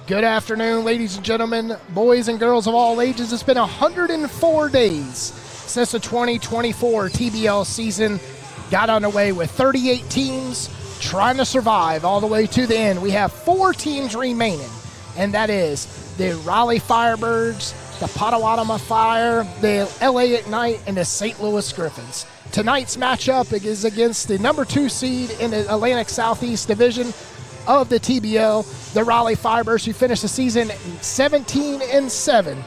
Good afternoon, ladies and gentlemen, boys and girls of all ages. It's been 104 days since the 2024 TBL season got underway with 38 teams trying to survive all the way to the end. We have 4 teams remaining, and that is the Raleigh Firebirds, the Potawatomi Fire, the LA Ignite, and the St. Louis Griffins. Tonight's matchup is against the number 2 seed in the Atlantic Southeast Division of the TBL, the Raleigh Firebirds, who finished the season 17-7,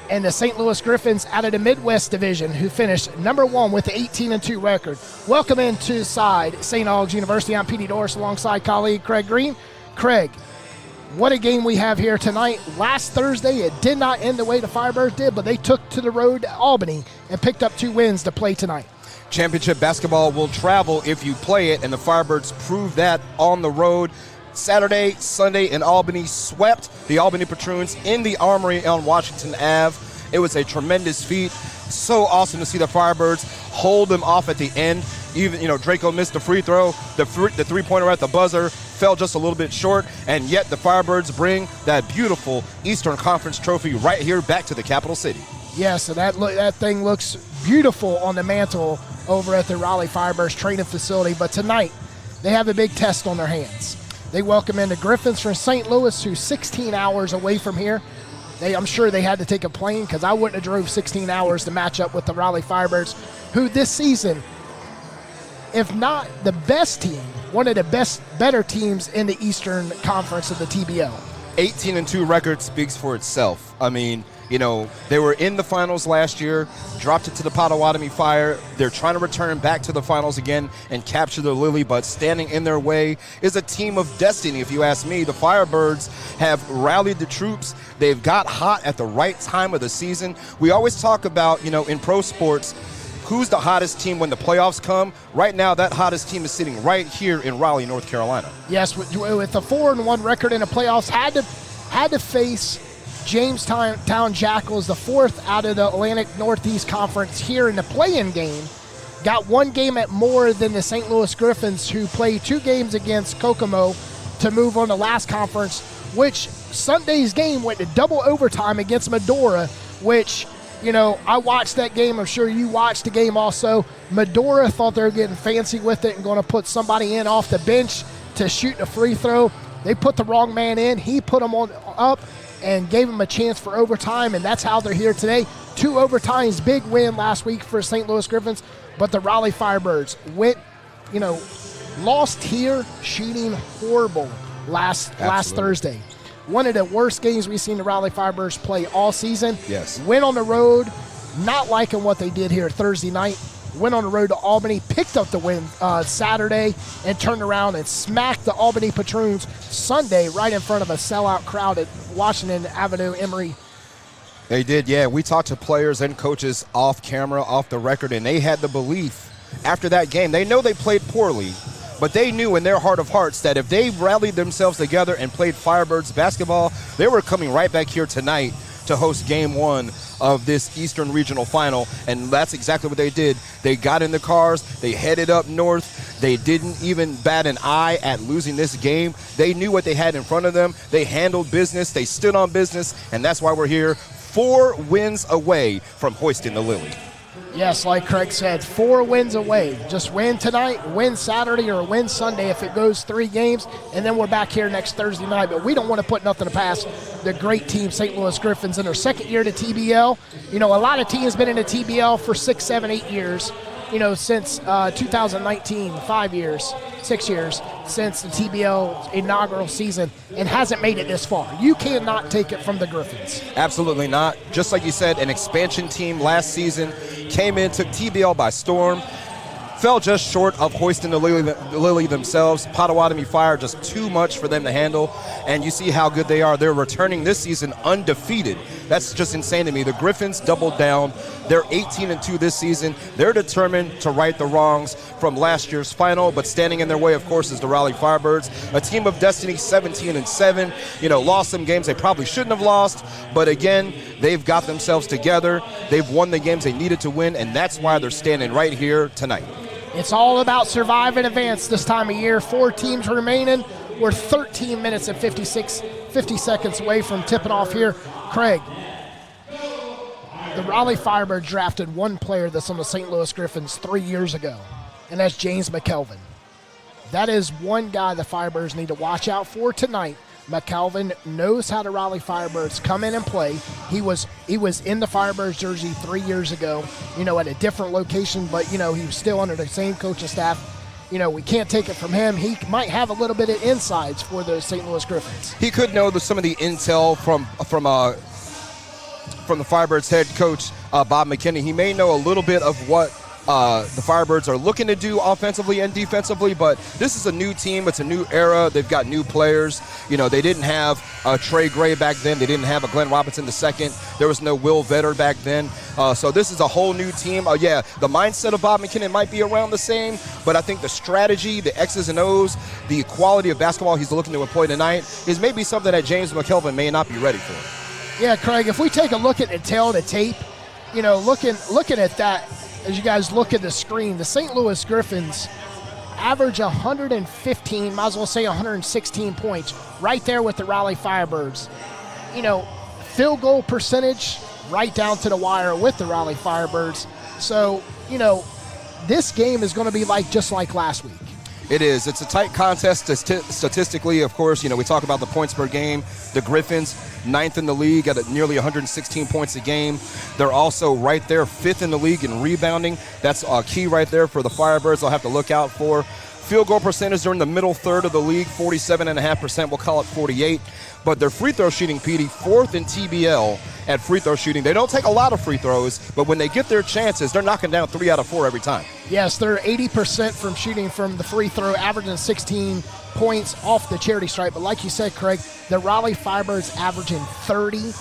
and the St. Louis Griffins out of the Midwest Division, who finished number 1 with the 18-2 record. Welcome into the side, St. Aug's University. I'm Petey Doris alongside colleague Craig Green. Craig, what a game we have here tonight. Last Thursday, it did not end the way the Firebirds did, but they took to the road to Albany and picked up 2 wins to play tonight. Championship basketball will travel if you play it, and the Firebirds proved that on the road. Saturday, Sunday in Albany, swept the Albany Patroons in the Armory on Washington Ave. It was a tremendous feat. So awesome to see the Firebirds hold them off at the end. Even, Draco missed the free throw. The three-pointer at the buzzer fell just a little bit short, and yet the Firebirds bring that beautiful Eastern Conference trophy right here back to the capital city. Yes, so that thing looks beautiful on the mantle over at the Raleigh Firebirds training facility. But tonight, they have a big test on their hands. They welcome in the Griffins from St. Louis, who's 16 hours away from here. I'm sure they had to take a plane, because I wouldn't have drove 16 hours to match up with the Raleigh Firebirds, who this season, if not the best team, one of the better teams in the Eastern Conference of the TBL. 18-2 record speaks for itself. I mean, they were in the finals last year, dropped it to the Potawatomi Fire. They're trying to return back to the finals again and capture the Lily, but standing in their way is a team of destiny, if you ask me. The Firebirds have rallied the troops. They've got hot at the right time of the season. We always talk about, in pro sports, who's the hottest team when the playoffs come. Right now, that hottest team is sitting right here in Raleigh, North Carolina. Yes, with a 4-1 record in the playoffs, had to face Jamestown Jackals, the 4th out of the Atlantic Northeast Conference here in the play-in game. Got 1 game at more than the St. Louis Griffins, who played 2 games against Kokomo to move on to last conference, which Sunday's game went to double overtime against Medora, which, I watched that game. I'm sure you watched the game also. Medora thought they were getting fancy with it and going to put somebody in off the bench to shoot a free throw. They put the wrong man in. He put them up and gave them a chance for overtime, and that's how they're here today. 2 overtimes, big win last week for St. Louis Griffins, but the Raleigh Firebirds lost here shooting horrible last Thursday. One of the worst games we've seen the Raleigh Firebirds play all season. Yes. Went on the road, not liking what they did here Thursday night. Went on the road to Albany, picked up the win Saturday, and turned around and smacked the Albany Patroons Sunday right in front of a sellout crowd at Washington Avenue Emory. They did, yeah. We talked to players and coaches off camera, off the record, and they had the belief after that game. They know they played poorly, but they knew in their heart of hearts that if they rallied themselves together and played Firebirds basketball, they were coming right back here tonight to host game 1 of this Eastern Regional Final, and that's exactly what they did. They got in the cars, they headed up north, they didn't even bat an eye at losing this game. They knew what they had in front of them. They handled business, they stood on business, and that's why we're here, 4 wins away from hoisting the Lily. Yes, like Craig said, 4 wins away. Just win tonight, win Saturday, or win Sunday if it goes 3 games, and then we're back here next Thursday night. But we don't want to put nothing past the great team, St. Louis Griffins, in their 2nd year to TBL. A lot of teams been in the TBL for 6, 7, 8 years. Since 2019, 6 years since the TBL inaugural season, and hasn't made it this far. You cannot take it from the Griffins. Absolutely not. Just like you said, an expansion team last season came in, took TBL by storm, fell just short of hoisting the Lily themselves. Potawatomi Fire, just too much for them to handle. And you see how good they are. They're returning this season undefeated. That's just insane to me. The Griffins doubled down. They're 18-2 this season. They're determined to right the wrongs from last year's final, but standing in their way, of course, is the Raleigh Firebirds, a team of destiny, 17-7. Lost some games they probably shouldn't have lost, but again, they've got themselves together. They've won the games they needed to win, and that's why they're standing right here tonight. It's all about survive and advance this time of year. 4 teams remaining. We're 13 minutes and 50 seconds away from tipping off here. Craig, the Raleigh Firebirds drafted one player that's on the St. Louis Griffins 3 years ago, and that's James McKelvin. That is one guy the Firebirds need to watch out for tonight. McKelvin knows how the Raleigh Firebirds come in and play. He was in the Firebirds jersey 3 years ago, at a different location, but, he was still under the same coaching staff. We can't take it from him. He might have a little bit of insides for the St. Louis Griffins. He could know some of the intel from the Firebirds head coach, Bob McKinney. He may know a little bit of what the Firebirds are looking to do offensively and defensively, but this is a new team. It's a new era. They've got new players. They didn't have Trey Gray back then. They didn't have a Glenn Robinson II. There was no Will Vetter back then. So this is a whole new team. The mindset of Bob McKinnon might be around the same, but I think the strategy, the X's and O's, the quality of basketball he's looking to employ tonight is maybe something that James McKelvin may not be ready for. Yeah, Craig, if we take a look at the tail of the tape, looking at that, as you guys look at the screen, the St. Louis Griffins average 115, might as well say 116 points, right there with the Raleigh Firebirds. Field goal percentage right down to the wire with the Raleigh Firebirds. So, this game is going to be just like last week. It is. It's a tight contest statistically, of course. We talk about the points per game. The Griffins, 9th in the league at nearly 116 points a game. They're also right there, 5th in the league in rebounding. That's a key right there for the Firebirds they'll have to look out for. Field goal percentage, they're in the middle third of the league, 47.5%. We'll call it 48. But their free throw shooting, Petey, 4th in TBL at free throw shooting. They don't take a lot of free throws, but when they get their chances, they're knocking down 3 out of 4 every time. Yes, they're 80% from shooting from the free throw, averaging 16 points off the charity stripe. But like you said, Craig, the Raleigh Firebirds averaging 30,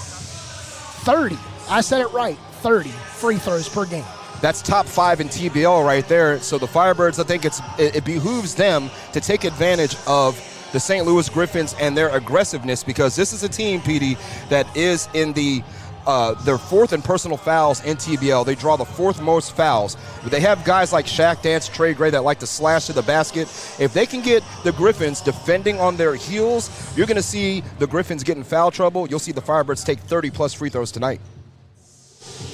I said it right, 30 free throws per game. That's top 5 in TBL right there. So the Firebirds, I think it behooves them to take advantage of the St. Louis Griffins and their aggressiveness, because this is a team, Petey, that is in their 4th in personal fouls in TBL. They draw the 4th most fouls. But they have guys like Shaq Dance, Trey Gray that like to slash to the basket. If they can get the Griffins defending on their heels, you're going to see the Griffins get in foul trouble. You'll see the Firebirds take 30-plus free throws tonight.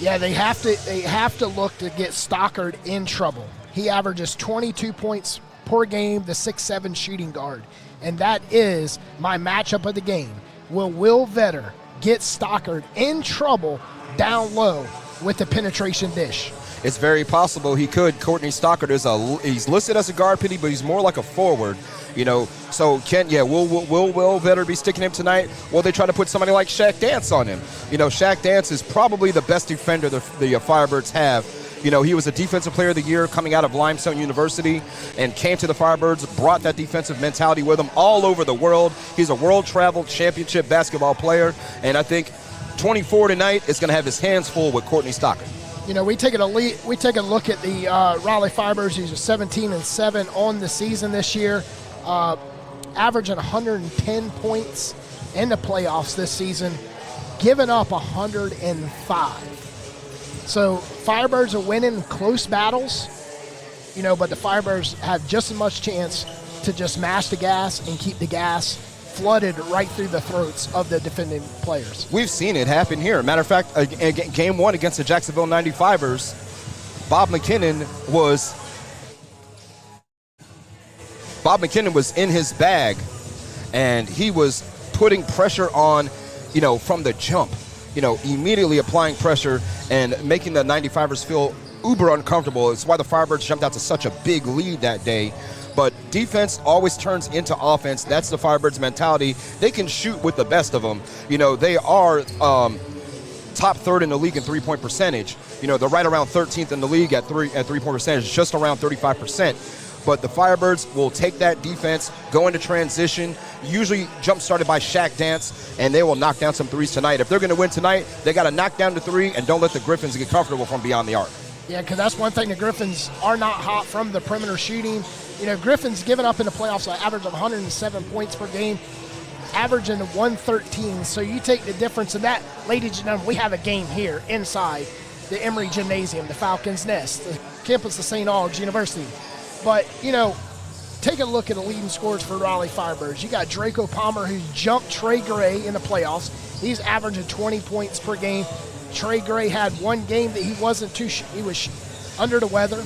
Yeah, they have to look to get Stockard in trouble. He averages 22 points per game, the 6'7" shooting guard. And that is my matchup of the game. Will Will Vetter get Stockard in trouble down low with the penetration dish? It's very possible he could. Courtney Stockard he's listed as a guard, Petey, but he's more like a forward. So will Vetter be sticking him tonight? Will they try to put somebody like Shaq Dance on him? Shaq Dance is probably the best defender the Firebirds have. He was a defensive player of the year coming out of Limestone University and came to the Firebirds, brought that defensive mentality with him all over the world. He's a world-traveled championship basketball player, and I think 24 tonight is going to have his hands full with Courtney Stockard. We take a look at the Raleigh Firebirds. He's 17-7 on the season this year, averaging 110 points in the playoffs this season, giving up 105. So Firebirds are winning close battles, but the Firebirds have just as much chance to just mash the gas and keep the gas flooded right through the throats of the defending players. We've seen it happen here. Matter of fact, game 1 against the Jacksonville 95ers, Bob McKinnon was in his bag, and he was putting pressure on, from the jump. Immediately applying pressure and making the 95ers feel uber uncomfortable. It's why the Firebirds jumped out to such a big lead that day. But defense always turns into offense. That's the Firebirds' mentality. They can shoot with the best of them. They are top 3rd in the league in three-point percentage. They're right around 13th in the league at three-point percentage, just around 35%. But the Firebirds will take that defense, go into transition, usually jump started by Shaq Dance, and they will knock down some threes tonight. If they're going to win tonight, they got to knock down the 3 and don't let the Griffins get comfortable from beyond the arc. Yeah, because that's one thing. The Griffins are not hot from the perimeter shooting. Griffins giving up in the playoffs an average of 107 points per game, averaging 113. So you take the difference in that. Ladies and gentlemen, we have a game here inside the Emory Gymnasium, the Falcons' Nest, the campus of St. Augs University. But, take a look at the leading scores for Raleigh Firebirds. You got Draco Palmer, who's jumped Trey Gray in the playoffs. He's averaging 20 points per game. Trey Gray had one game that he wasn't he was under the weather.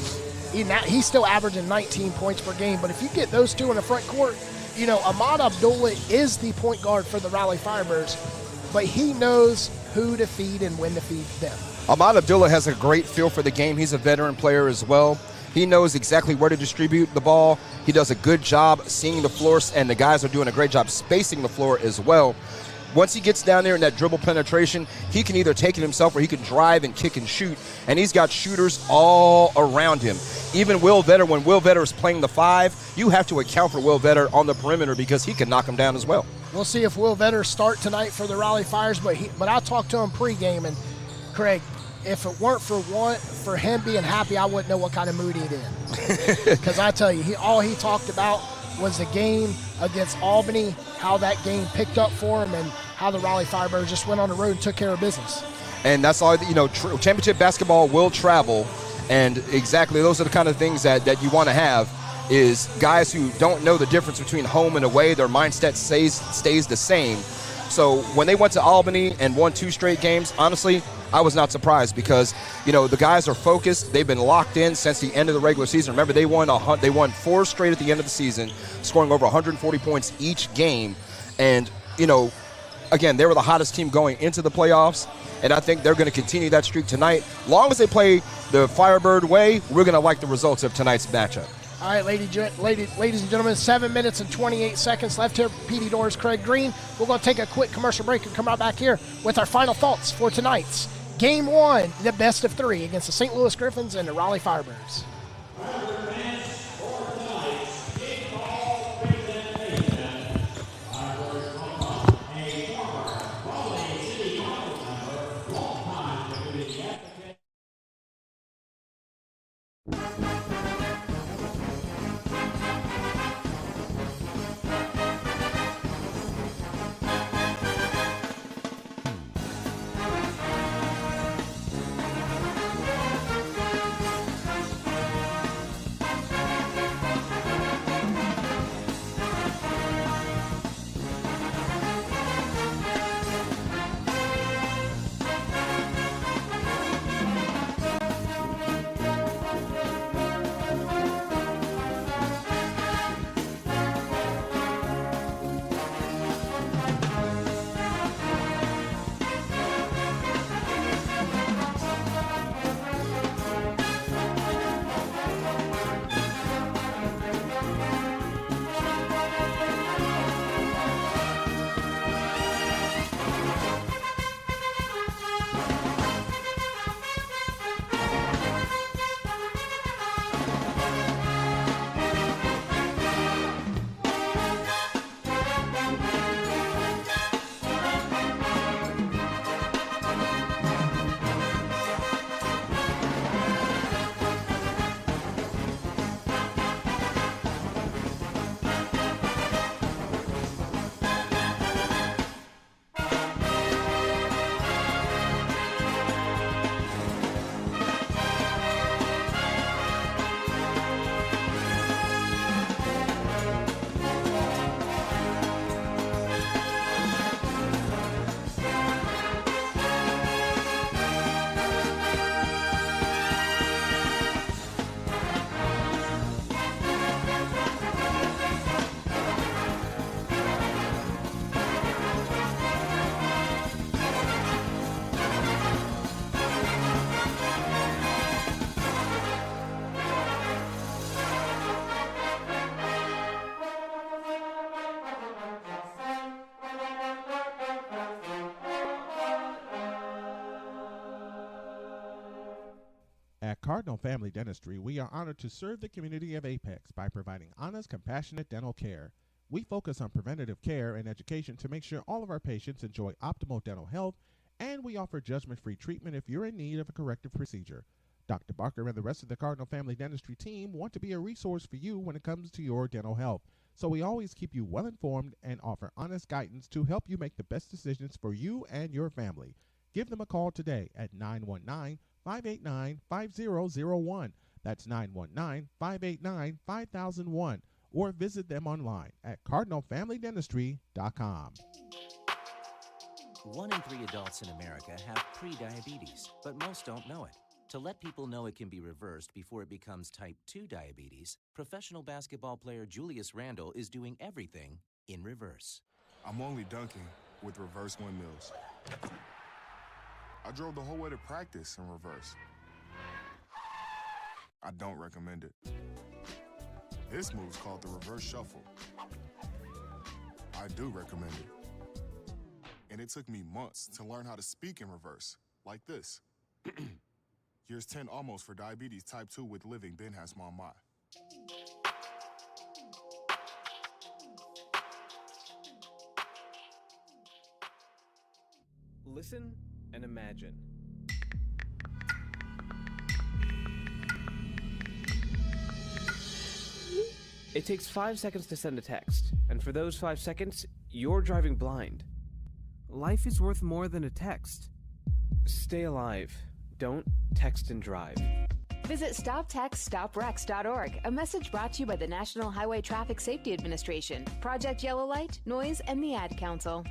He's still averaging 19 points per game. But if you get those two in the front court, you know, Ahmad Abdullah is the point guard for the Raleigh Firebirds, but he knows who to feed and when to feed them. Ahmad Abdullah has a great feel for the game. He's a veteran player as well. He knows exactly where to distribute the ball. He does a good job seeing the floor, and the guys are doing a great job spacing the floor as well. Once he gets down there in that dribble penetration, he can either take it himself or he can drive and kick and shoot, and he's got shooters all around him. Even Will Vetter, when Will Vetter is playing the 5, you have to account for Will Vetter on the perimeter because he can knock him down as well. We'll see if Will Vetter start tonight for the Raleigh Fires, but I talked to him pregame, and Craig, if it weren't for him being happy, I wouldn't know what kind of mood he's in. Because I tell you, all he talked about was the game against Albany, how that game picked up for him, and how the Raleigh Firebirds just went on the road and took care of business. And that's all, you know, championship basketball will travel, and exactly those are the kind of things that you want to have, is guys who don't know the difference between home and away. Their mindset stays the same. So when they went to Albany and won 2 straight games, honestly, I was not surprised because, you know, the guys are focused. They've been locked in since the end of the regular season. Remember, they won 4 straight at the end of the season, scoring over 140 points each game. And, you know, again, they were the hottest team going into the playoffs, and I think they're going to continue that streak tonight. Long as they play the Firebird way, we're going to like the results of tonight's matchup. All right, ladies and gentlemen, 7 minutes and 28 seconds left here. PD Doors, Craig Green. We're going to take a quick commercial break and come right back here with our final thoughts for tonight's Game 1, the best of 3 against the St. Louis Griffins and the Raleigh Firebirds. At Cardinal Family Dentistry, we are honored to serve the community of Apex by providing honest, compassionate dental care. We focus on preventative care and education to make sure all of our patients enjoy optimal dental health, and we offer judgment-free treatment if you're in need of a corrective procedure. Dr. Barker and the rest of the Cardinal Family Dentistry team want to be a resource for you when it comes to your dental health, so we always keep you well-informed and offer honest guidance to help you make the best decisions for you and your family. Give them a call today at 919-589-5001. That's 919-589-5001. or visit them online at cardinalfamilydentistry.com. 1 in 3 adults in America have pre-diabetes, but most don't know it. To let people know it can be reversed before it becomes type 2 diabetes, professional basketball player Julius Randle is doing everything in reverse. I'm only dunking with reverse windmills. I drove the whole way to practice in reverse. I don't recommend it. This move's called the reverse shuffle. I do recommend it. And it took me months to learn how to speak in reverse, like this. Here's 10 almost for diabetes type 2 with living Ben has mama. Listen and imagine. It takes 5 seconds to send a text, and for those 5 seconds, you're driving blind. Life is worth more than a text. Stay alive. Don't text and drive. Visit StopTextStopWrecks.org, a message brought to you by the National Highway Traffic Safety Administration, Project Yellow Light, Noise, and the Ad Council.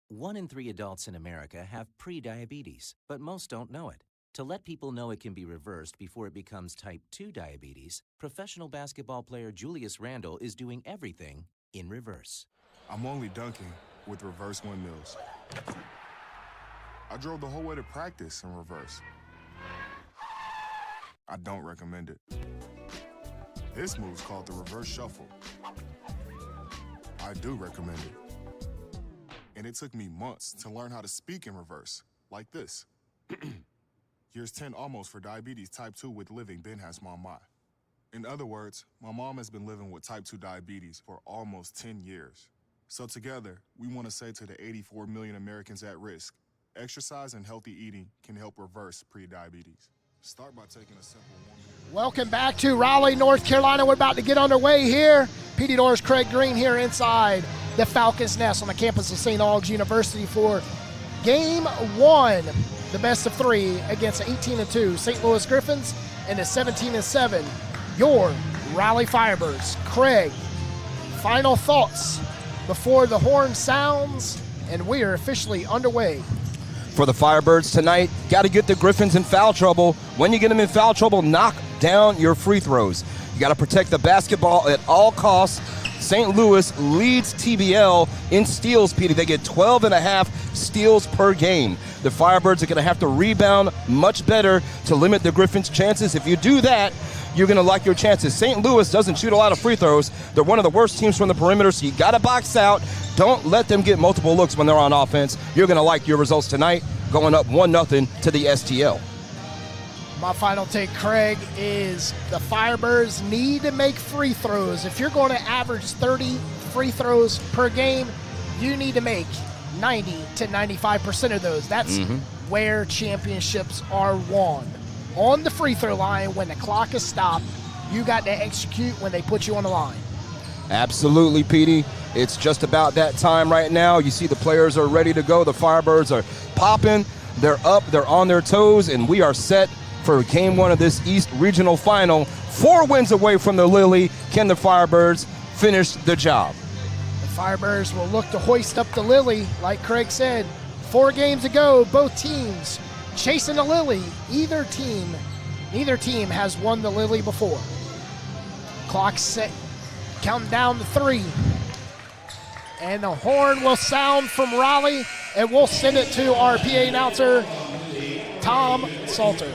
One in 3 adults in America have pre-diabetes, but most don't know it. To let people know it can be reversed before it becomes type 2 diabetes, professional basketball player Julius Randle is doing everything in reverse. I'm only dunking with reverse windmills. I drove the whole way to practice in reverse. I don't recommend it. This move's called the reverse shuffle. I do recommend it. And it took me months to learn how to speak in reverse, like this. Here's 10 almost for diabetes type 2 with living Ben has mama. In other words, my mom has been living with type 2 diabetes for almost 10 years. So together, we want to say to the 84 million Americans at risk, exercise and healthy eating can help reverse pre-diabetes. Start by taking a simple 1 minute. Welcome back to Raleigh, North Carolina. We're about to get underway here. PD Doors, Craig Green here inside the Falcons' Nest on the campus of St. Albans University for Game 1, the best of 3 against the 18-2 St. Louis Griffins and the 17-7 your Raleigh Firebirds. Craig, final thoughts before the horn sounds and we are officially underway. For the Firebirds tonight, got to get the Griffins in foul trouble. When you get them in foul trouble, knock down your free throws. You got to protect the basketball at all costs. St. Louis leads TBL in steals, Petey. They get 12.5 steals per game. The Firebirds are going to have to rebound much better to limit the Griffins' chances. If you do that, you're going to like your chances. St. Louis doesn't shoot a lot of free throws. They're one of the worst teams from the perimeter, so you got to box out. Don't let them get multiple looks when they're on offense. You're going to like your results tonight, going up 1-0 to the STL. My final take, Craig, is the Firebirds need to make free throws. If you're going to average 30 free throws per game, you need to make 90 to 95% of those. That's where championships are won. On the free throw line, when the clock is stopped, you got to execute when they put you on the line. Absolutely, Petey. It's just about that time right now. You see the players are ready to go. The Firebirds are popping. They're up. They're on their toes, and we are set for Game 1 of this East Regional Final. 4 wins away from the Lily. Can the Firebirds finish the job? The Firebirds will look to hoist up the Lily, like Craig said. 4 games ago, both teams chasing the Lily. Neither team has won the Lily before. Clock set, counting down to 3. And the horn will sound from Raleigh, and we'll send it to our PA announcer, Tom Salter.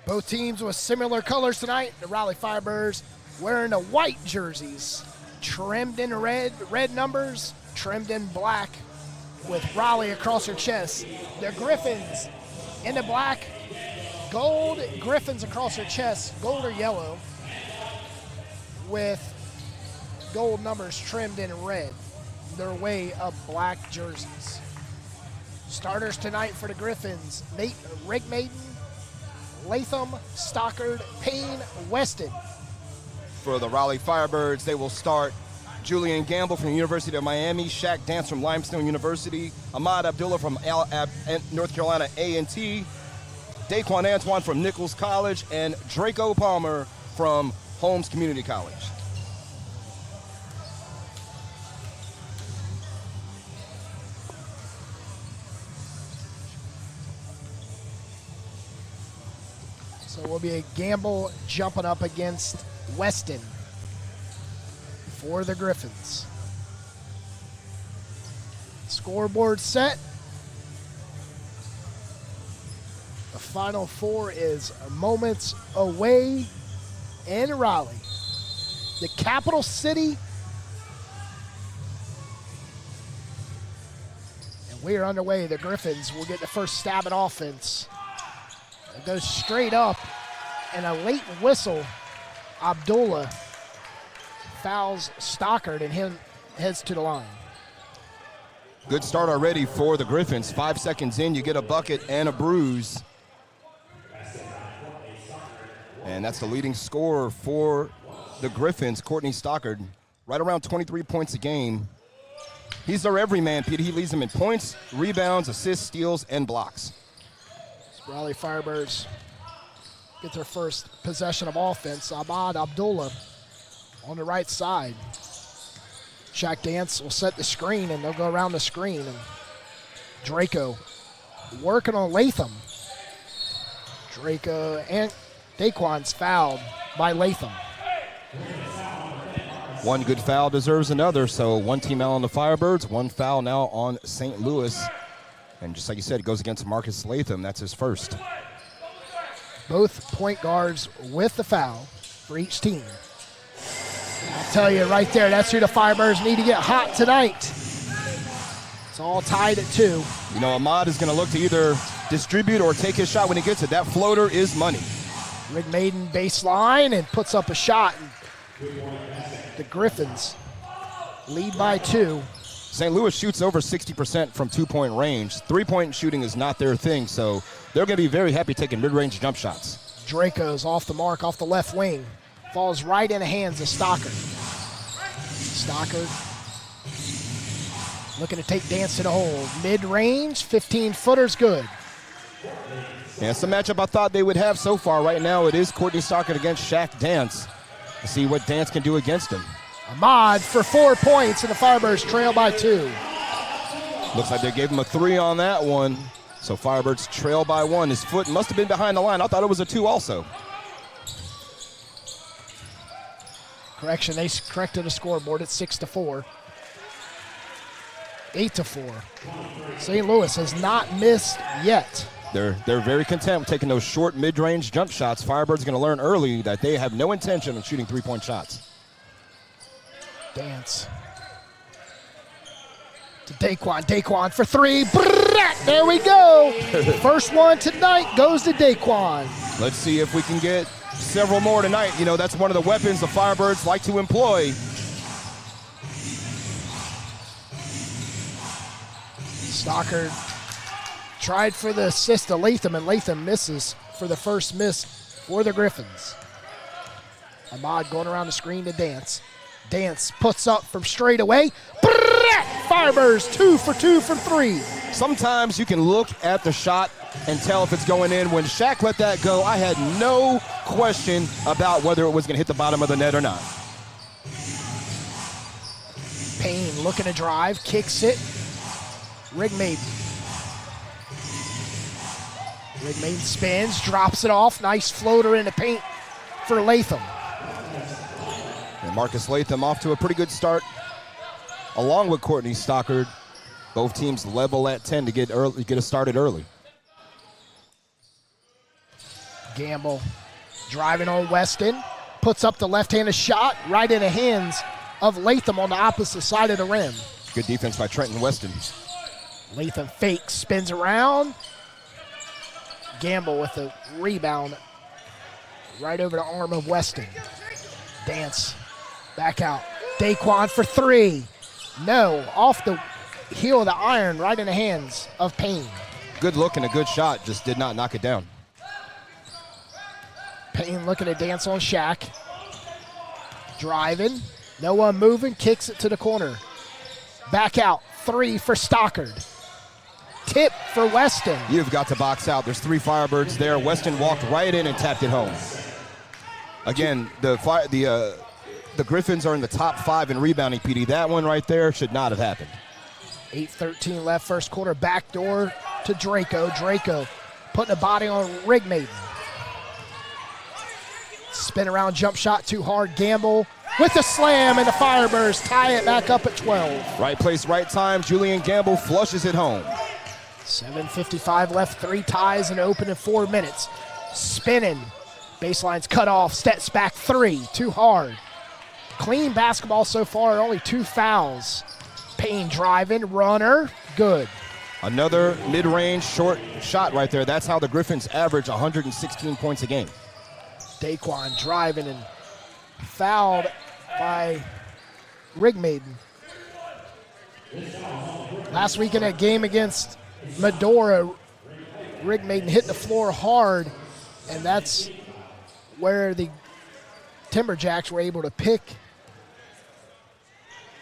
Both teams with similar colors tonight. The Raleigh Firebirds wearing the white jerseys, trimmed in red numbers, trimmed in black with Raleigh across their chest. The Griffins in the black, gold Griffins across their chest, gold or yellow, with gold numbers trimmed in red. Their way of black jerseys. Starters tonight for the Griffins: Rick Maiden, Latham, Stockard, Payne, Weston. For the Raleigh Firebirds, they will start Julian Gamble from the University of Miami, Shaq Dance from Limestone University, Ahmad Abdullah from North Carolina A&T, Daquan Antoine from Nichols College, and Draco Palmer from Holmes Community College. So it will be a Gamble jumping up against Weston for the Griffins. Scoreboard set. The Final Four is moments away in Raleigh, the capital city. And we are underway. The Griffins will get the first stab at offense. It goes straight up, and a late whistle. Abdullah fouls Stockard, and him heads to the line. Good start already for the Griffins. 5 seconds in, you get a bucket and a bruise. And that's the leading scorer for the Griffins, Courtney Stockard. Right around 23 points a game. He's their everyman, Pete. He leads them in points, rebounds, assists, steals, and blocks. Raleigh Firebirds get their first possession of offense. Ahmad Abdullah on the right side. Shaq Dance will set the screen, and they'll go around the screen. And Draco working on Latham. Draco and Daquan's fouled by Latham. One good foul deserves another, so one team out on the Firebirds, one foul now on St. Louis. And just like you said, it goes against Marcus Latham. That's his first. Both point guards with the foul for each team. I'll tell you right there, that's who the Firebirds need to get hot tonight. It's all tied at 2. You know, Ahmad is going to look to either distribute or take his shot when he gets it. That floater is money. Rick Maiden baseline and puts up a shot. The Griffins lead by 2. St. Louis shoots over 60% from two-point range. Three-point shooting is not their thing, so they're going to be very happy taking mid-range jump shots. Draco's off the mark, off the left wing. Falls right in the hands of Stockard. Stockard Looking to take Dance to the hole. Mid-range, 15-footer's good. Yeah, it's a matchup I thought they would have so far. Right now it is Courtney Stockard against Shaq Dance. Let's see what Dance can do against him. Ahmad for 4 points, and the Firebirds trail by 2. Looks like they gave him a 3 on that one. So Firebirds trail by 1. His foot must have been behind the line. I thought it was a 2 also. Correction, they corrected the scoreboard at 6-4. 8-4. St. Louis has not missed yet. They're very content with taking those short mid-range jump shots. Firebirds going to learn early that they have no intention of shooting 3-point shots. Dance. To Daquan. Daquan for 3. There we go. First one tonight goes to Daquan. Let's see if we can get several more tonight. You know, that's one of the weapons the Firebirds like to employ. Stockard tried for the assist to Latham, and Latham misses for the first miss for the Griffins. Ahmad going around the screen to Dance. Dance puts up from straight away. Firebirds 2 for 2 from 3. Sometimes you can look at the shot and tell if it's going in. When Shaq let that go, I had no question about whether it was going to hit the bottom of the net or not. Payne looking to drive, kicks it. Rigmaiden spins, drops it off. Nice floater in the paint for Latham. And Marcus Latham off to a pretty good start, along with Courtney Stockard. Both teams level at 10 to get us started early. Gamble driving on Weston, puts up the left-handed shot right in the hands of Latham on the opposite side of the rim. Good defense by Trenton Weston. Latham fakes, spins around. Gamble with a rebound right over the arm of Weston. Dance back out. Daquan for 3. No, off the heel of the iron, right in the hands of Payne. Good look and a good shot, just did not knock it down. Payne looking to Dance on Shaq. Driving, no one moving, kicks it to the corner. Back out, 3 for Stockard. Tip for Weston. You've got to box out. There's 3 Firebirds there. Weston walked right in and tapped it home. Again, the Griffins are in the top 5 in rebounding, PD. That one right there should not have happened. 8:13 left first quarter. Backdoor to Draco. Draco putting a body on Rigmaiden. Spin around jump shot too hard. Gamble with the slam, and the Firebirds tie it back up at 12. Right place, right time. Julian Gamble flushes it home. 7:55 left, 3 ties and open in 4 minutes. Spinning. Baseline's cut off. Steps back 3. Too hard. Clean basketball so far. Only 2 fouls. Payne driving. Runner. Good. Another mid-range short shot right there. That's how the Griffins average 116 points a game. Daquan driving and fouled by Rigmaiden. Last week in that game against Medora, Rigmaiden hit the floor hard, and that's where the Timberjacks were able to pick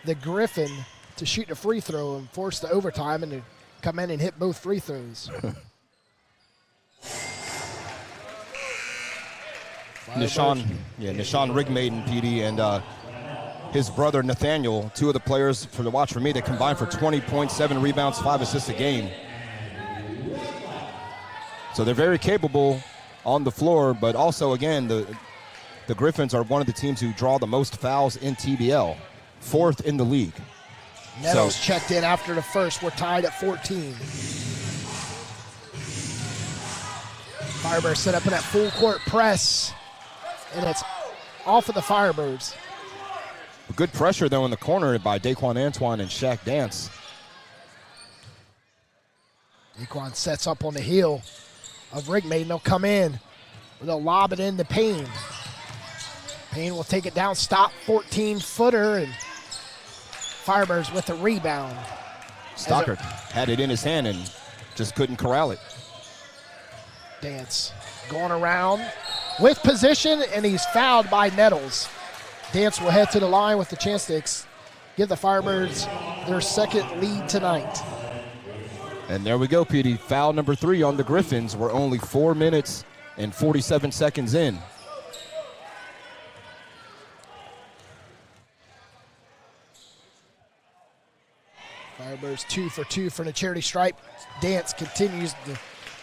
the Griffin to shoot the free throw and force the overtime and to come in and hit both free throws. Nishan Rigmaiden, PD, and his brother Nathaniel, 2 of the players for the watch for me, they combined for 20.7 rebounds, 5 assists a game. So they're very capable on the floor, but also, again, the Griffins are one of the teams who draw the most fouls in TBL, 4th in the league. Nettles checked in after the first. We're tied at 14. Firebirds set up in that full court press, and it's off of the Firebirds. Good pressure, though, in the corner by Daquan Antoine and Shaq Dance. Daquan sets up on the heel of Rigmaiden. They'll come in. They'll lob it into Payne. Payne will take it down, stop, 14-footer, and Firebirds with the rebound. Stockard had it in his hand and just couldn't corral it. Dance going around with position, and he's fouled by Nettles. Dance will head to the line with the chance to give the Firebirds their second lead tonight. And there we go, Petey. Foul number 3 on the Griffins. We're only 4 minutes and 47 seconds in. Firebirds 2 for 2 from the charity stripe. Dance continues the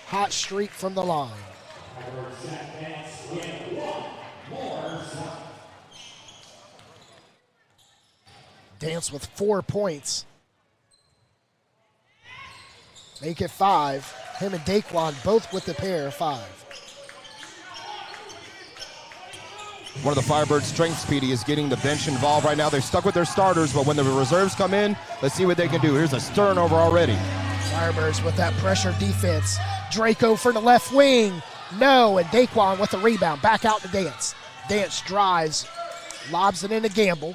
hot streak from the line. Dance with 4 points. Make it 5. Him and Daquan both with the pair of 5. One of the Firebirds' strengths, Petey, is getting the bench involved right now. They're stuck with their starters, but when the reserves come in, let's see what they can do. Here's a turnover already. Firebirds with that pressure defense. Draco for the left wing. No, and Daquan with the rebound. Back out to Dance. Dance drives, lobs it into Gamble.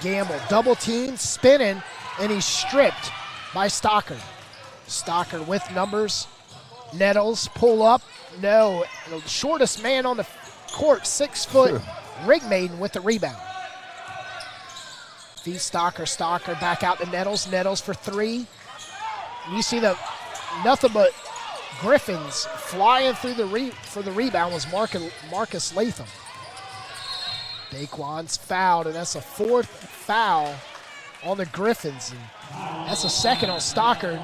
Gamble double team, spinning, and he's stripped by Stocker. Stocker with numbers. Nettles pull up. No, the shortest man on the court, 6 foot. Rig Maiden with the rebound. Feed Stocker. Stocker back out to Nettles. Nettles for 3. You see the nothing but Griffins flying through for the rebound was Marcus Latham. Daquan's fouled, and that's a 4th foul on the Griffins. And that's a 2nd on Stockard.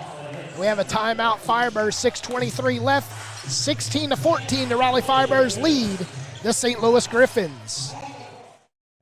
We have a timeout. Firebirds, 6:23 left. 16-14, the Raleigh Firebirds lead the St. Louis Griffins.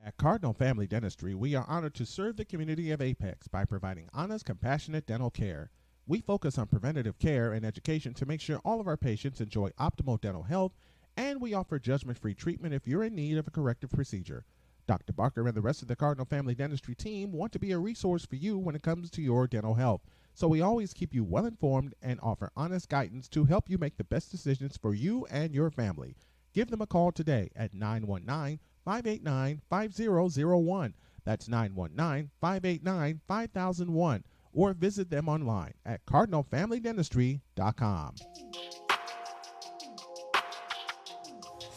At Cardinal Family Dentistry, we are honored to serve the community of Apex by providing honest, compassionate dental care. We focus on preventative care and education to make sure all of our patients enjoy optimal dental health, and we offer judgment-free treatment if you're in need of a corrective procedure. Dr. Barker and the rest of the Cardinal Family Dentistry team want to be a resource for you when it comes to your dental health. So we always keep you well informed and offer honest guidance to help you make the best decisions for you and your family. Give them a call today at 919-589-5001. That's 919-589-5001. Or visit them online at cardinalfamilydentistry.com.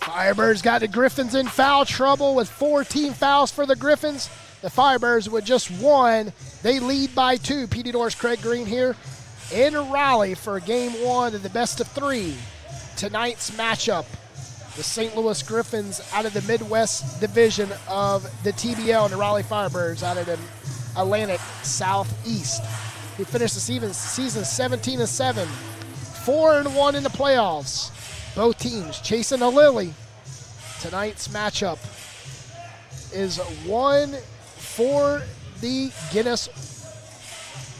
Firebirds got the Griffins in foul trouble with 4 team fouls for the Griffins. The Firebirds with just 1. They lead by 2. PD Doors, Craig Green here in Raleigh for game 1 of the best of 3. Tonight's matchup, the St. Louis Griffins out of the Midwest division of the TBL and the Raleigh Firebirds out of the Atlantic Southeast, who finished the season 17-7, 4-1 in the playoffs. Both teams chasing a lily. Tonight's matchup is one for the Guinness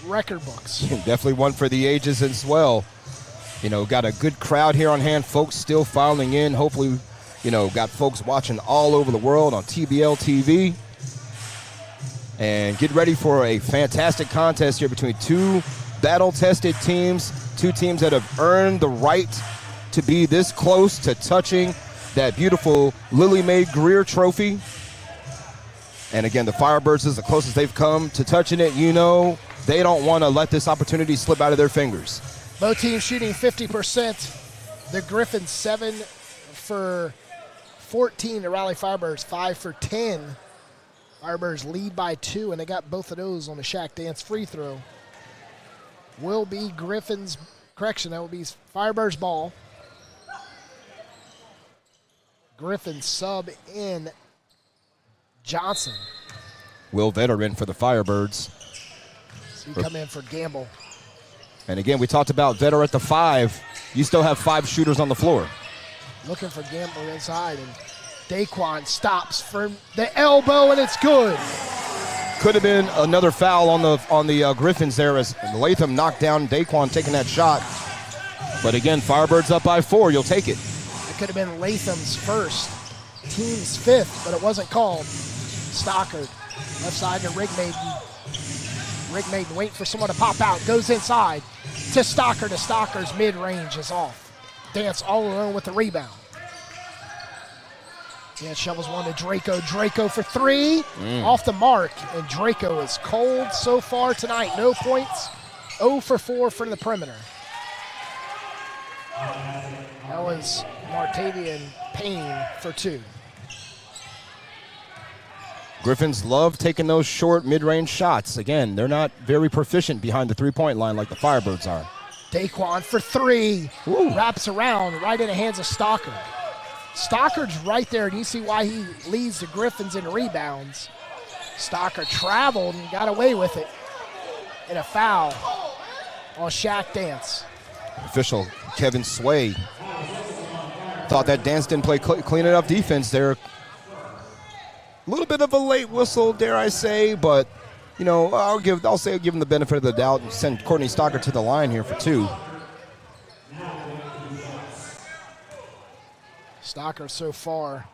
record books. Definitely one for the ages as well. You know, got a good crowd here on hand. Folks still filing in. Hopefully, you know, got folks watching all over the world on TBL TV. And get ready for a fantastic contest here between 2 battle-tested teams, 2 teams that have earned the right to be this close to touching that beautiful Lily Mae Greer trophy. And again, the Firebirds is the closest they've come to touching it. You know, they don't want to let this opportunity slip out of their fingers. Both teams shooting 50%. The Griffins 7 for 14. The Raleigh Firebirds 5 for 10. Firebirds lead by 2, and they got both of those on the Shaq Dance free throw. Will be Griffins, correction, that will be Firebirds ball. Griffins sub in Johnson. Will Vetter in for the Firebirds. So you come in for Gamble. And again, we talked about Vetter at the 5. You still have 5 shooters on the floor. Looking for Gamble inside, and Daquan stops for the elbow, and it's good. Could have been another foul on the Griffins there as Latham knocked down Daquan taking that shot. But again, Firebirds up by 4. You'll take it. It could have been Latham's first, team's 5th, but it wasn't called. Stockard, left side to Rig Maiden. Rig Maiden waiting for someone to pop out. Goes inside to Stockard. To Stocker's mid-range is off. Dance all alone with the rebound. Dance shovels one to Draco. Draco for 3. Off the mark. And Draco is cold so far tonight. No points. 0 for 4 from the perimeter. That was Martavian Payne for 2. Griffins love taking those short mid-range shots. Again, they're not very proficient behind the three-point line like the Firebirds are. Daquan for three. Ooh. Wraps around right in the hands of Stockard. Stockard's right there, and you see why he leads the Griffins in rebounds. Stockard traveled and got away with it. And a foul on Shaq Dance. Official Kevin Sway thought that Dance didn't play clean enough defense there. A little bit of a late whistle, dare I say, but you know, I'll give him the benefit of the doubt and send Courtney Stockard to the line here for two. Stockard so far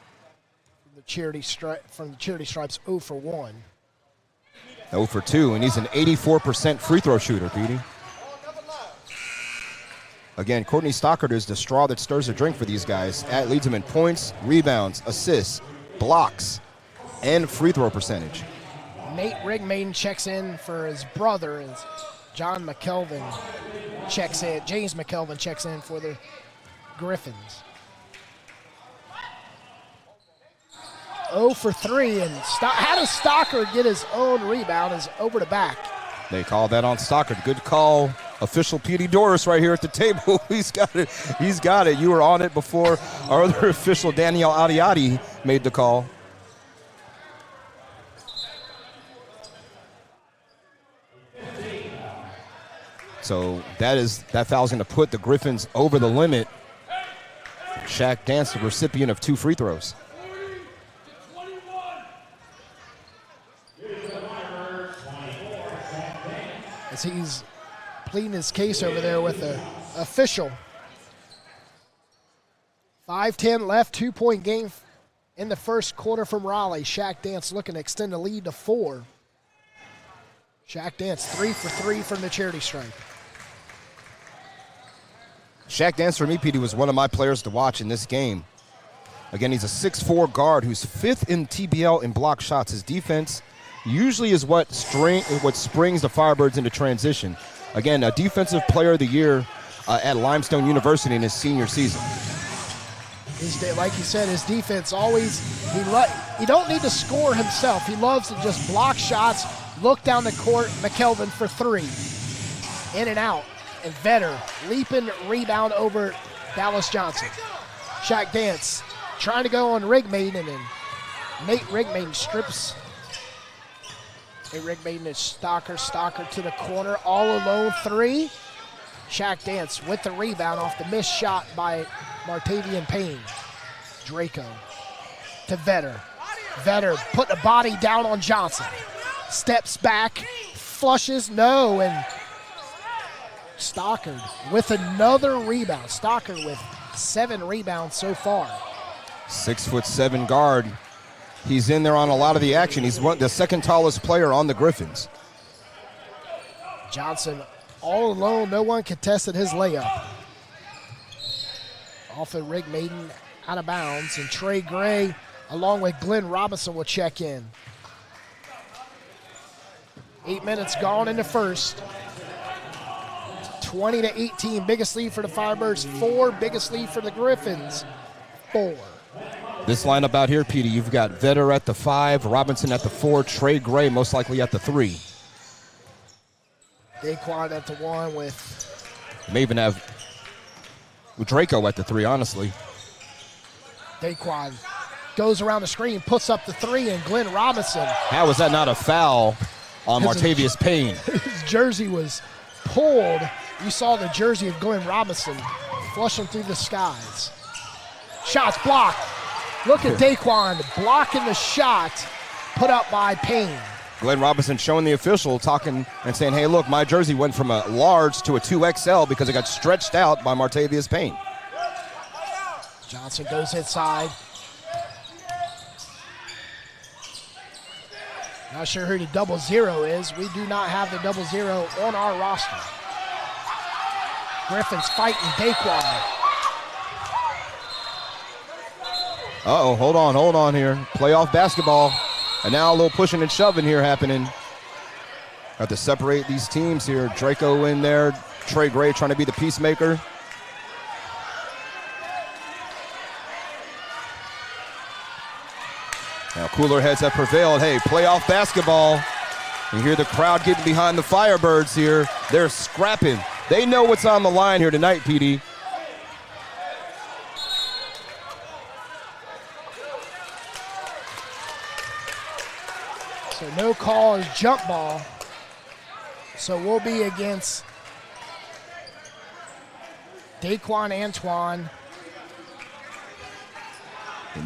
from the charity stripes 0 for 1. 0 for 2, and he's an 84% free throw shooter, Petey. Again, Courtney Stockard is the straw that stirs the drink for these guys. That leads them in points, rebounds, assists, blocks, and free throw percentage. Nate Rigmaiden checks in for his brother as James McKelvin checks in for the Griffins. 0 for 3, and how does Stockard get his own rebound? Is over the back. They call that on Stockard. Good call. Official Petey Doris right here at the table. He's got it. He's got it. You were on it before our other official, Danielle Adiati, made the call. So that foul's going to put the Griffins over the limit. Shaq Dance, the recipient of 2 free throws. As he's pleading his case over there with the official. 5:10 left, 2-point game in the first quarter from Raleigh. Shaq Dance looking to extend the lead to 4. Shaq Dance 3 for 3 from the charity stripe. Shaq Dance for me, Petey, was one of my players to watch in this game. Again, he's a 6'4" guard who's 5th in TBL in block shots. His defense usually is what springs the Firebirds into transition. Again, a defensive player of the year at Limestone University in his senior season. Like you said, his defense always, he don't need to score himself. He loves to just block shots, look down the court, McKelvin for 3. In and out. And Vetter, leaping rebound over Dallas Johnson. Shaq Dance trying to go on Rigmaiden, and Nate Rigmaiden strips. Nate Rigmaiden is Stockard to the corner, all alone 3. Shaq Dance with the rebound off the missed shot by Martavian Payne. Draco to Vetter. Vetter put the body down on Johnson. Steps back, flushes, no, and Stockard with another rebound. Stockard with 7 rebounds so far. 6'7" guard. He's in there on a lot of the action. He's the second tallest player on the Griffins. Johnson all alone. No one contested his layup. Off of Rigmaiden, out of bounds. And Trey Gray, along with Glenn Robinson, will check in. 8 minutes gone in the first. 20-18, biggest lead for the Firebirds. 4, biggest lead for the Griffins. 4. This lineup out here, Petey, you've got Vetter at the 5, Robinson at the 4, Trey Gray most likely at the 3. Daquan at the 1 with... May even have Draco at the 3, honestly. Daquan goes around the screen, puts up the 3, and Glenn Robinson. How is that not a foul on Martavius Payne? His jersey was pulled. You saw the jersey of Glenn Robinson flushing through the skies. Shots blocked. Look at Daquan blocking the shot put up by Payne. Glenn Robinson showing the official, talking and saying, hey, look, my jersey went from a large to a 2XL because it got stretched out by Martavius Payne. Johnson goes inside. Not sure who the 0-0 is. We do not have the 0-0 on our roster. Griffins fighting Daquan. Uh-oh, hold on here. Playoff basketball. And now a little pushing and shoving here happening. Have to separate these teams here. Draco in there. Trey Gray trying to be the peacemaker. Now Cooler heads have prevailed. Hey, playoff basketball. You hear the crowd getting behind the Firebirds here. They're scrapping. They know what's on the line here tonight, PD. So no call is jump ball. So we'll be against Daquan Antoine.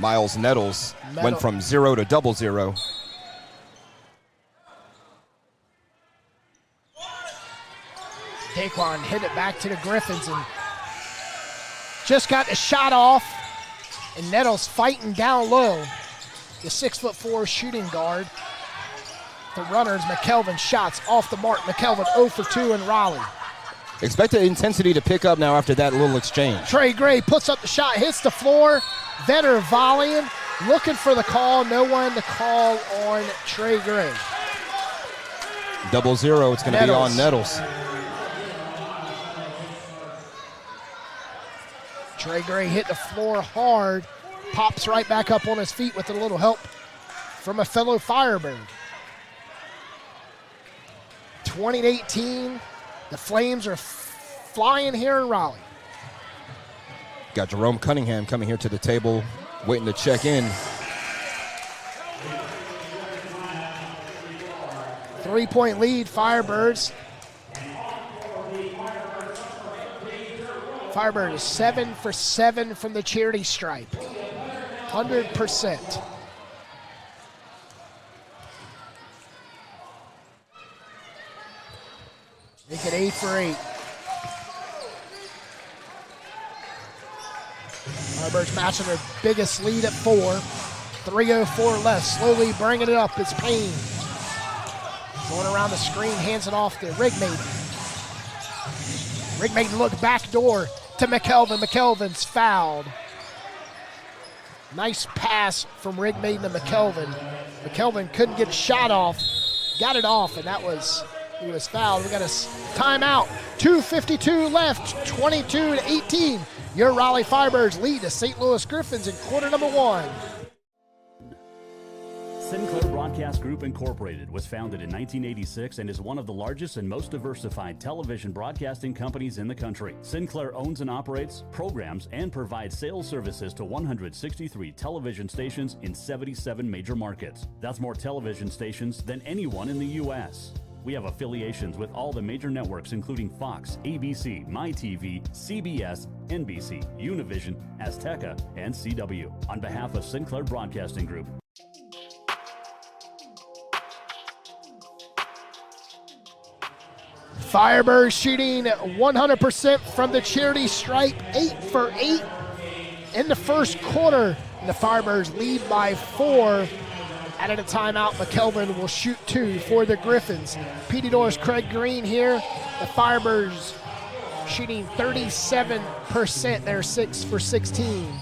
Miles Nettles went from 0 to 0-0. Daquan hit it back to the Griffins and just got the shot off. And Nettles fighting down low. The 6'4" shooting guard. The runners, McKelvin shots off the mark. McKelvin 0 for 2 in Raleigh. Expect the intensity to pick up now after that little exchange. Trey Gray puts up the shot, hits the floor. Vetter volleying, looking for the call. No one to call on Trey Gray. 0-0, it's going to be on Nettles. Trey Gray hit the floor hard, pops right back up on his feet with a little help from a fellow Firebird. 2018, the Flames are flying here in Raleigh. Got Jerome Cunningham coming here to the table, waiting to check in. 3-point lead, Firebirds. Firebird is 7 for 7 from the charity stripe. 100%. Make it 8 for 8. Firebirds matching their biggest lead at 4. 3:04 left. Slowly bringing it up. It's Payne. Going around the screen, hands it off to Rigmaiden. Rigmaiden look back door to McKelvin. McKelvin's fouled. Nice pass from Rigmaiden to McKelvin. McKelvin couldn't get a shot off. Got it off, and he was fouled. We got a timeout. 2:52 left, 22-18. Your Raleigh Firebirds lead the St. Louis Griffins in quarter number 1. Sinclair Broadcast Group Incorporated was founded in 1986 and is one of the largest and most diversified television broadcasting companies in the country. Sinclair owns and operates, programs, and provides sales services to 163 television stations in 77 major markets. That's more television stations than anyone in the U.S. We have affiliations with all the major networks including Fox, ABC, MyTV, CBS, NBC, Univision, Azteca, and CW. On behalf of Sinclair Broadcasting Group. Firebirds shooting 100% from the charity stripe, 8 for 8 in the first quarter. And the Firebirds lead by 4. Out of the timeout, McKelvin will shoot 2 for the Griffins. PD Doors, Craig Green here. The Firebirds shooting 37%. They're 6 for 16.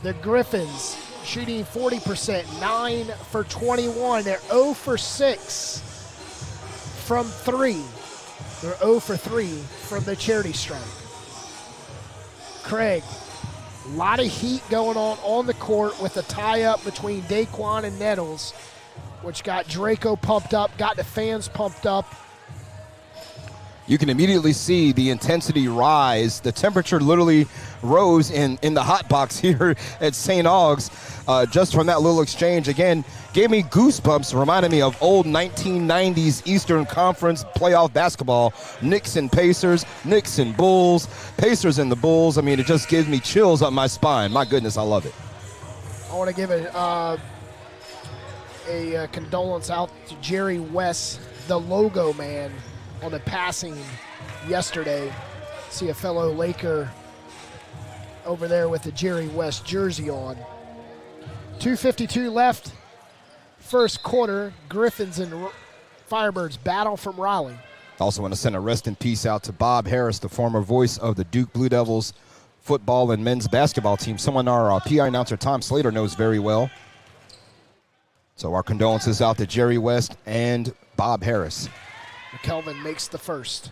The Griffins shooting 40%, 9 for 21. They're 0 for 6 from 3. They're 0 for 3 from the charity stripe. Craig, a lot of heat going on the court with a tie-up between Daquan and Nettles, which got Draco pumped up, got the fans pumped up. You can immediately see the intensity rise. The temperature literally rose in the hot box here at St. Aug's just from that little exchange. Again, gave me goosebumps, reminded me of old 1990s Eastern Conference playoff basketball. Knicks and Pacers, Knicks and Bulls, Pacers and the Bulls. I mean, it just gives me chills up my spine. My goodness, I love it. I want to give a condolence out to Jerry West, the logo man, on the passing yesterday. See a fellow Laker over there with the Jerry West jersey on. 2:52 left. First quarter, Griffins and Firebirds battle from Raleigh. Also want to send a rest in peace out to Bob Harris, the former voice of the Duke Blue Devils football and men's basketball team. Someone our PI announcer Tom Slater knows very well. So our condolences out to Jerry West and Bob Harris. McKelvin makes the first.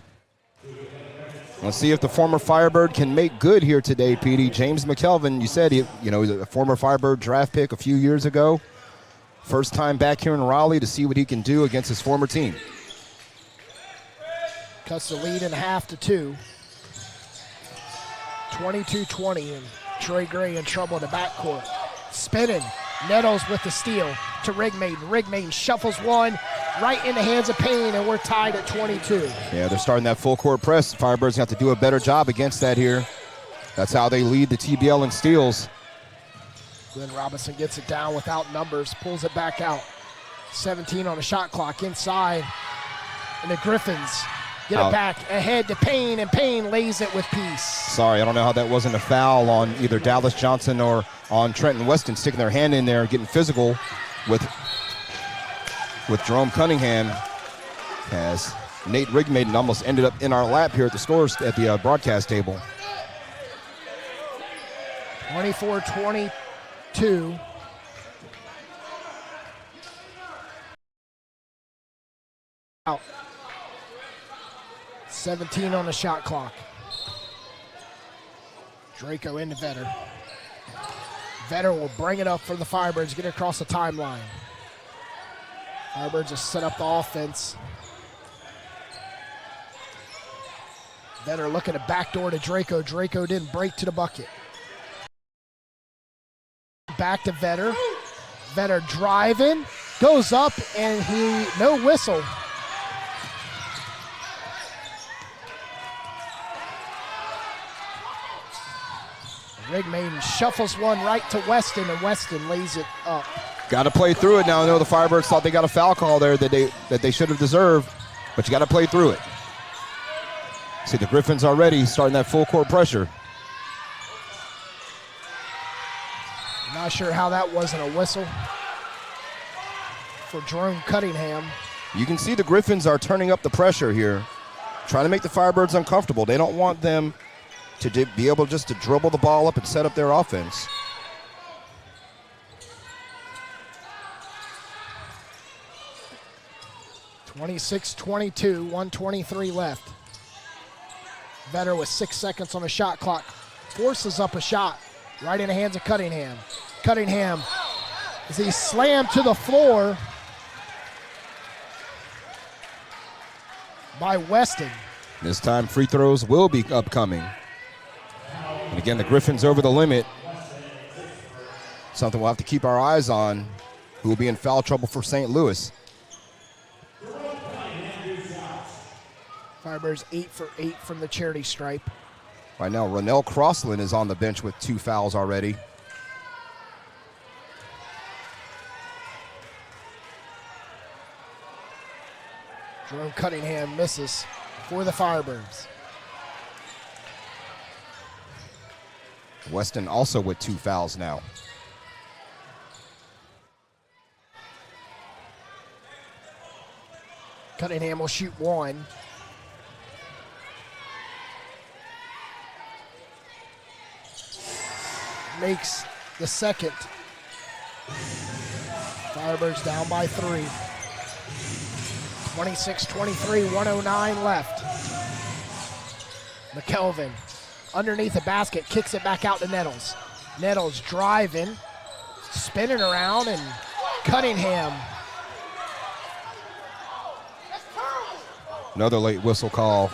Let's see if the former Firebird can make good here today, PD. James McKelvin, you said he's a former Firebird draft pick a few years ago. First time back here in Raleigh to see what he can do against his former team. Cuts the lead in half to 2. 22-20, and Trey Gray in trouble in the backcourt. Spinning, Nettles with the steal to Rigmaiden. Rigmaiden shuffles one right in the hands of Payne, and we're tied at 22. Yeah, they're starting that full court press. Firebirds have to do a better job against that here. That's how they lead the TBL in steals. Glenn Robinson gets it down without numbers, pulls it back out. 17 on the shot clock inside, and the Griffins get it back ahead to Payne, and Payne lays it with peace. Sorry, I don't know how that wasn't a foul on either Dallas Johnson or on Trenton Weston, sticking their hand in there and getting physical with Jerome Cunningham, as Nate Rigmaiden almost ended up in our lap here at the broadcast table. 24-22. Out. 17 on the shot clock. Draco into Vetter. Vetter will bring it up for the Firebirds, get it across the timeline. Firebirds just set up the offense. Vetter looking to backdoor to Draco. Draco didn't break to the bucket. Back to Vetter. Vetter driving, goes up, and no whistle. Rigmaiden shuffles one right to Weston, and Weston lays it up. Got to play through it now. I know the Firebirds thought they got a foul call there that they should have deserved, but you got to play through it. See, the Griffins already starting that full court pressure. Not sure how that wasn't a whistle for Jerome Cunningham. You can see the Griffins are turning up the pressure here, trying to make the Firebirds uncomfortable. They don't want them to be able just to dribble the ball up and set up their offense. (26-22), 1:23 left. Vetter with 6 seconds on the shot clock forces up a shot right in the hands of Cunningham. Cunningham, as he slammed to the floor by Weston. This time free throws will be upcoming. And again, the Griffins over the limit. Something we'll have to keep our eyes on, who will be in foul trouble for St. Louis. Firebirds 8 for 8 from the charity stripe. Right now, Ronell Crossland is on the bench with 2 fouls already. Jerome Cunningham misses for the Firebirds. Weston also with 2 fouls now. Cunningham will shoot one. Makes the second. Firebirds down by 3. 26-23, 1:09 left. McKelvin underneath the basket, kicks it back out to Nettles. Nettles driving, spinning around, and Cunningham. Another late whistle call.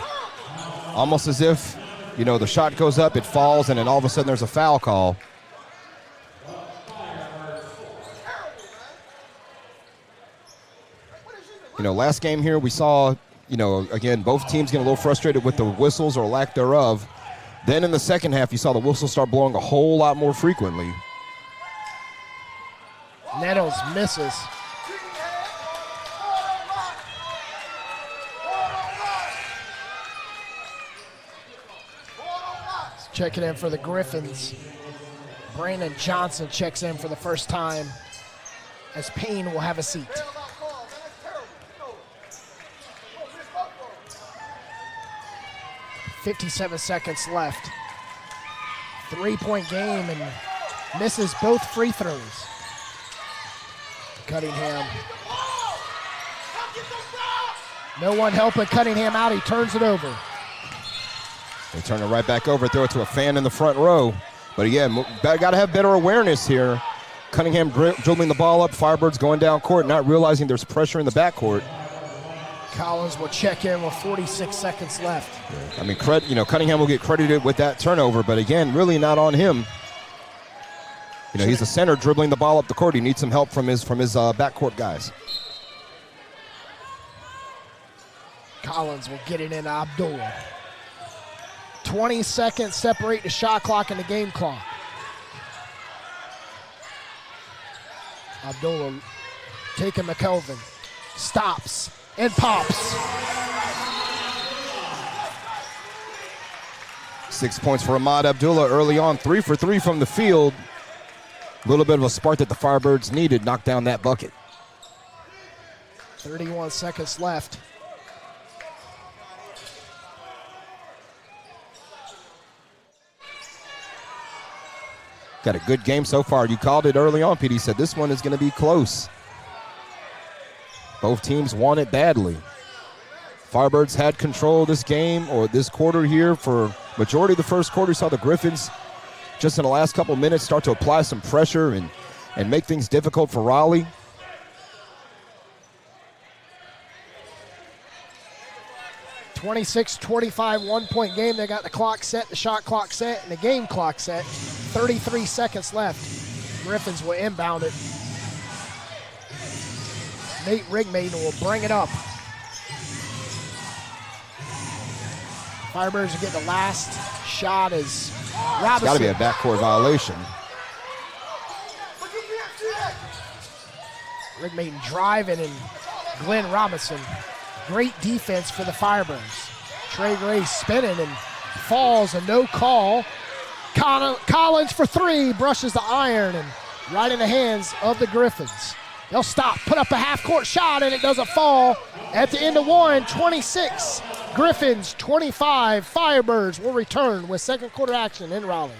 Almost as if, the shot goes up, it falls, and then all of a sudden there's a foul call. Last game here we saw, again, both teams getting a little frustrated with the whistles or lack thereof. Then in the second half, you saw the whistles start blowing a whole lot more frequently. Nettles misses. Checking in for the Griffins. Brandon Johnson checks in for the first time, as Payne will have a seat. .57 seconds left. 3-point game, and misses both free throws. Cunningham. No one helping Cunningham out. He turns it over. They turn it right back over, throw it to a fan in the front row. But again, got to have better awareness here Cunningham dribbling the ball up. Firebirds going down court, not realizing there's pressure in the backcourt. Collins will check in with 46 seconds left. I mean, Cunningham will get credited with that turnover, but again, really not on him. He's a center dribbling the ball up the court. He needs some help from his backcourt guys. Collins will get it in Abdullah. 20 seconds separate the shot clock and the game clock. Abdullah taking McKelvin. Stops and pops. 6 points for Ahmad Abdullah early on. 3 for 3 from the field. A little bit of a spark that the Firebirds needed. Knocked down that bucket. 31 seconds left. Got a good game so far. You called it early on, Pete. You said this one is going to be close. Both teams want it badly. Firebirds had control of this game or this quarter here for majority of the first quarter. You saw the Griffins just in the last couple minutes start to apply some pressure and make things difficult for Raleigh. (26-25) 1-point game. They got the clock set, the shot clock set, and the game clock set. 33 seconds left. Griffins will inbound it. Nate Rigmaiden will bring it up. Firebirds will get the last shot as Robinson. It's got to be a backcourt violation. Rigmaiden driving and Glenn Robinson. Great defense for the Firebirds. Trey Gray spinning and falls, a no call. Collins for three, brushes the iron and right in the hands of the Griffins. They'll stop, put up a half-court shot, and it doesn't fall. At the end of one, 26, Griffins, 25, Firebirds will return with second quarter action in Raleigh.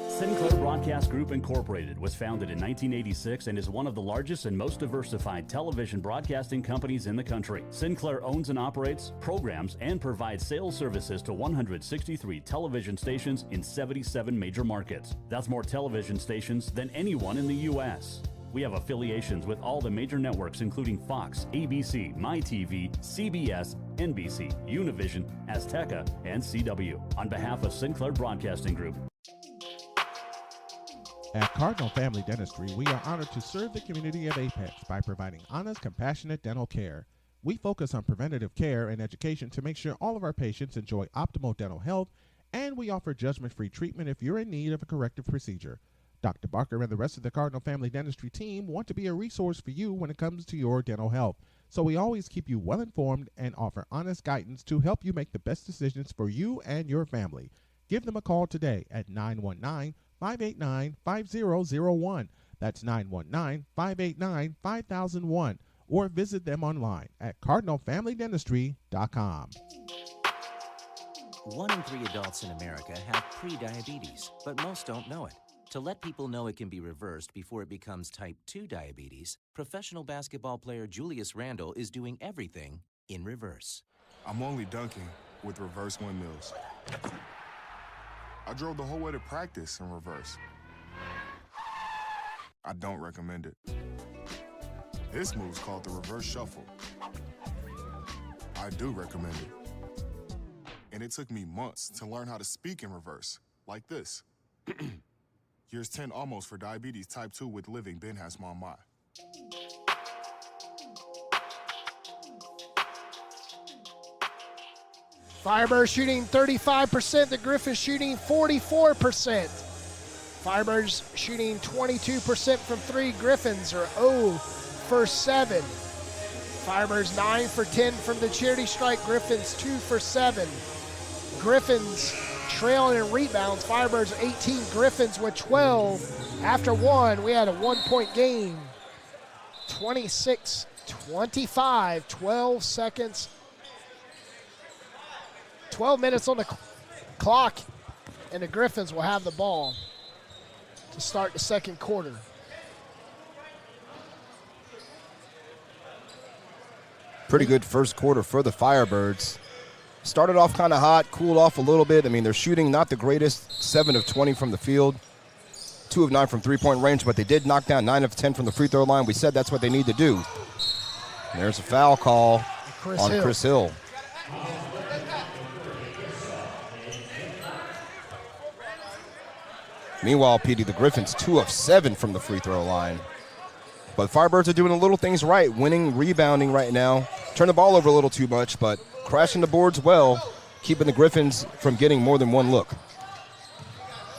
Sinclair Broadcast Group Incorporated was founded in 1986 and is one of the largest and most diversified television broadcasting companies in the country. Sinclair owns and operates, programs, and provides sales services to 163 television stations in 77 major markets. That's more television stations than anyone in the U.S. We have affiliations with all the major networks including Fox, ABC, MyTV, CBS, NBC, Univision, Azteca, and CW. On behalf of Sinclair Broadcasting Group, at Cardinal Family Dentistry, we are honored to serve the community of Apex by providing honest, compassionate dental care. We focus on preventative care and education to make sure all of our patients enjoy optimal dental health, and we offer judgment-free treatment if you're in need of a corrective procedure. Dr. Barker and the rest of the Cardinal Family Dentistry team want to be a resource for you when it comes to your dental health, so we always keep you well informed and offer honest guidance to help you make the best decisions for you and your family. Give them a call today at 919-589-5001. That's 919-589-5001. Or visit them online at cardinalfamilydentistry.com. 1 in 3 adults in America have pre-diabetes, but most don't know it. To let people know it can be reversed before it becomes type 2 diabetes, professional basketball player Julius Randle is doing everything in reverse. I'm only dunking with reverse windmills. I drove the whole way to practice in reverse. I don't recommend it. This move's called the reverse shuffle. I do recommend it. And it took me months to learn how to speak in reverse, like this. Here's 10 almost for diabetes type 2 with living Ben has my mind. Firebirds shooting 35%, the Griffins shooting 44%. Firebirds shooting 22% from three, Griffins are 0 for 7. Firebirds 9 for 10 from the charity strike, Griffins 2 for 7. Griffins trailing in rebounds, Firebirds 18, Griffins with 12. After one, we had a 1-point game. 26-25, 12 seconds. 12 minutes on the clock, and the Griffins will have the ball to start the second quarter. Pretty good first quarter for the Firebirds. Started off kind of hot, cooled off a little bit. I mean, they're shooting not the greatest, 7 of 20 from the field. 2 of 9 from three-point range, but they did knock down 9 of 10 from the free throw line. We said that's what they need to do. And there's a foul call on Chris Hill. Meanwhile, PD, the Griffins 2 of 7 from the free throw line. But Firebirds are doing the little things right, winning, rebounding right now. Turn the ball over a little too much, but crashing the boards well, keeping the Griffins from getting more than one look.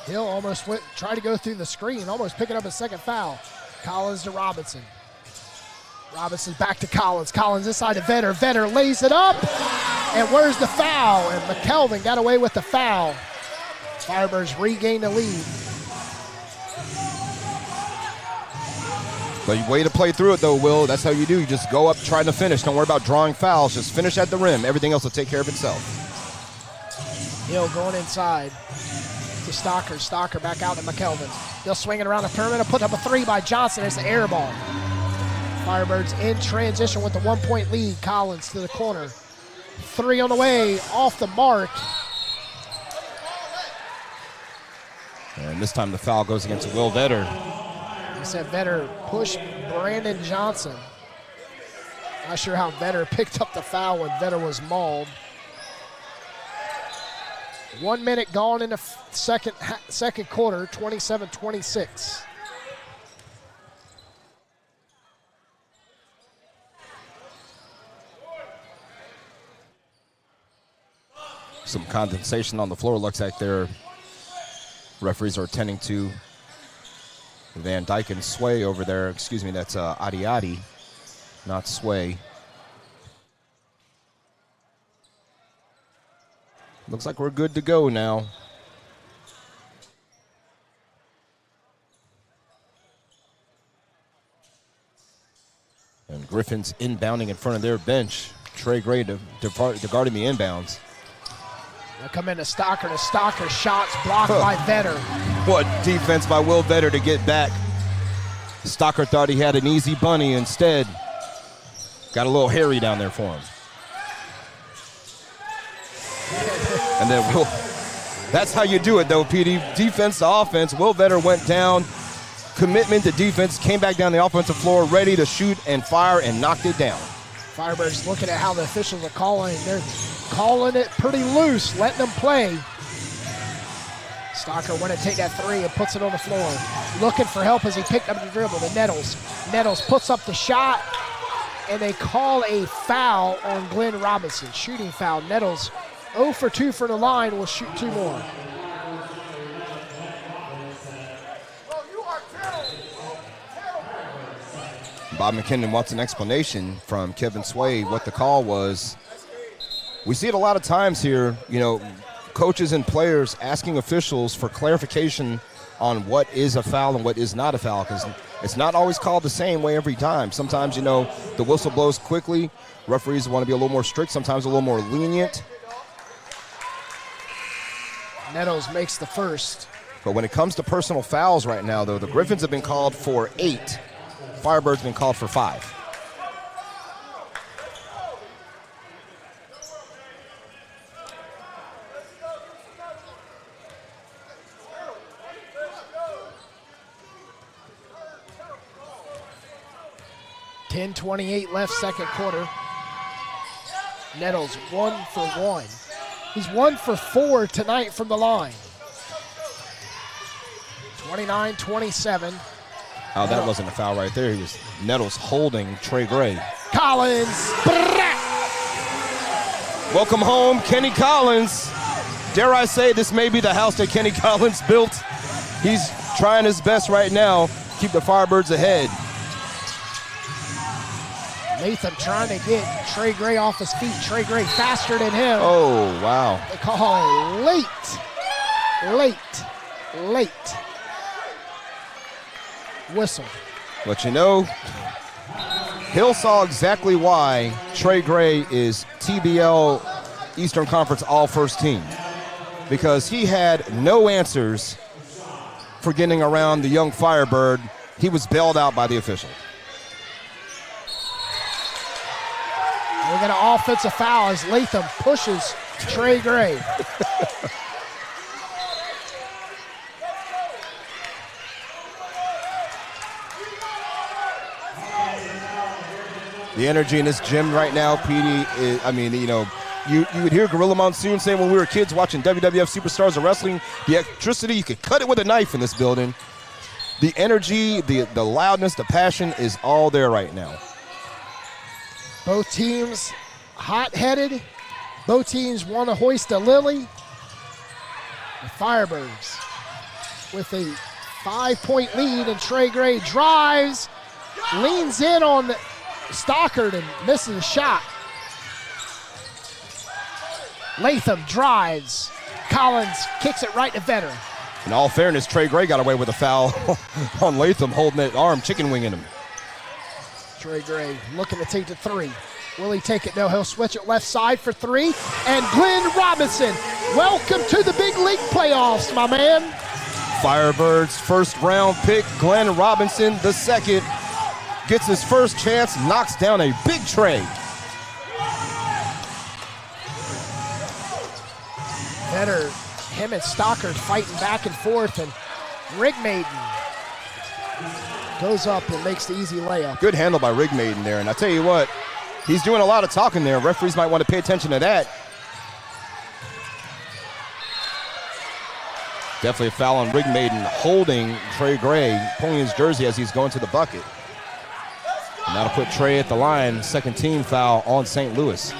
Hill almost tried to go through the screen, almost picking up a second foul. Collins to Robinson. Robinson back to Collins. Collins inside to Vetter. Vetter lays it up. And where's the foul? And McKelvin got away with the foul. Firebirds regain the lead. But way to play through it, though, Will. That's how you do. You just go up trying to finish. Don't worry about drawing fouls. Just finish at the rim. Everything else will take care of itself. Hill going inside to Stocker. Stocker back out to McKelvin. They'll swing it around the perimeter. Put up a 3 by Johnson. It's the air ball. Firebirds in transition with the 1-point lead. Collins to the corner. 3 on the way. Off the mark. And this time the foul goes against Will Vetter. He said Vetter pushed Brandon Johnson. Not sure how Vetter picked up the foul when Vetter was mauled. 1 minute gone in the second quarter, 27-26. Some condensation on the floor. Looks like their referees are tending to Van Dyke and Sway over there. Excuse me, that's Adi, not Sway. Looks like we're good to go now. And Griffins inbounding in front of their bench. Trey Gray guarding the inbounds. They'll come into Stocker. The Stocker shots blocked by Vetter. What defense by Will Vetter to get back. Stocker thought he had an easy bunny. Instead, got a little hairy down there for him. And then that's how you do it, though, PD. Defense to offense. Will Vetter went down. Commitment to defense. Came back down the offensive floor, ready to shoot and fire, and knocked it down. Firebirds looking at how the officials are calling. They're calling it pretty loose, letting them play. Stocker went to take that 3 and puts it on the floor. Looking for help as he picked up the dribble. The Nettles. Nettles puts up the shot, and they call a foul on Glenn Robinson. Shooting foul. Nettles 0 for 2 for the line. Will shoot 2 more. Bob McKinnon wants an explanation from Kevin Sway what the call was. We see it a lot of times here, coaches and players asking officials for clarification on what is a foul and what is not a foul, because it's not always called the same way every time. Sometimes, the whistle blows quickly. Referees want to be a little more strict, sometimes a little more lenient. Nettles makes the first. But when it comes to personal fouls right now, though, the Griffins have been called for 8. Firebirds have been called for 5. .10:28 left, second quarter. Nettles 1 for 1. He's 1 for 4 tonight from the line. 29-27. Oh, that wasn't a foul right there. He was Nettles holding Trey Gray. Collins. Welcome home, Kenny Collins. Dare I say, this may be the house that Kenny Collins built. He's trying his best right now, keep the Firebirds ahead. Latham trying to get Trey Gray off his feet. Trey Gray faster than him. Oh, wow. They call it late. Whistle. But Hill saw exactly why Trey Gray is TBL Eastern Conference All-First Team, because he had no answers for getting around the young Firebird. He was bailed out by the official. We're going to offensive foul as Latham pushes Trey Gray. The energy in this gym right now, PD, is, I mean, you know, you would hear Gorilla Monsoon saying when we were kids watching WWF Superstars of Wrestling, the electricity, you could cut it with a knife in this building. The energy, the loudness, the passion is all there right now. Both teams hot-headed. Both teams want to hoist a lily. The Firebirds with a 5-point lead, and Trey Gray drives, leans in on Stockard and misses a shot. Latham drives. Collins kicks it right to Vetter. In all fairness, Trey Gray got away with a foul on Latham, holding that arm, chicken winging him. Trey Gray looking to take the three. Will he take it? No, he'll switch it left side for three. And Glenn Robinson, welcome to the big league playoffs, my man. Firebirds first round pick, Glenn Robinson, the second, gets his first chance, knocks down a big Trey. Vetter, him and Stockard fighting back and forth, and Rig Maiden goes up and makes the easy layup. Good handle by Rig Maiden there, and I tell you what, he's doing a lot of talking there. Referees might want to pay attention to that. Definitely a foul on Rig Maiden, holding Trey Gray, pulling his jersey as he's going to the bucket. And that'll put Trey at the line, second team foul on St. Louis.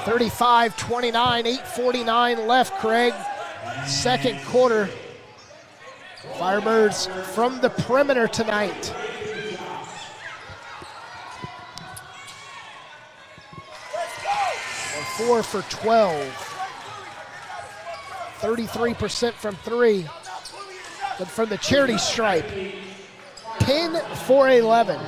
35-29, 8:49 left, Craig. Second quarter. Firebirds from the perimeter tonight. Or 4 for 12. 33% from three. But from the charity stripe, 10 for 11.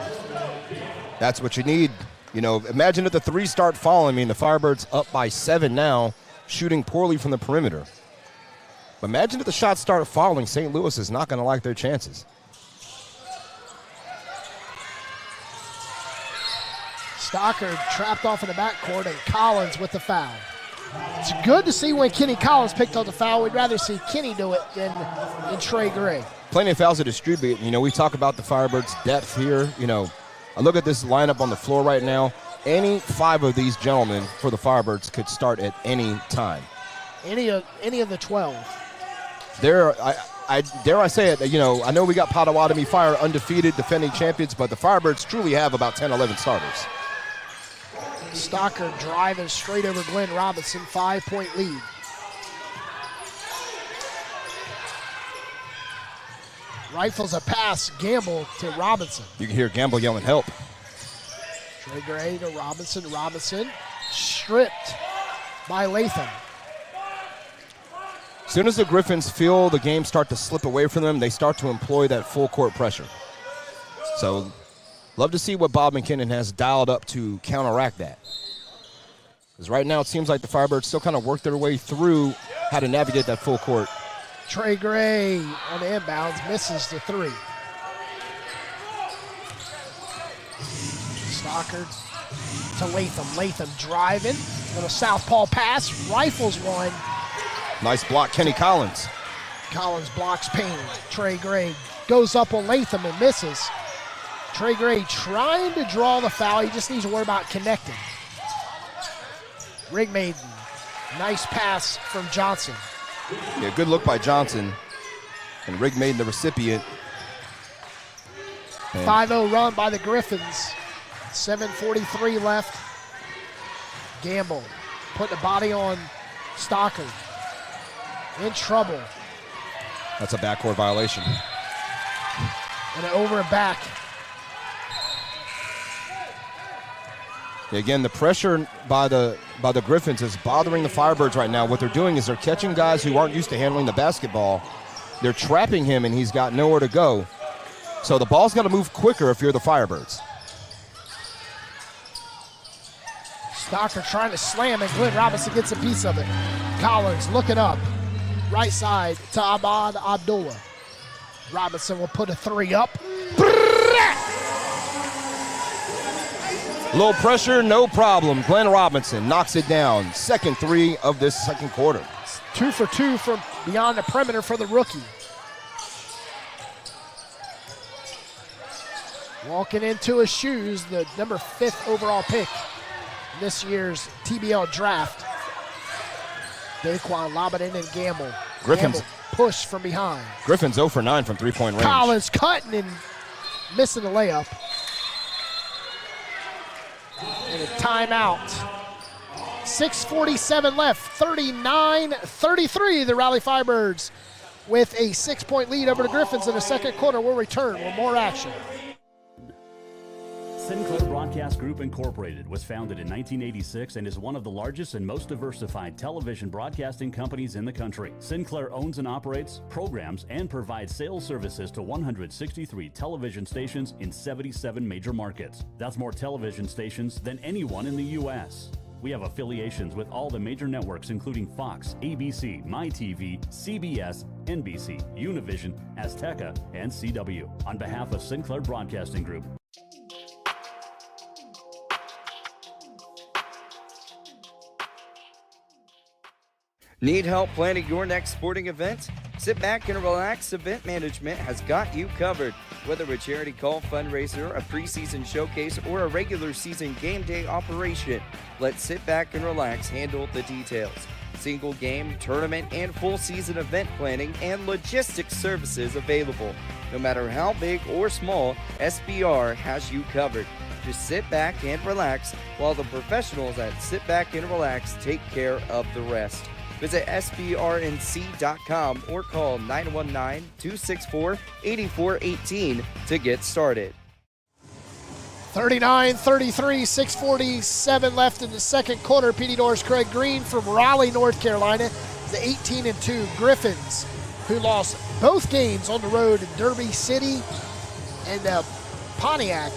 That's what you need. You know, imagine if the threes start falling. I mean, the Firebirds up by 7 now, shooting poorly from the perimeter. But imagine if the shots start falling. St. Louis is not going to like their chances. Stockard trapped off in the backcourt, and Collins with the foul. It's good to see when Kenny Collins picked up the foul. We'd rather see Kenny do it than Trey Gray. Plenty of fouls to distribute. You know, we talk about the Firebirds' depth here. You know, I look at this lineup on the floor right now. Any 5 of these gentlemen for the Firebirds could start at any time. Any of the 12. Dare I say it, you know, I know we got Potawatomi Fire undefeated, defending champions, but the Firebirds truly have about 10, 11 starters. Stockard driving straight over Glenn Robinson, 5-point lead. Rifles a pass, Gamble to Robinson. You can hear Gamble yelling, help. Trey Gray to Robinson. Robinson stripped by Latham. As soon as the Griffins feel the game start to slip away from them, they start to employ that full court pressure. So, love to see what Bob McKinnon has dialed up to counteract that. Because right now it seems like the Firebirds still kind of work their way through how to navigate that full court. Trey Gray on the inbounds, misses the three. Stockard to Latham. Latham driving. Little southpaw pass. Rifles one. Nice block, Kenny Collins. Collins blocks Payne. Trey Gray goes up on Latham and misses. Trey Gray trying to draw the foul. He just needs to worry about connecting. Rig Maiden. Nice pass from Johnson. Yeah, good look by Johnson. And Rig Maiden, the recipient. 5-0 run by the Griffins. 7:43 left. Gamble putting the body on Stockard. In trouble. That's a backcourt violation. And over and back. Again, the pressure by the Griffins is bothering the Firebirds right now. What they're doing is they're catching guys who aren't used to handling the basketball. They're trapping him, and he's got nowhere to go. So the ball's got to move quicker if you're the Firebirds. Stockard trying to slam, and Glenn Robinson gets a piece of it. Collins looking up. Right side to Ahmad Abdullah. Robinson will put a three up. Low pressure, no problem. Glenn Robinson knocks it down. Second three of this second quarter. 2 for 2 from beyond the perimeter for the rookie. Walking into his shoes, the number 5th overall pick in this year's TBL draft. Daquan lob it in and Gamble. Griffins Gamble push from behind. Griffins 0 for 9 from three-point range. Collins cutting and missing the layup. And a timeout. 6:47 left, 39-33. The Raleigh Firebirds with a 6-point lead over the Griffins in the second quarter. We'll return with more action. Sinclair Broadcast Group Incorporated was founded in 1986 and is one of the largest and most diversified television broadcasting companies in the country. Sinclair owns and operates, programs, and provides sales services to 163 television stations in 77 major markets. That's more television stations than anyone in the U.S. We have affiliations with all the major networks including Fox, ABC, MyTV, CBS, NBC, Univision, Azteca, and CW. On behalf of Sinclair Broadcasting Group. Need help planning your next sporting event? Sit back and relax. Event Management has got you covered. Whether a charity call, fundraiser, a preseason showcase, or a regular season game day operation, let Sit Back and Relax handle the details. Single game, tournament, and full season event planning and logistics services available. No matter how big or small, SBR has you covered. Just sit back and relax while the professionals at Sit Back and Relax take care of the rest. Visit SBRNC.com or call 919-264-8418 to get started. 39-33, 6:47 left in the second quarter. PD Doors Craig Green from Raleigh, North Carolina. The 18-2 Griffins, who lost both games on the road in Derby City and Pontiac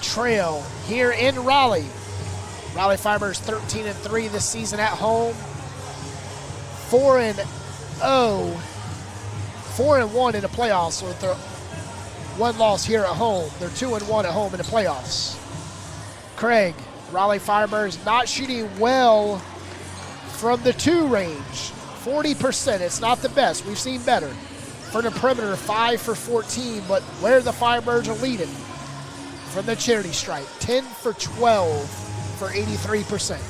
Trail here in Raleigh. Raleigh Firebirds 13-3 this season at home. 4-0, 4-1 in the playoffs with their one loss here at home. They're 2-1 at home in the playoffs. Craig, Raleigh Firebirds not shooting well from the 2 range. 40%, it's not the best. We've seen better. For the perimeter, 5 for 14, but where the Firebirds are leading from the charity stripe, 10 for 12 for 83%.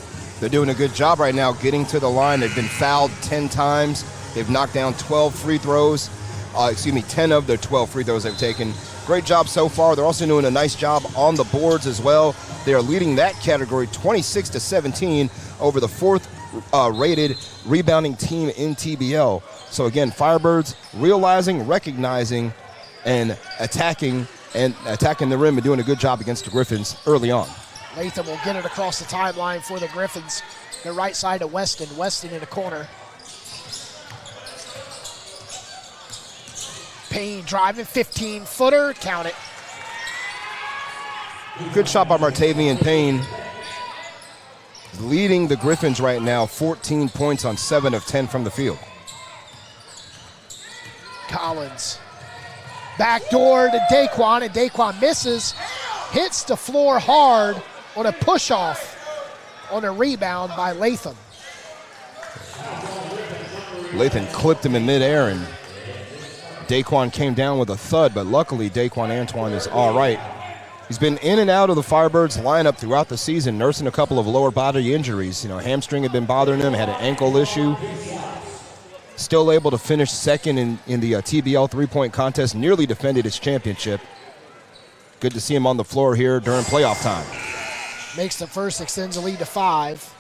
They're doing a good job right now getting to the line. They've been fouled 10 times. They've knocked down 12 free throws. 10 of their 12 free throws they've taken. Great job so far. They're also doing a nice job on the boards as well. They are leading that category 26-17 over the 4th rated rebounding team in TBL. So again, Firebirds realizing, recognizing, and attacking the rim and doing a good job against the Griffins early on. Latham will get it across the timeline for the Griffins. The right side of Weston. Weston in the corner. Payne driving, 15-footer. Count it. Good shot by Martavian Payne. Leading the Griffins right now, 14 points on 7 of 10 from the field. Collins. Backdoor to Daquan, and Daquan misses. Hits the floor hard on a push-off on a rebound by Latham. Latham clipped him in midair, and Daquan came down with a thud, but luckily Daquan Antoine is all right. He's been in and out of the Firebirds lineup throughout the season, nursing a couple of lower body injuries. Hamstring had been bothering him, had an ankle issue. Still able to finish second in the TBL three-point contest, nearly defended his championship. Good to see him on the floor here during playoff time. Makes the first, extends the lead to 5.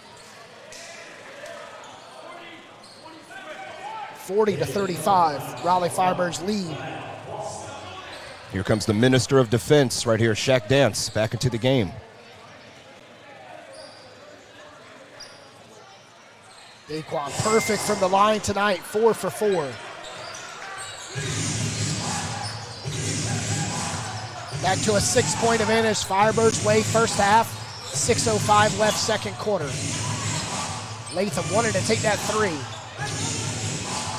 40-35, Raleigh Firebirds lead. Here comes the Minister of Defense right here, Shaq Dance, back into the game. Daquan perfect from the line tonight, 4 for 4. Back to a 6-point advantage, Firebirds way first half, 6:05 left second quarter. Latham wanted to take that 3.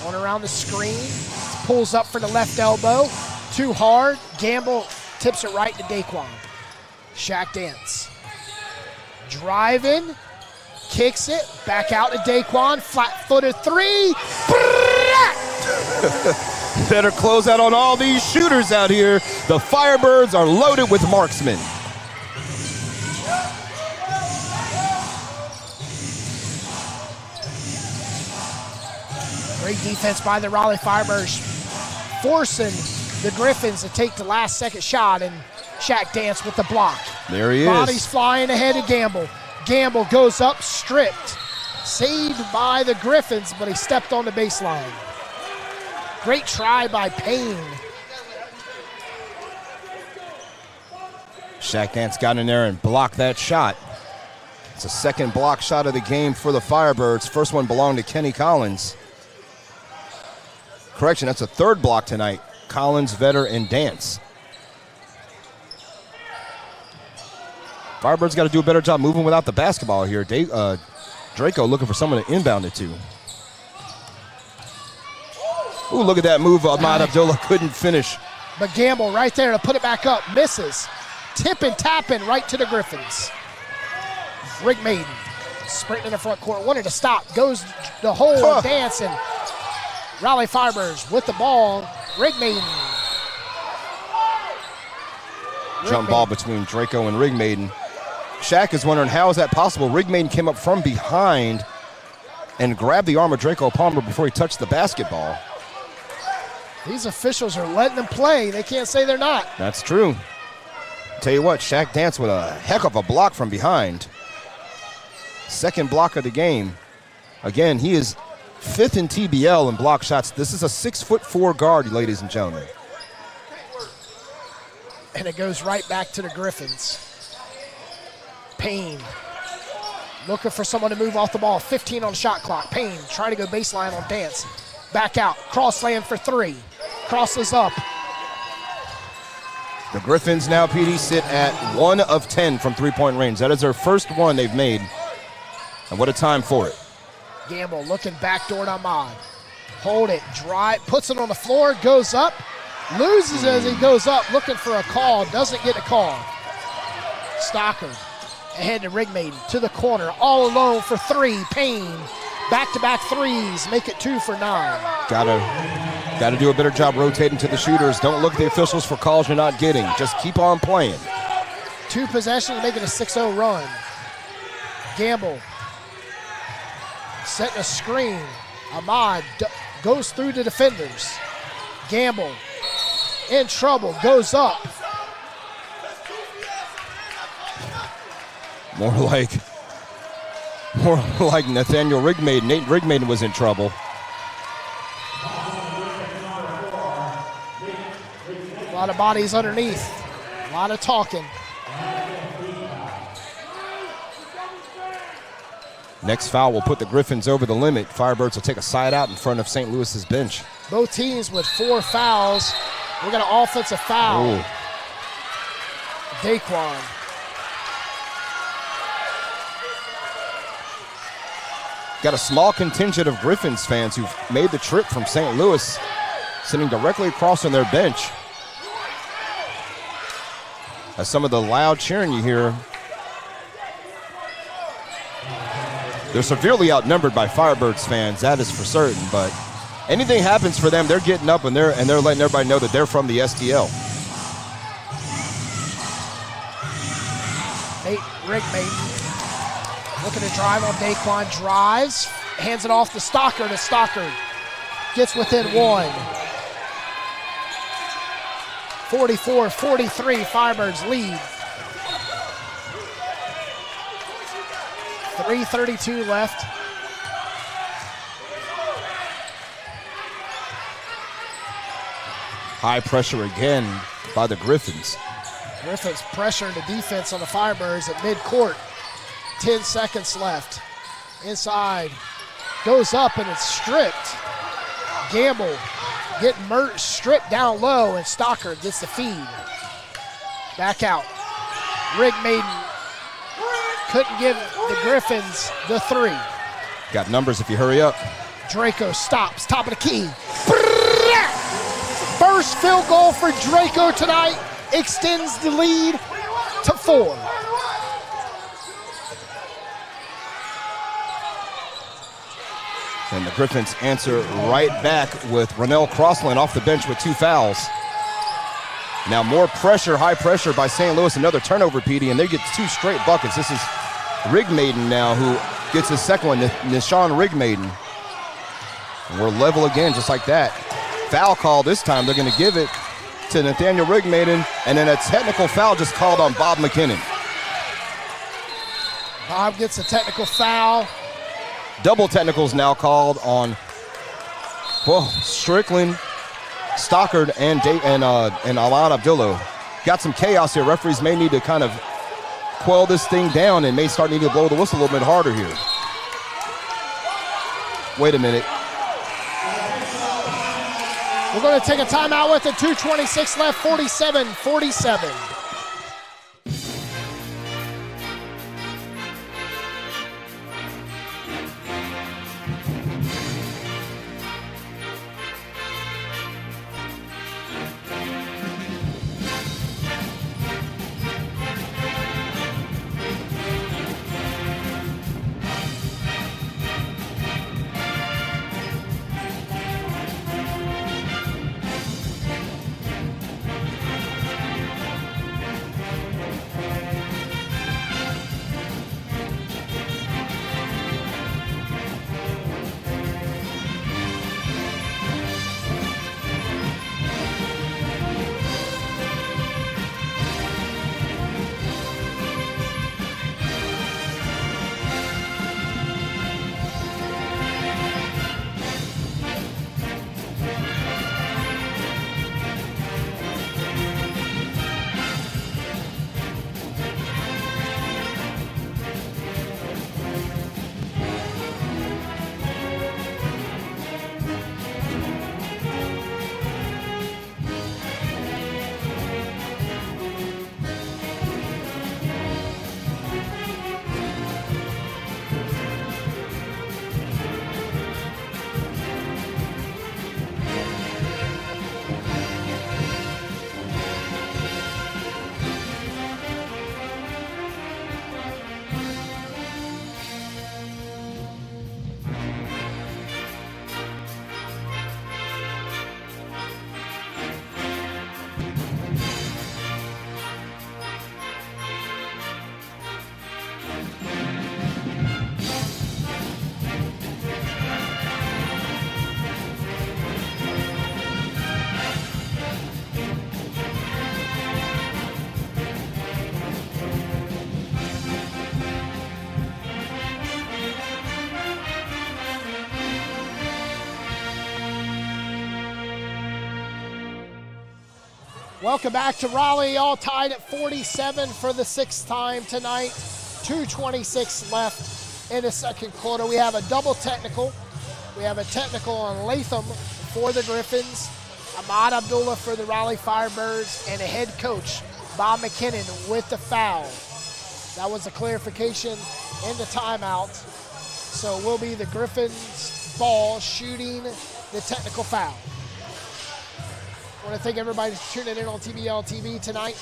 One around the screen, pulls up for the left elbow, too hard, Gamble tips it right to Daquan. Shaq Dance. Driving, kicks it, back out to Daquan, flat-footed 3. Better close out on all these shooters out here. The Firebirds are loaded with marksmen. Great defense by the Raleigh Firebirds, forcing the Griffins to take the last second shot, and Shaq Dance with the block. There he is. Bodies flying ahead of Gamble. Gamble goes up, stripped. Saved by the Griffins, but he stepped on the baseline. Great try by Payne. Shaq Dance got in there and blocked that shot. It's a second block shot of the game for the Firebirds. First one belonged to Kenny Collins. Correction, that's a third block tonight. Collins, Vetter, and Dance. Firebirds got to do a better job moving without the basketball here. Draco looking for someone to inbound it to. Ooh, look at that move. Ahmad Abdullah couldn't finish. But Gamble right there to put it back up. Misses. Tipping, tapping right to the Griffins. Rick Maiden sprinting in the front court. Wanted to stop. Goes the whole Dance, and Raleigh Firebirds with the ball. Rick Maiden. Jump ball between Draco and Rig Maiden. Shaq is wondering, how is that possible? Rig Maiden came up from behind and grabbed the arm of Draco Palmer before he touched the basketball. These officials are letting them play. They can't say they're not. That's true. Tell you what, Shaq Dance with a heck of a block from behind. Second block of the game. Again, he is fifth in TBL in block shots. This is a 6'4" guard, ladies and gentlemen. And it goes right back to the Griffins. Payne looking for someone to move off the ball. 15 on the shot clock. Payne trying to go baseline on Dance. Back out. Cross land for three. Crosses up. The Griffins now, PD, sit at 1 of 10 from three-point range. That is their first one they've made. And what a time for it. Gamble looking backdoor to Ahmad. Hold it. Drive. Puts it on the floor. Goes up. Loses as he goes up. Looking for a call. Doesn't get a call. Stocker ahead to Rig Maiden. To the corner. All alone for three. Payne. Back-to-back threes. Make it 2 for 9. Gotta do a better job rotating to the shooters. Don't look at the officials for calls you're not getting. Just keep on playing. 2 possessions, making a 6-0 run. Gamble setting a screen. Ahmad goes through the defenders. Gamble in trouble, goes up. More like Nathaniel Rigmaiden. Nate Rigmaiden was in trouble. A lot of bodies underneath. A lot of talking. Next foul will put the Griffins over the limit. Firebirds will take a side out in front of St. Louis's bench. Both teams with 4 fouls. We're going to offensive foul. Ooh. Daquan. Got a small contingent of Griffins fans who've made the trip from St. Louis, sitting directly across on their bench. As some of the loud cheering you hear, they're severely outnumbered by Firebirds fans, that is for certain, but anything happens for them, they're getting up and they're letting everybody know that they're from the STL. Rick Maiden looking to drive on Daquan, drives, hands it off to Stocker. Gets within 1. 44-43, Firebirds lead. 3:32 left. High pressure again by the Griffins. Griffins pressuring the defense on the Firebirds at midcourt. 10 seconds left. Inside. Goes up and it's stripped. Gamble getting stripped down low, and Stocker gets the feed. Back out. Rig Maiden couldn't give the Griffins the 3. Got numbers if you hurry up. Draco stops, top of the key. First field goal for Draco tonight extends the lead to 4. And the Griffins answer right back with Ronell Crossland off the bench with 2 fouls. Now more pressure, high pressure by St. Louis, another turnover, Petey, and they get 2 straight buckets. This is Rigmaiden now who gets his second one, Nishan Rigmaiden. And we're level again, just like that. Foul call this time. They're going to give it to Nathaniel Rigmaiden, and then a technical foul just called on Bob McKinnon. Bob gets a technical foul. Double technicals now called on Strickland, Stockard, and Alon Abdullah. Got some chaos here. Referees may need to kind of quell this thing down and may start needing to blow the whistle a little bit harder here. Wait a minute. We're going to take a timeout with it. 2:26 left, 47-47. Welcome back to Raleigh, all tied at 47 for the 6th time tonight. 2:26 left in the second quarter. We have a double technical. We have a technical on Latham for the Griffins, Ahmad Abdullah for the Raleigh Firebirds, and a head coach, Bob McKinnon, with the foul. That was a clarification in the timeout. So it will be the Griffins ball shooting the technical foul. I want to thank everybody for tuning in on TBL TV tonight.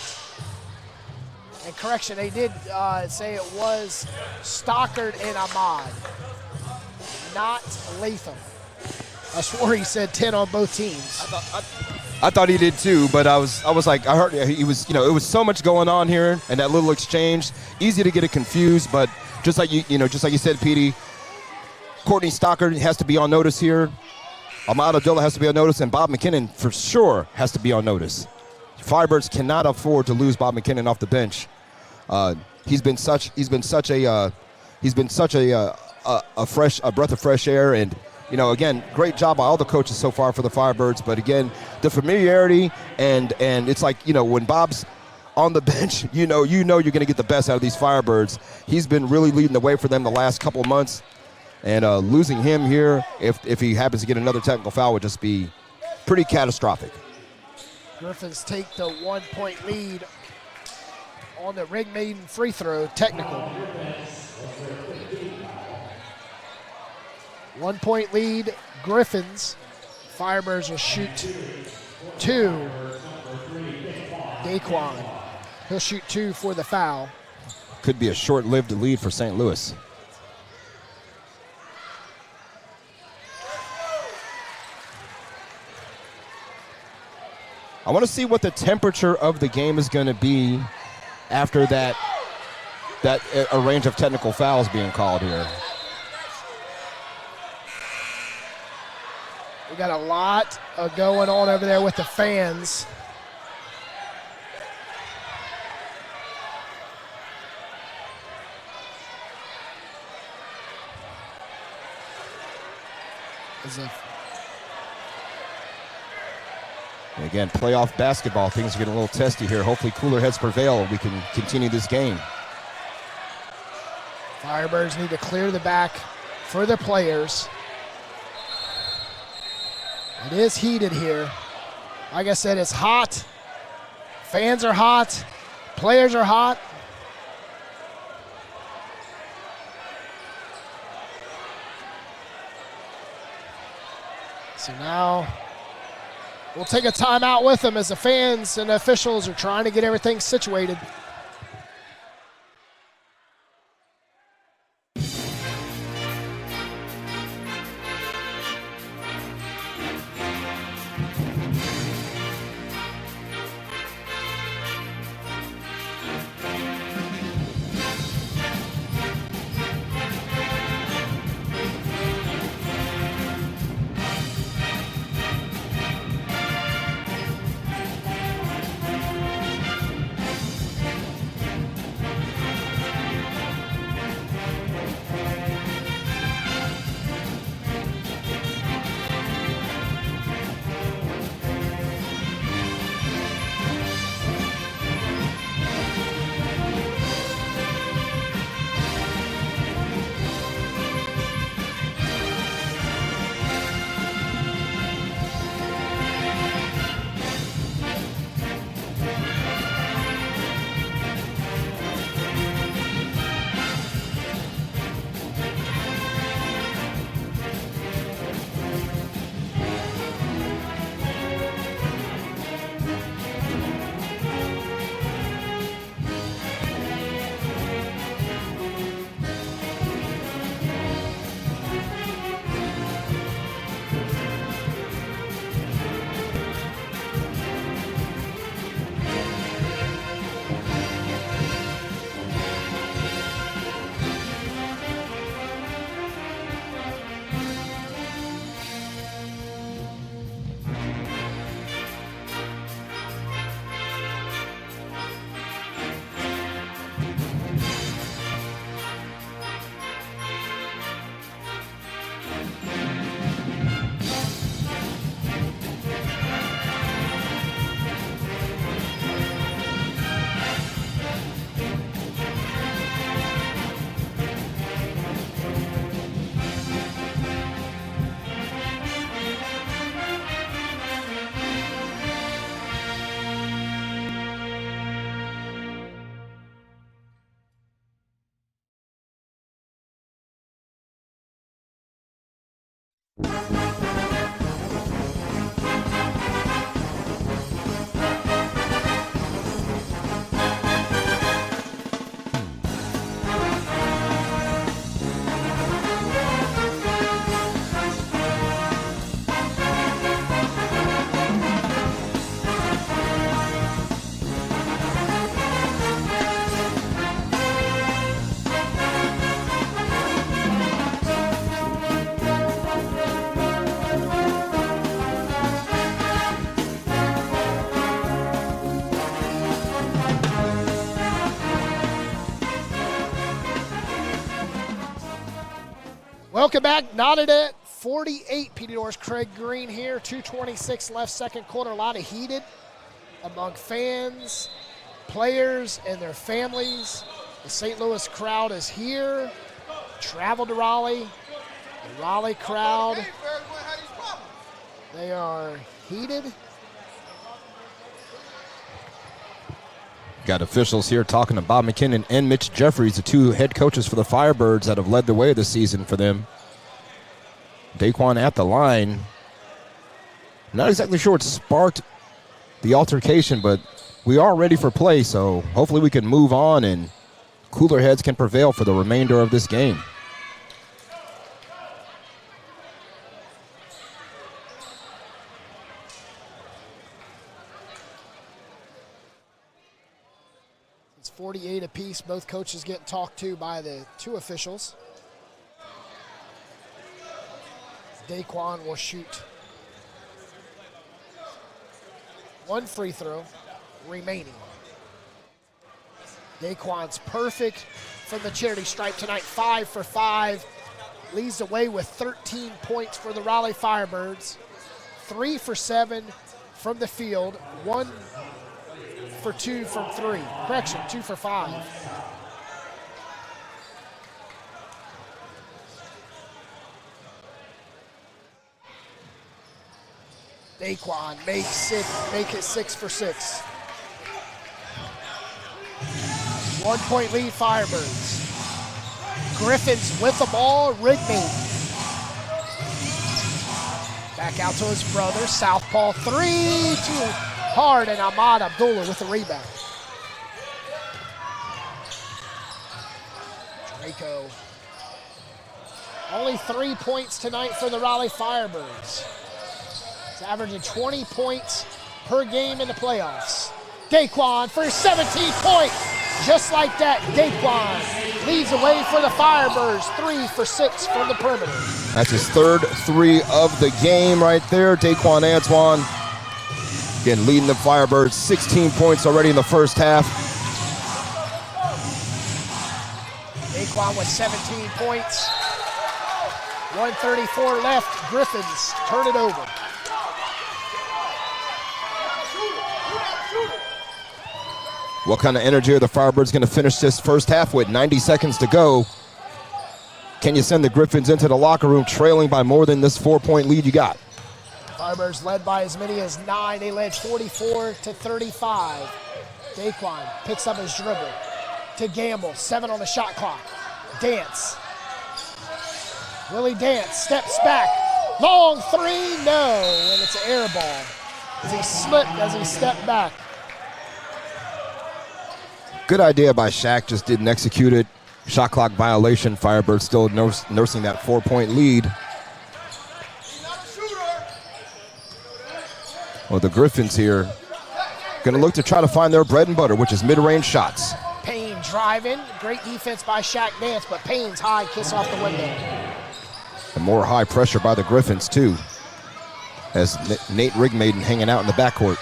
And correction, they did say it was Stockard and Ahmad, not Latham. I swore he said 10 on both teams. I thought he did too, but I was like, I heard he was, it was so much going on here and that little exchange, easy to get it confused, but just like just like you said, Petey, Courtney Stockard has to be on notice here. Ahmad Abdullah has to be on notice, and Bob McKinnon for sure has to be on notice. Firebirds cannot afford to lose Bob McKinnon off the bench. He's been such a breath of fresh air, and again, great job by all the coaches so far for the Firebirds. But again, the familiarity and it's like when Bob's on the bench, you're going to get the best out of these Firebirds. He's been really leading the way for them the last couple of months. And losing him here, if he happens to get another technical foul, would just be pretty catastrophic. Griffins take the 1-point lead on the Rigmaiden free throw technical. 1-point lead, Griffins. Firebirds will shoot 2. Daquan, he'll shoot 2 for the foul. Could be a short-lived lead for St. Louis. I want to see what the temperature of the game is going to be after that a range of technical fouls being called here. We got a lot going on over there with the fans. Again, playoff basketball, things are getting a little testy here. Hopefully cooler heads prevail and we can continue this game. Firebirds need to clear the back for the players. It is heated here. Like I said, it's hot. Fans are hot. Players are hot. So now we'll take a timeout with them as the fans and the officials are trying to get everything situated. Welcome back. Knotted at 48. Petey Doors, Craig Green here. 2:26 left, second quarter. A lot of heated among fans, players, and their families. The St. Louis crowd is here. Traveled to Raleigh. The Raleigh crowd, they are heated. Got officials here talking to Bob McKinnon and Mitch Jeffries, the two head coaches for the Firebirds that have led the way this season for them. Daquan at the line. Not exactly sure what sparked the altercation, but we are ready for play, so hopefully we can move on and cooler heads can prevail for the remainder of this game. 48 apiece. Both coaches getting talked to by the two officials. Daquan will shoot one free throw remaining. Daquan's perfect from the charity stripe tonight, 5 for 5. Leads the way with 13 points for the Raleigh Firebirds. 3 for 7 from the field, 1 for 2 from 3. Correction, 2 for 5. Daquan make it 6 for 6. 1 point lead, Firebirds. Griffins with the ball, Rigby. Back out to his brother, southpaw 3, too hard, and Ahmad Abdullah with the rebound. Draco. Only 3 points tonight for the Raleigh Firebirds. He's averaging 20 points per game in the playoffs. Daquan for his 17th point. Just like that, Daquan leads the way for the Firebirds, 3 for 6 from the perimeter. That's his third 3 of the game right there. Daquan Antoine, again, leading the Firebirds, 16 points already in the first half. Daquan with 17 points. 1:34 left. Griffins turn it over. What kind of energy are the Firebirds going to finish this first half with? 90 seconds to go. Can you send the Griffins into the locker room trailing by more than this 4-point lead you got? Firebirds led by as many as 9. They led 44-35. Daquan picks up his dribble to Gamble. 7 on the shot clock. Dance. Willie Dance steps back. Long 3, no. And it's an air ball. As he slipped as he stepped back. Good idea by Shaq, just didn't execute it. Shot clock violation. Firebirds still nursing that 4-point lead. Well, the Griffins here going to look to try to find their bread and butter, which is mid-range shots. Payne driving. Great defense by Shaq Dance, but Payne's high kiss off the window. And more high pressure by the Griffins, too, as Nate Rigmaiden hanging out in the backcourt.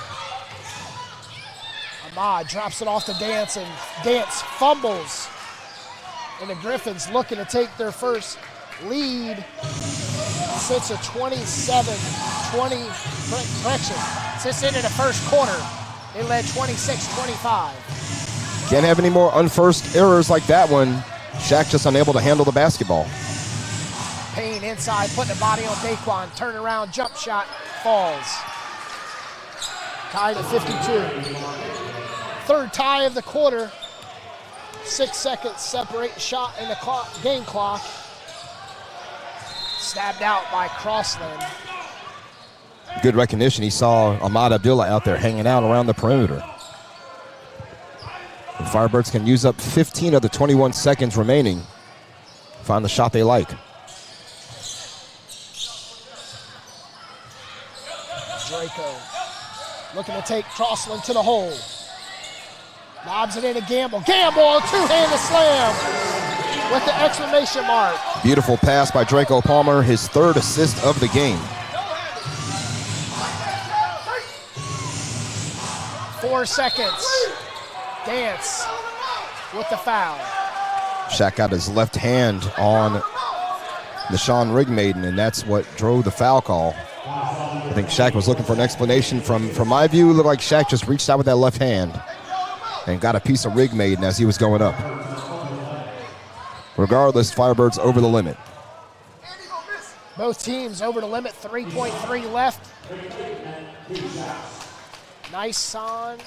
Ahmad drops it off to Dance, and Dance fumbles. And the Griffins looking to take their first lead since a 27-20 correction. Since into the first quarter, they led 26-25. Can't have any more unforced errors like that one. Shaq just unable to handle the basketball. Payne inside, putting the body on Daquan. Turn around, jump shot, falls. Tied at 52. Third tie of the quarter. 6 seconds separate shot in the clock, game clock. Stabbed out by Crossland. Good recognition. He saw Ahmad Abdullah out there hanging out around the perimeter. The Firebirds can use up 15 of the 21 seconds remaining. Find the shot they like. Draco looking to take Crossland to the hole. Lobs it in to Gamble. Gamble, a two-handed slam with the exclamation mark. Beautiful pass by Draco Palmer, his third assist of the game. 4 seconds. Dance with the foul. Shaq got his left hand on Nishan Rigmaiden, and that's what drove the foul call. I think Shaq was looking for an explanation. From my view, it looked like Shaq just reached out with that left hand and got a piece of Rigmaiden as he was going up. Regardless, Firebirds over the limit. Both teams over the limit, 3.3 left. Nice on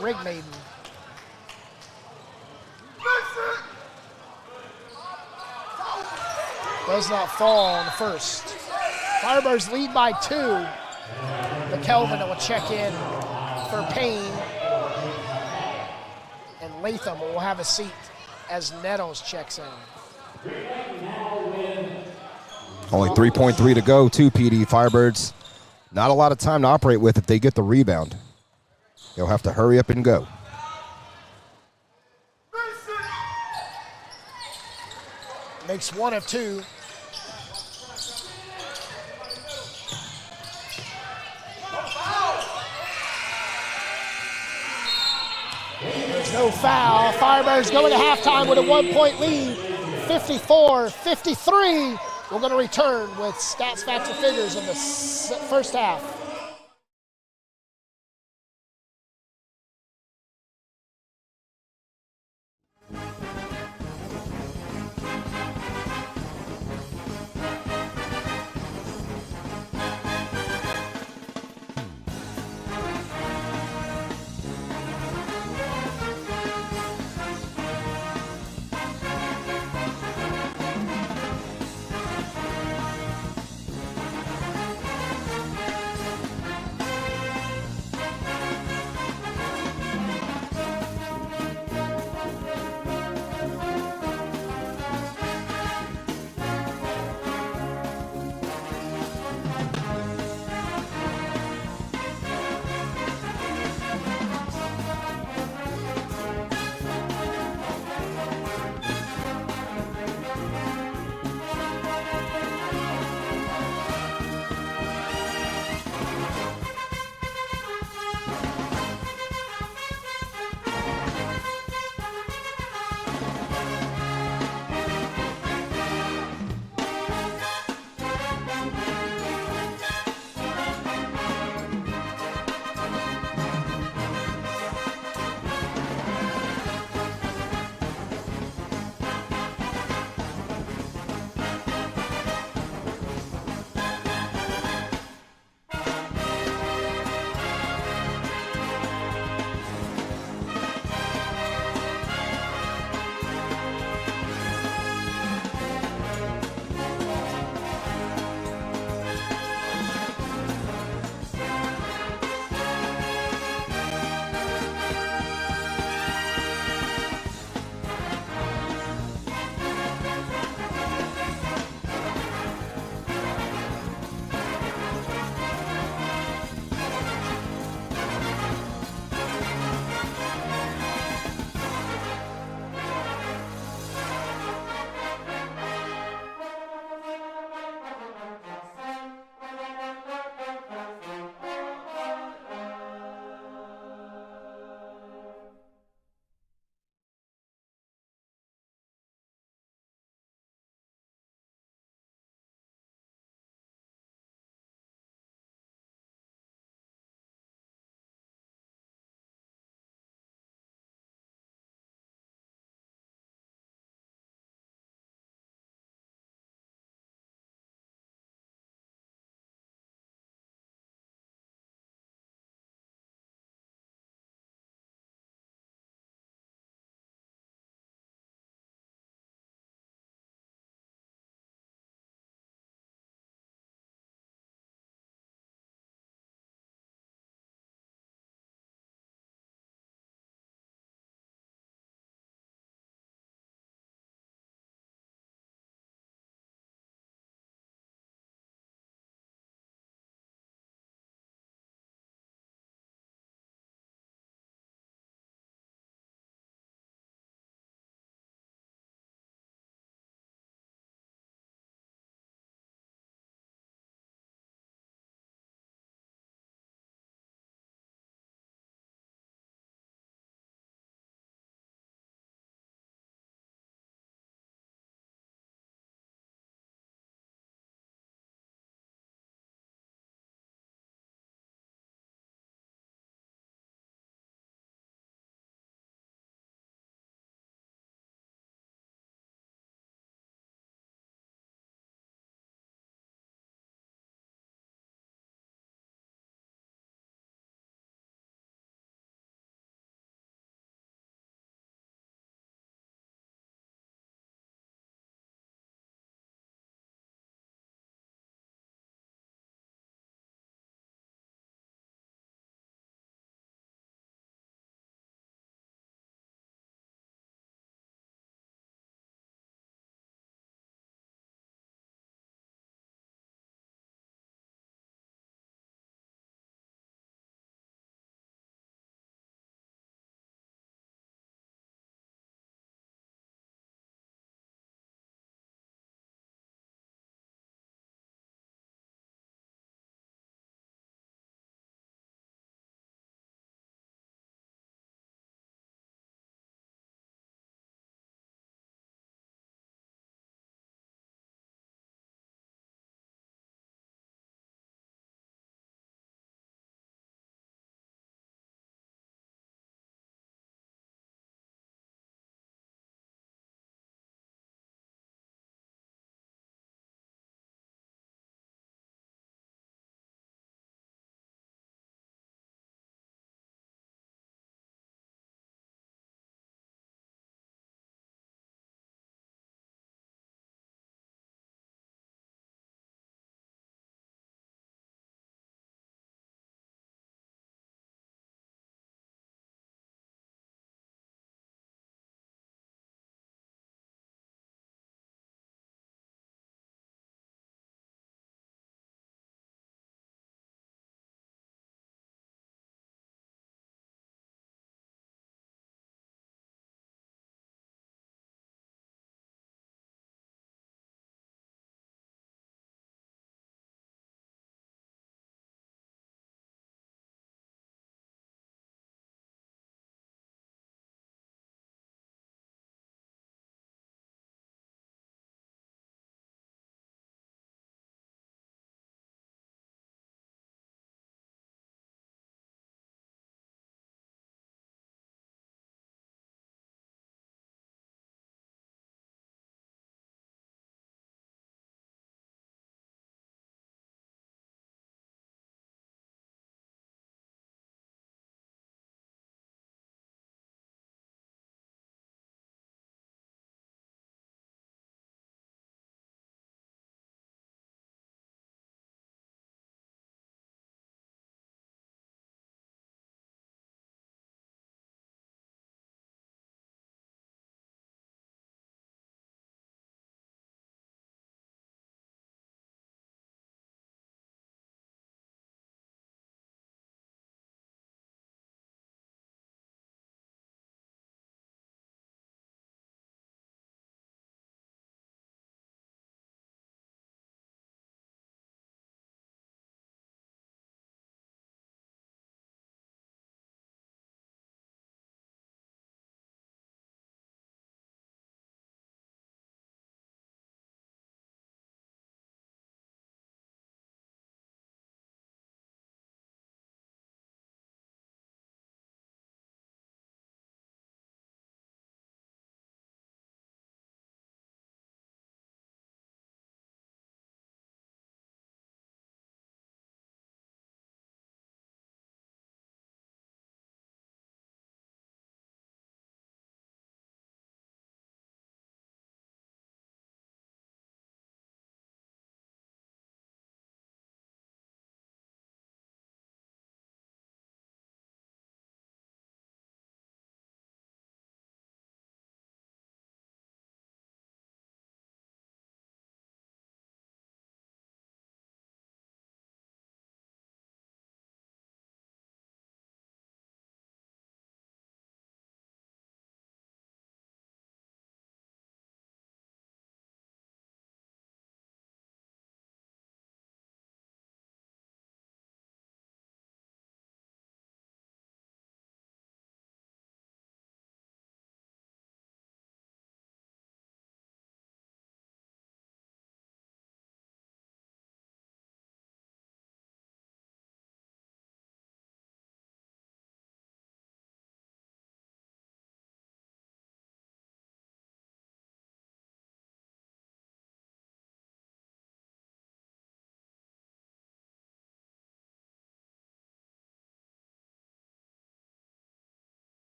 Rigmaiden. Does not fall on the first. Firebirds lead by 2. But Kelvin will check in for Payne. And Latham will have a seat as Nettles checks in. Only 3.3 to go, too, PD. Firebirds, not a lot of time to operate with if they get the rebound. They'll have to hurry up and go. Makes one of two. There's no foul. Firebirds go into halftime with a 1-point lead, 54-53. We're going to return with stats, facts, and figures in the first half.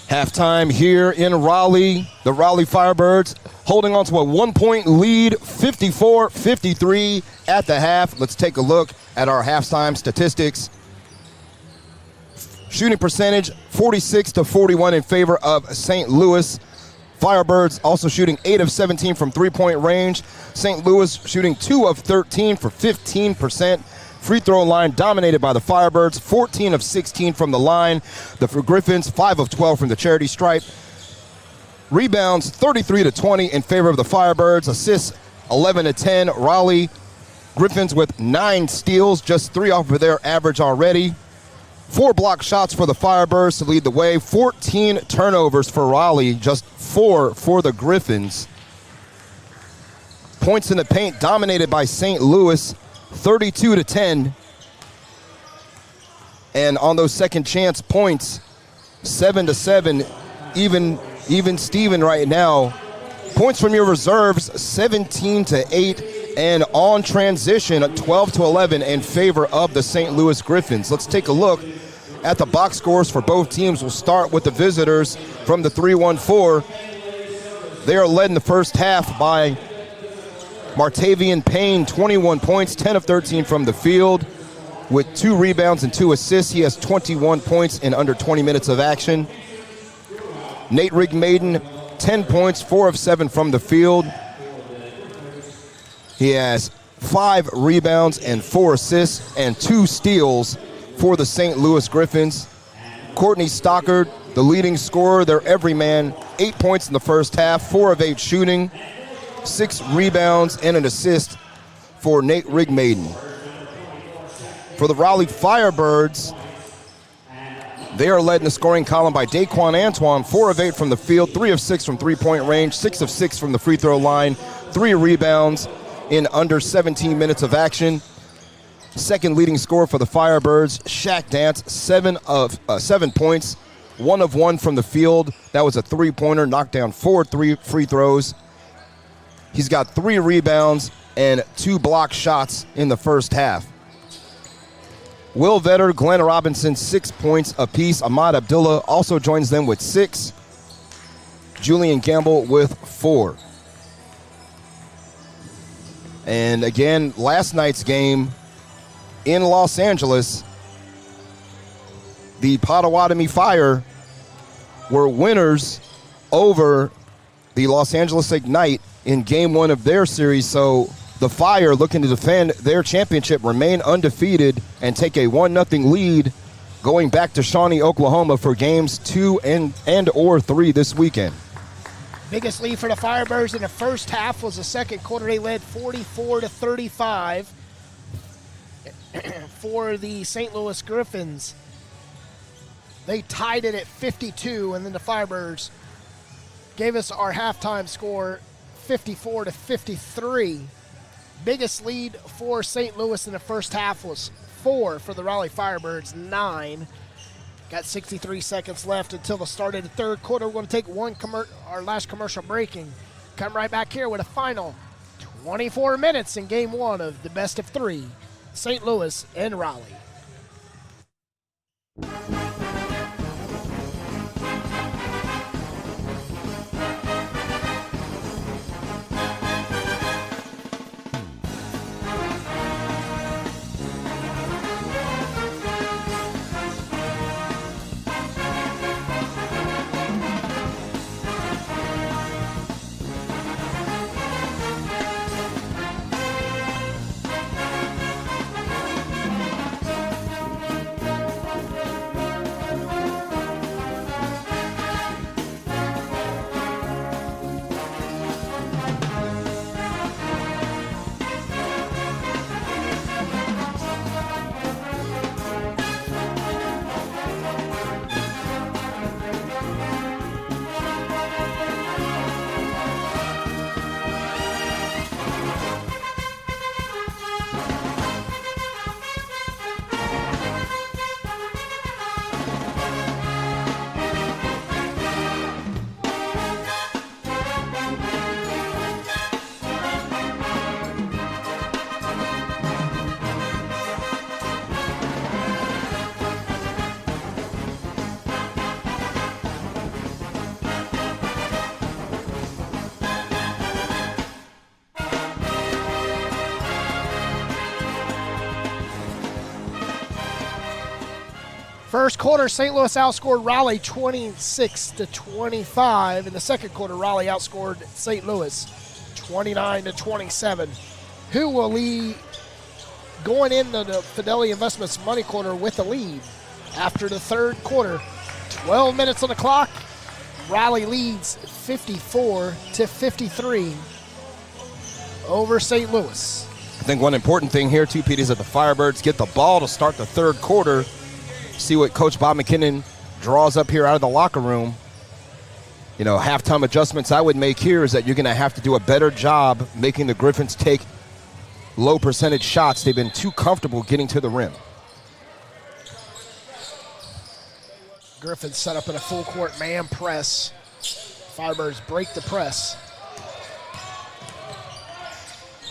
Halftime here in Raleigh, the Raleigh Firebirds holding on to a 1-point lead, 54-53 at the half. Let's take a look at our halftime statistics. Shooting percentage, 46-41 in favor of St. Louis. Firebirds also shooting 8 of 17 from three-point range. St. Louis shooting 2 of 13 for 15%. Free throw line dominated by the Firebirds, 14 of 16 from the line. The Griffins, 5 of 12 from the charity stripe. Rebounds, 33-20 in favor of the Firebirds. Assists, 11-10. Raleigh Griffins with 9 steals, just 3 off of their average already. 4 block shots for the Firebirds to lead the way. 14 turnovers for Raleigh, just 4 for the Griffins. Points in the paint dominated by St. Louis, 32-10. And on those second chance points, 7-7, even Steven right now. Points from your reserves, 17-8. And on transition, 12-11 in favor of the St. Louis Griffins. Let's take a look at the box scores for both teams. We'll start with the visitors from the 3-1-4. They are led in the first half by Martavian Payne, 21 points, 10 of 13 from the field with 2 rebounds and 2 assists. He has 21 points in under 20 minutes of action. Nate Rigmaiden, 10 points, 4 of 7 from the field. He has 5 rebounds and 4 assists and 2 steals for the St. Louis Griffins. Courtney Stockard, the leading scorer, their everyman, 8 points in the first half, 4 of 8 shooting, 6 rebounds and an assist for Nate Rigmaiden. For the Raleigh Firebirds, they are led in the scoring column by Daquan Antoine, 4 of 8 from the field, 3 of 6 from three-point range, 6 of 6 from the free throw line, 3 rebounds in under 17 minutes of action. Second leading scorer for the Firebirds, Shaq Dance, 7 points, 1 of 1 from the field. That was a three-pointer, knocked down 4 free throws. He's got 3 rebounds and 2 block shots in the first half. Will Vetter, Glenn Robinson, 6 points apiece. Ahmad Abdullah also joins them with 6. Julian Gamble with 4. And again, last night's game in Los Angeles, the Potawatomi Fire were winners over the Los Angeles Ignite in game 1 of their series. So the Fire, looking to defend their championship, remain undefeated and take a 1-0 lead going back to Shawnee, Oklahoma for games 2 and or 3 this weekend. Biggest lead for the Firebirds in the first half was the second quarter. They led 44-35 for the St. Louis Griffins. They tied it at 52, and then the Firebirds gave us our halftime score, 54-53. Biggest lead for St. Louis in the first half was 4 for the Raleigh Firebirds, 9. Got 63 seconds left until the start of the third quarter. We're going to take our last commercial breaking. Come right back here with a final 24 minutes in game 1 of the best of 3, St. Louis and Raleigh. First quarter, St. Louis outscored Raleigh 26-25. In the second quarter, Raleigh outscored St. Louis 29-27. Who will lead going into the Fidelity Investments Money Quarter with the lead? After the third quarter, 12 minutes on the clock, Raleigh leads 54-53 over St. Louis. I think one important thing here, too, Pete, is that the Firebirds get the ball to start the third quarter. See what Coach Bob McKinnon draws up here out of the locker room. You know, halftime adjustments I would make here is that you're going to have to do a better job making the Griffins take low percentage shots. They've been too comfortable getting to the rim. Griffins set up in a full court man press. Firebirds break the press.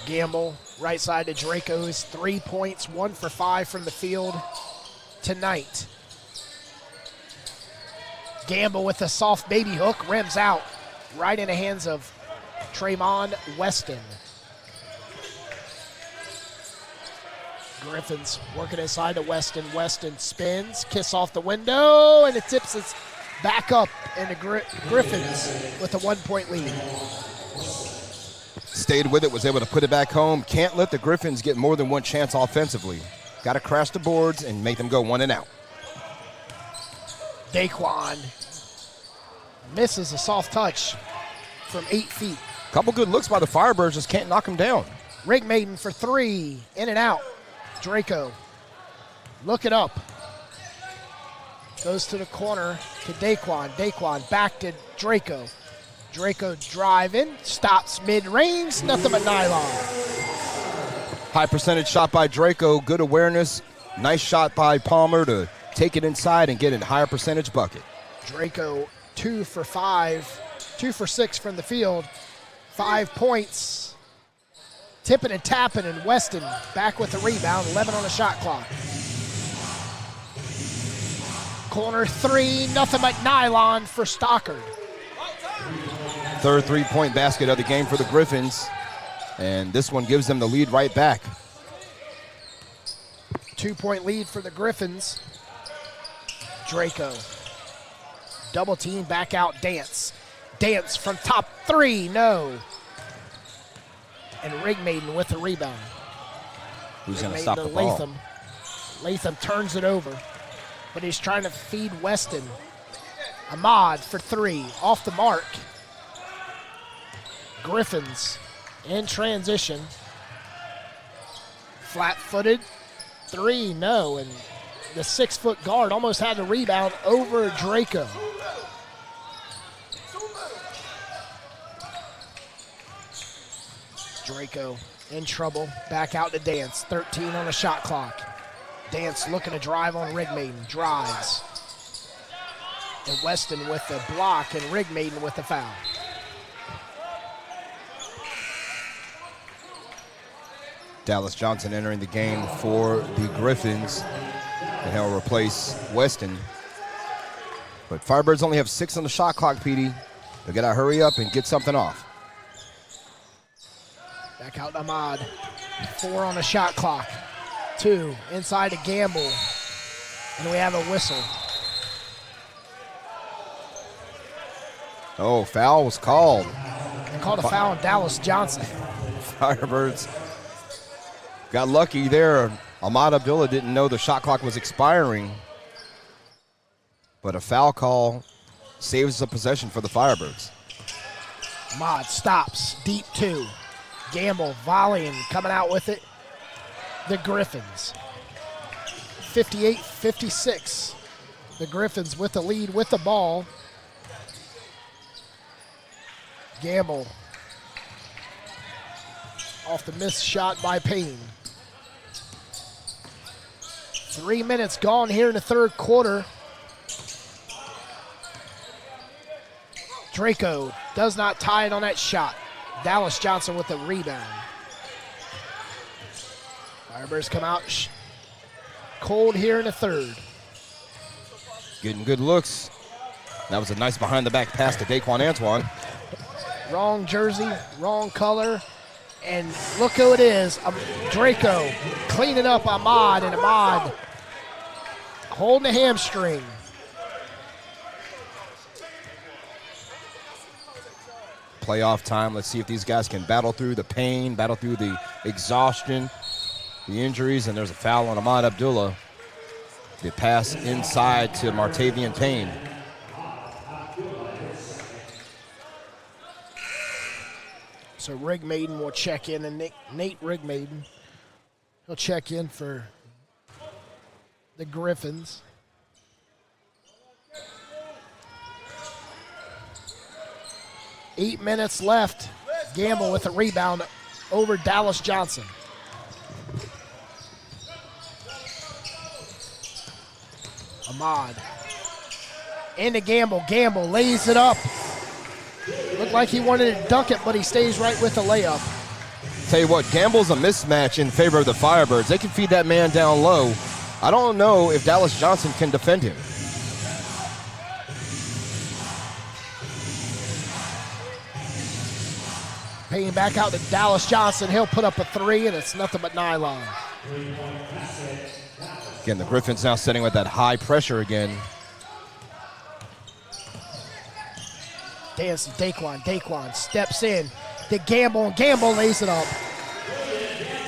Gamble, right side to Draco, his 3 points, 1 for 5 from the field tonight. Gamble with a soft baby hook, rims out, right in the hands of Tremont Weston. Griffins working inside to Weston. Weston spins, kiss off the window, and it tips us back up into Griffins with a 1 point lead. Stayed with it, was able to put it back home. Can't let the Griffins get more than one chance offensively. Got to crash the boards and make them go 1 and out. Daquan misses a soft touch from 8 feet. Couple good looks by the Firebirds, just can't knock them down. Rigmaiden for 3, in and out. Draco, look it up. Goes to the corner to Daquan. Daquan back to Draco. Draco driving, stops mid-range, nothing but nylon. High percentage shot by Draco, good awareness. Nice shot by Palmer to take it inside and get a higher percentage bucket. Draco 2 for 5, 2 for 6 from the field, 5 points. Tipping and tapping, and Weston back with the rebound, 11 on the shot clock. Corner 3, nothing but nylon for Stockard. Third 3-point basket of the game for the Griffins, and this one gives them the lead right back. 2 point lead for the Griffins. Draco. Double team, back out, Dance. Dance from top 3, no. And Rigmaiden with the rebound. Who's going to stop the ball? Latham turns it over, but he's trying to feed Weston. Ahmad for 3, off the mark. Griffins in transition. Flat-footed, 3, no, and the 6-foot guard almost had the rebound over Draco. Draco in trouble, back out to Dance, 13 on the shot clock. Dance looking to drive on Rigmaiden, drives. And Weston with the block and Rigmaiden with the foul. Dallas Johnson entering the game for the Griffins, and he'll replace Weston. But Firebirds only have 6 on the shot clock, Petey. They got to hurry up and get something off. Back out to Ahmad. 4 on the shot clock. 2 inside to Gamble. And we have a whistle. Oh, foul was called. They called a foul on Dallas Johnson. Firebirds got lucky there. Ahmad Abdullah didn't know the shot clock was expiring. But a foul call saves the possession for the Firebirds. Ahmad stops. Deep 2. Gamble volleying, coming out with it. The Griffins. 58-56. The Griffins with the lead with the ball. Gamble. Off the missed shot by Payne. 3 minutes gone here in the third quarter. Draco does not tie it on that shot. Dallas Johnson with the rebound. Firebirds come out cold here in the third. Getting good looks. That was a nice behind-the-back pass to Daquan Antoine. Wrong jersey, wrong color. And look who it is. Draco cleaning up Ahmad, and Ahmad holding a hamstring. Playoff time. Let's see if these guys can battle through the pain, battle through the exhaustion, the injuries, and there's a foul on Ahmad Abdullah. The pass inside to Martavian Payne. So Rigmaiden will check in, and Nate Rigmaiden, he'll check in for the Griffins. Eight minutes left. Gamble with a rebound over Dallas Johnson. Ahmad. Into Gamble. Gamble lays it up. Looked like he wanted to dunk it, but he stays right with the layup. Tell you what, Gamble's a mismatch in favor of the Firebirds. They can feed that man down low. I don't know if Dallas Johnson can defend him. Paying back out to Dallas Johnson. He'll put up a three, and it's nothing but nylon. Again, the Griffins now sitting with that high pressure again. Dancing, Daquan steps in to Gamble, and Gamble lays it up.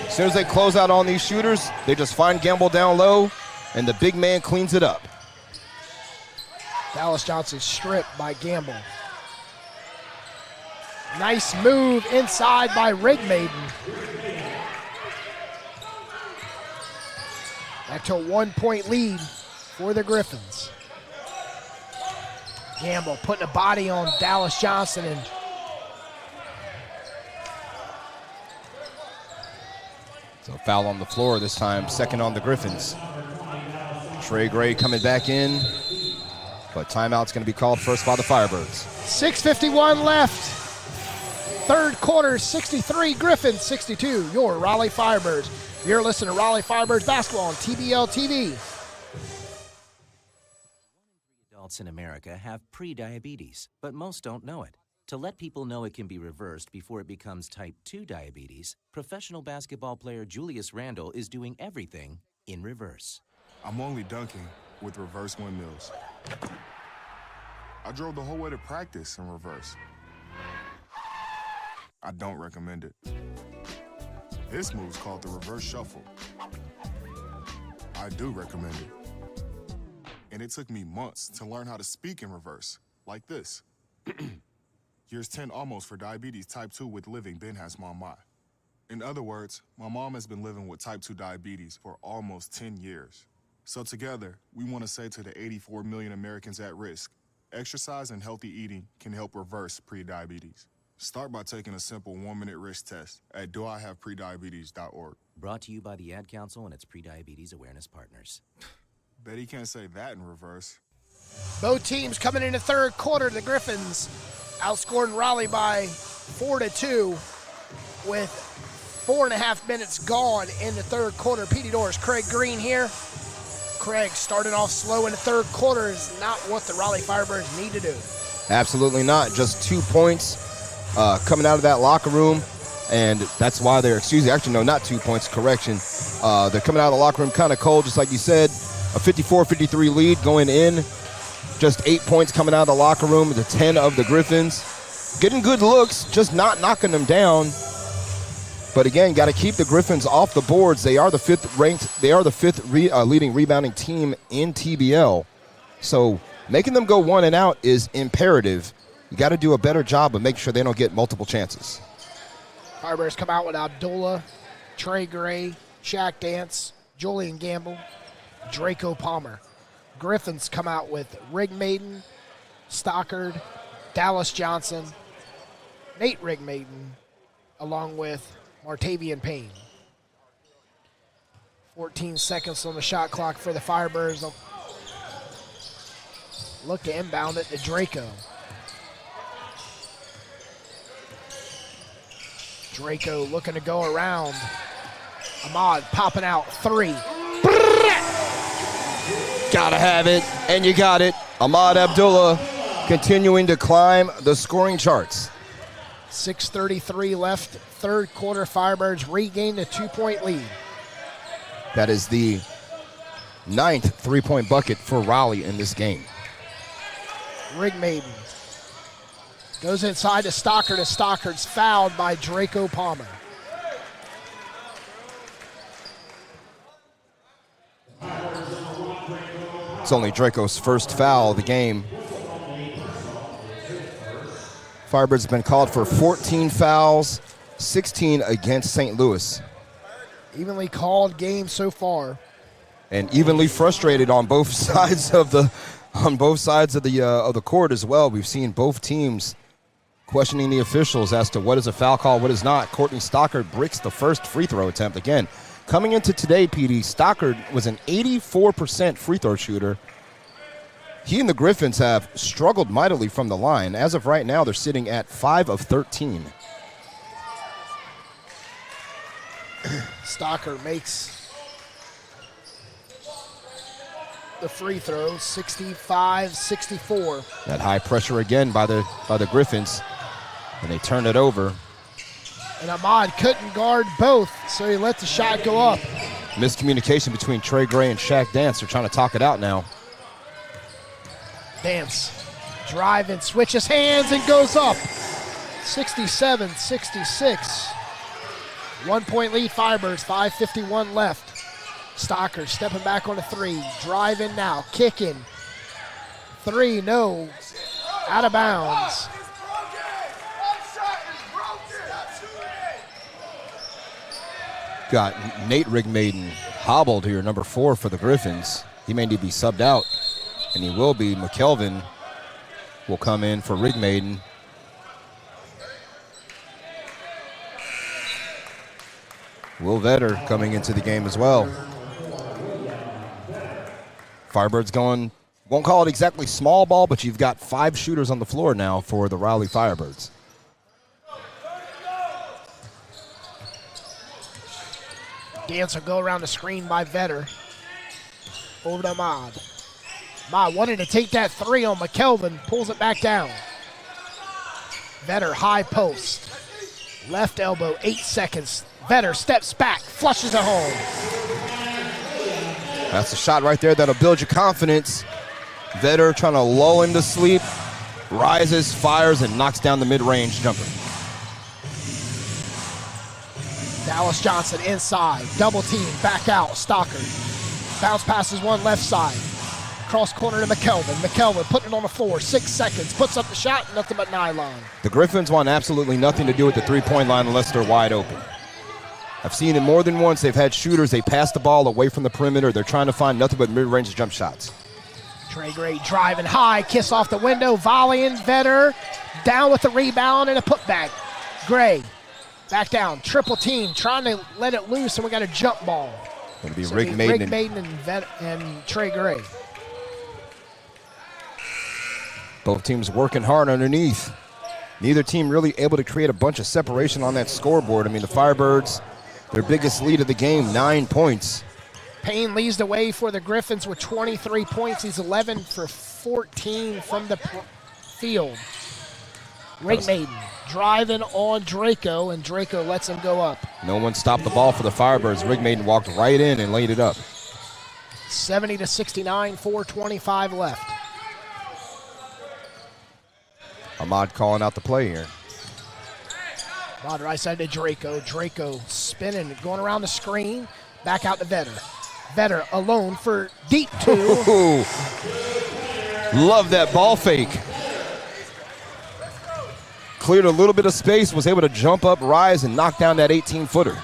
As soon as they close out on these shooters, they just find Gamble down low, and the big man cleans it up. Dallas Johnson stripped by Gamble. Nice move inside by Rigmaiden. Back to a 1-point lead for the Griffins. Gamble putting a body on Dallas Johnson, and so foul on the floor this time, second on the Griffins. Trey Gray coming back in, but timeout's going to be called first by the Firebirds. 6:51 left. Third quarter, 63 Griffins, 62 your Raleigh Firebirds. You're listening to Raleigh Firebirds basketball on TBL TV. Adults in America have pre-diabetes, but most don't know it. To let people know it can be reversed before it becomes type 2 diabetes, professional basketball player Julius Randle is doing everything in reverse. I'm only dunking with reverse windmills. I drove the whole way to practice in reverse. I don't recommend it. This move's called the reverse shuffle. I do recommend it. And it took me months to learn how to speak in reverse, like this. Years 10 almost for diabetes type 2 with living Ben has mama. In other words, my mom has been living with type 2 diabetes for almost 10 years. So together, we want to say to the 84 million Americans at risk, exercise and healthy eating can help reverse prediabetes. Start by taking a simple 1-minute risk test at doihaveprediabetes.org. Brought to you by the Ad Council and its pre-diabetes awareness partners. Bet he can't say that in reverse. Both teams coming into third quarter. The Griffins outscoring Raleigh by 4-2 with 4.5 minutes gone in the third quarter. PD Doors, Craig Green here. Craig, starting off slow in the third quarter is not what the Raleigh Firebirds need to do. Absolutely not. Just 2 points coming out of that locker room, and that's why they're, actually, no, not 2 points, correction. They're coming out of the locker room kind of cold, just like you said. A 54-53 lead going in. Just 8 points coming out of the locker room. The 10 of the Griffins. Getting good looks, just not knocking them down. But again, got to keep the Griffins off the boards. They are the fifth leading rebounding team in TBL. So making them go one and out is imperative. You got to do a better job of making sure they don't get multiple chances. Firebirds come out with Abdullah, Trey Gray, Shaq Dance, Julian Gamble, Draco Palmer. Griffins come out with Rigmaiden, Stockard, Dallas Johnson, Nate Rigmaiden, along with Martavian Payne. 14 seconds on the shot clock for the Firebirds. They'll look to inbound it to Draco. Draco looking to go around. Ahmad popping out three. Gotta have it, and you got it. Ahmad Abdullah continuing to climb the scoring charts. 6:33 left, third quarter. Firebirds regained a 2-point lead. That is the 9th three-point bucket for Raleigh in this game. Rigmaiden goes inside to Stockard, and Stockard's fouled by Draco Palmer. It's only Draco's first foul of the game. Firebirds have been called for 14 fouls, 16 against St. Louis. Evenly called game so far. And evenly frustrated on both sides of the court as well. We've seen both teams questioning the officials as to what is a foul call, what is not. Courtney Stockard breaks the first free throw attempt again. Coming into today, PD, Stockard was an 84% free throw shooter. He and the Griffins have struggled mightily from the line. As of right now, they're sitting at 5 of 13. Stockard makes the free throw, 65-64. That high pressure again by the Griffins, and they turn it over. And Ahmad couldn't guard both, so he let the shot go up. Miscommunication between Trey Gray and Shaq Dance. They're trying to talk it out now. Dance, driving, switches hands and goes up. 67-66. 1 point lead Firebirds, 5:51 left. Stockard stepping back on a three, driving now, kicking. Three, no, out of bounds. Got Nate Rigmaiden hobbled here, number 4 for the Griffins. He may need to be subbed out, and he will be. McKelvin will come in for Rigmaiden. Will Vetter coming into the game as well. Firebirds going, won't call it exactly small ball, but you've got 5 shooters on the floor now for the Raleigh Firebirds. Dance will go around the screen by Vetter. Over to Ahmad. Ahmad wanted to take that three on McKelvin, pulls it back down. Vetter, high post. Left elbow, 8 seconds. Vetter steps back, flushes it home. That's a shot right there that'll build your confidence. Vetter trying to lull him to sleep. Rises, fires, and knocks down the mid-range jumper. Dallas Johnson inside, double team, back out, Stockard. Bounce passes one left side. Cross corner to McKelvin. McKelvin putting it on the floor, 6 seconds, puts up the shot, nothing but nylon. The Griffins want absolutely nothing to do with the three-point line unless they're wide open. I've seen it more than once. They've had shooters, they pass the ball away from the perimeter. They're trying to find nothing but mid-range jump shots. Trey Gray driving high, kiss off the window, volleying, Vetter down with the rebound and a putback. Gray back down, triple team, trying to let it loose, and we got a jump ball. It'll be Rigmaiden and Trey Gray. Both teams working hard underneath. Neither team really able to create a bunch of separation on that scoreboard. I mean, the Firebirds, their biggest lead of the game, 9 points. Payne leads the way for the Griffins with 23 points. He's 11 for 14 from the field. Rigmaiden driving on Draco, and Draco lets him go up. No one stopped the ball for the Firebirds. Rigmaiden walked right in and laid it up. 70-69, 4:25 left. Ahmad calling out the play here. Ahmad right side to Draco. Draco spinning, going around the screen. Back out to Vetter. Vetter alone for deep two. Ooh. Love that ball fake. Cleared a little bit of space, was able to jump up, rise, and knock down that 18-footer.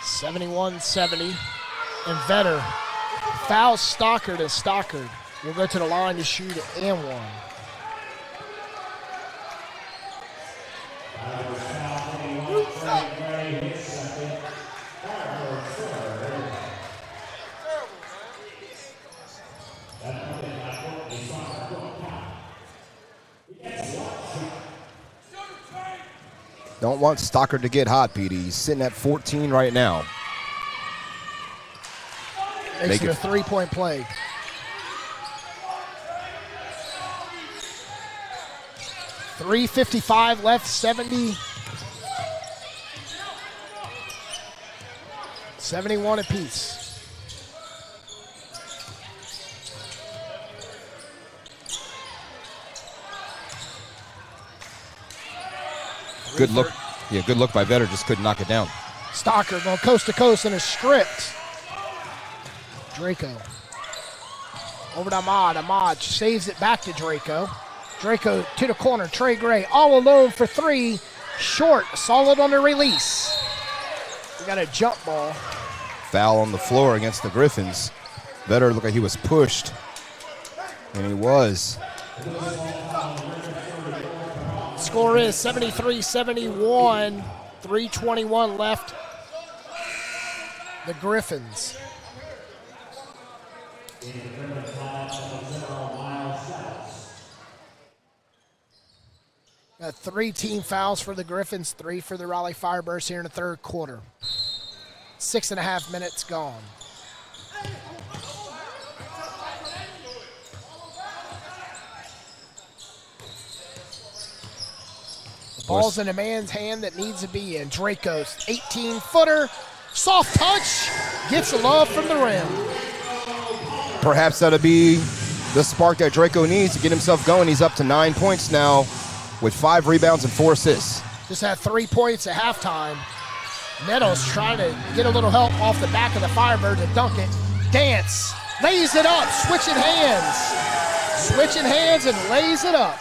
71-70. And Vetter fouls Stockard, and Stockard will go to the line to shoot and one. Don't want Stockard to get hot, Petey. He's sitting at 14 right now. Makes it a three-point play. .355 left, 71 apiece. Good look. Yeah, good look by Vetter. Just couldn't knock it down. Stocker going coast to coast and is stripped. Draco. Over to Ahmad. Ahmad saves it back to Draco. Draco to the corner. Trey Gray all alone for three. Short. Solid on the release. We got a jump ball. Foul on the floor against the Griffins. Vetter looked like he was pushed. And he was. Score is 73-71. 3:21 left. The Griffins. Got 3 team fouls for the Griffins, 3 for the Raleigh Firebirds here in the third quarter. 6.5 minutes gone. The ball's in a man's hand that needs to be in. Draco's 18-footer, soft touch, gets a love from the rim. Perhaps that'll be the spark that Draco needs to get himself going. He's up to 9 points now with 5 rebounds and 4 assists. Just had 3 points at halftime. Nettles trying to get a little help off the back of the Firebirds and dunk it. Dance, lays it up, switching hands and lays it up.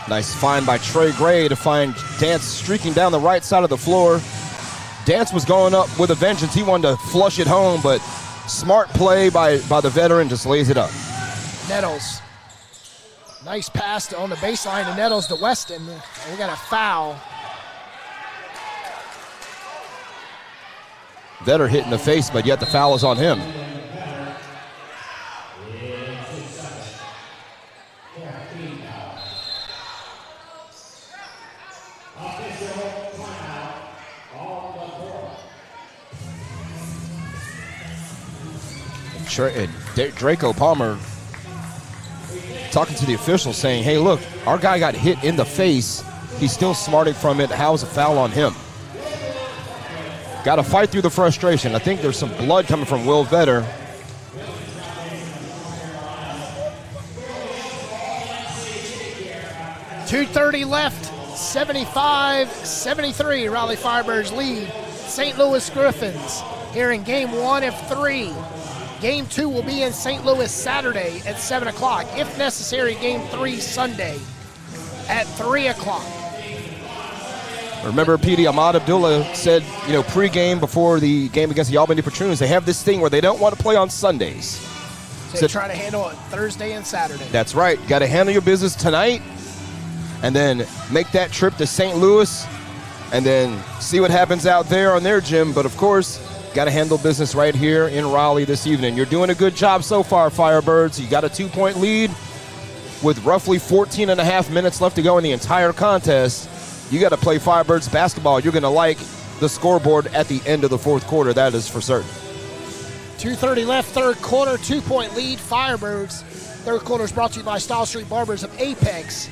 Nice find by Trey Gray to find Dance streaking down the right side of the floor. Dance was going up with a vengeance. He wanted to flush it home, but smart play by the veteran, just lays it up. Nettles. Nice pass on the baseline to Nettles to Weston. And we got a foul. Vetter hit in the face, but yet the foul is on him. Draco Palmer talking to the officials saying, hey, look, our guy got hit in the face. He's still smarting from it. How's a foul on him? Got to fight through the frustration. I think there's some blood coming from Will Vetter. .230 left, 75-73. Raleigh Firebirds lead St. Louis Griffins here in game 1 of 3. Game 2 will be in St. Louis Saturday at 7 o'clock. If necessary, game 3 Sunday at 3 o'clock. Remember, PD Ahmad Abdullah said, pregame before the game against the Albany Patroons, they have this thing where they don't want to play on Sundays. So they try to handle it Thursday and Saturday. That's right. You got to handle your business tonight and then make that trip to St. Louis and then see what happens out there on their gym. But, of course, got to handle business right here in Raleigh this evening. You're doing a good job so far, Firebirds. You got a 2-point lead with roughly 14 and a half minutes left to go in the entire contest. You got to play Firebirds basketball. You're going to like the scoreboard at the end of the fourth quarter. That is for certain. 2:30 left, third quarter, 2-point lead, Firebirds. Third quarter is brought to you by Style Street Barbers of Apex.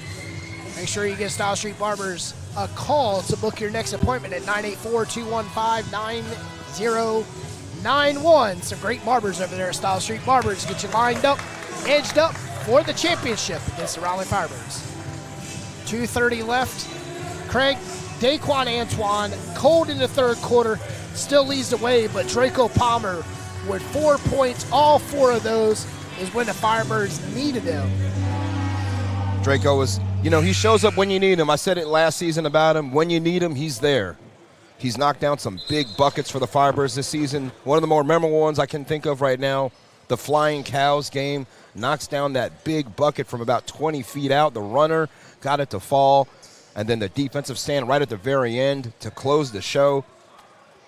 Make sure you give Style Street Barbers a call to book your next appointment at 984-215-9091. Some great barbers over there at Style Street Barbers. Get you lined up, edged up for the championship against the Raleigh Firebirds. 2:30 left. Craig, Daquan Antoine, cold in the third quarter, still leads the way, but Draco Palmer with 4 points, all 4 of those is when the Firebirds needed them. Draco is, he shows up when you need him. I said it last season about him. When you need him, he's there. He's knocked down some big buckets for the Firebirds this season. One of the more memorable ones I can think of right now, the Flying Cows game, knocks down that big bucket from about 20 feet out. The runner got it to fall, and then the defensive stand right at the very end to close the show.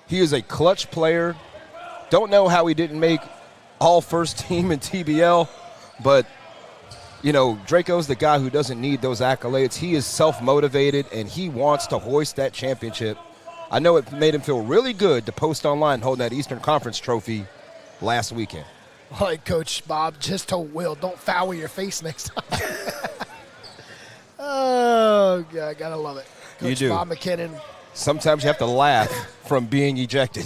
He is a clutch player. Don't know how he didn't make all first team in TBL, but Draco's the guy who doesn't need those accolades. He is self-motivated, and he wants to hoist that championship. I know it made him feel really good to post online holding that Eastern Conference trophy last weekend. Like Coach Bob just told Will, don't foul your face next time. Oh, God, gotta love it. Coach You do. Bob McKinnon. Sometimes you have to laugh from being ejected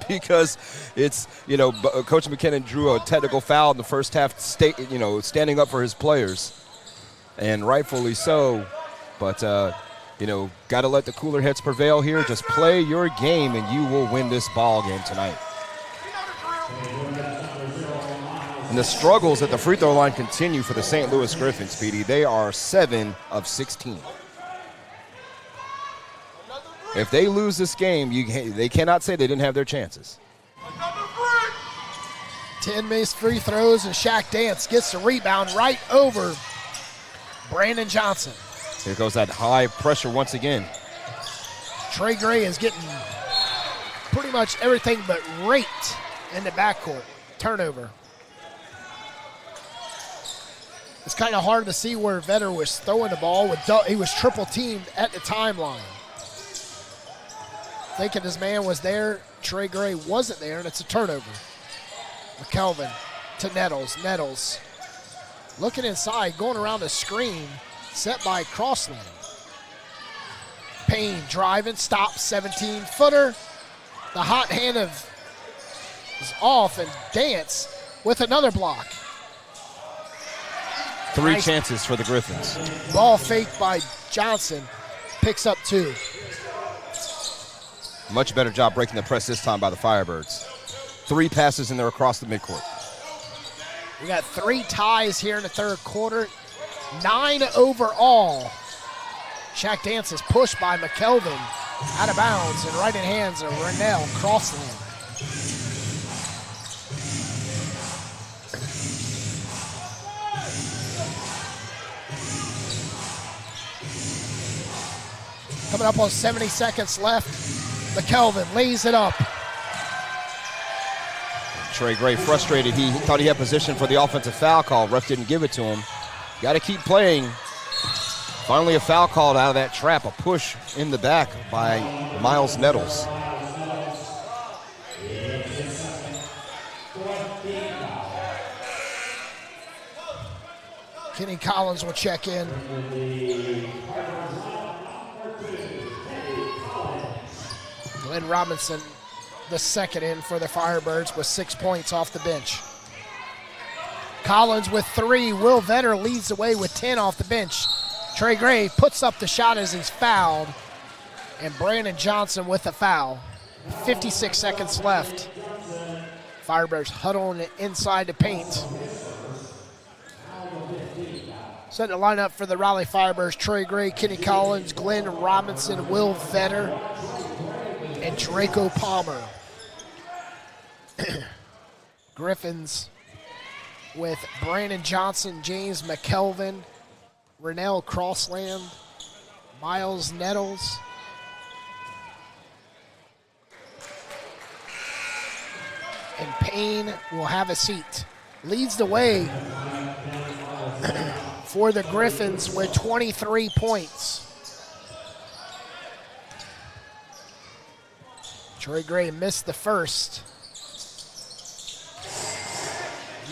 because it's, Coach McKinnon drew a technical foul in the first half, standing up for his players, and rightfully so. But got to let the cooler heads prevail here. Just play your game, and you will win this ball game tonight. And the struggles at the free throw line continue for the St. Louis Griffins, PD. They are 7 of 16. If they lose this game, they cannot say they didn't have their chances. 10 missed free throws, and Shaq Dance gets the rebound right over Brandon Johnson. Here goes that high pressure once again. Trey Gray is getting pretty much everything but raped in the backcourt. Turnover. It's kind of hard to see where Vetter was throwing the ball. He was triple teamed at the timeline. Thinking his man was there, Trey Gray wasn't there, and it's a turnover. McKelvin to Nettles. Nettles looking inside, going around the screen, set by Crossland. Payne driving, stops, 17-footer. The hot hand is off, and Dance with another block. Three chances for the Griffins. Ball faked by Johnson, picks up 2. Much better job breaking the press this time by the Firebirds. 3 passes, and they're across the midcourt. We got 3 ties here in the third quarter. 9 overall. Shaq Dance is pushed by McKelvin out of bounds and right in hands of Rennell Crossland. Coming up on 70 seconds left. McKelvin lays it up. Trey Gray frustrated. He thought he had position for the offensive foul call. Ref didn't give it to him. Got to keep playing. Finally a foul called out of that trap. A push in the back by Miles Nettles. Kenny Collins will check in. Glenn Robinson, the second in for the Firebirds, with 6 points off the bench. Collins with 3. Will Vetter leads the way with 10 off the bench. Trey Gray puts up the shot as he's fouled. And Brandon Johnson with the foul. 56 seconds left. Firebirds huddling inside the paint. Setting the lineup for the Raleigh Firebirds: Trey Gray, Kenny Collins, Glenn Robinson, Will Vetter, and Draco Palmer. Griffins with Brandon Johnson, James McKelvin, Rennell Crossland, Miles Nettles, and Payne will have a seat. Leads the way for the Griffins with 23 points. Trey Gray missed the first.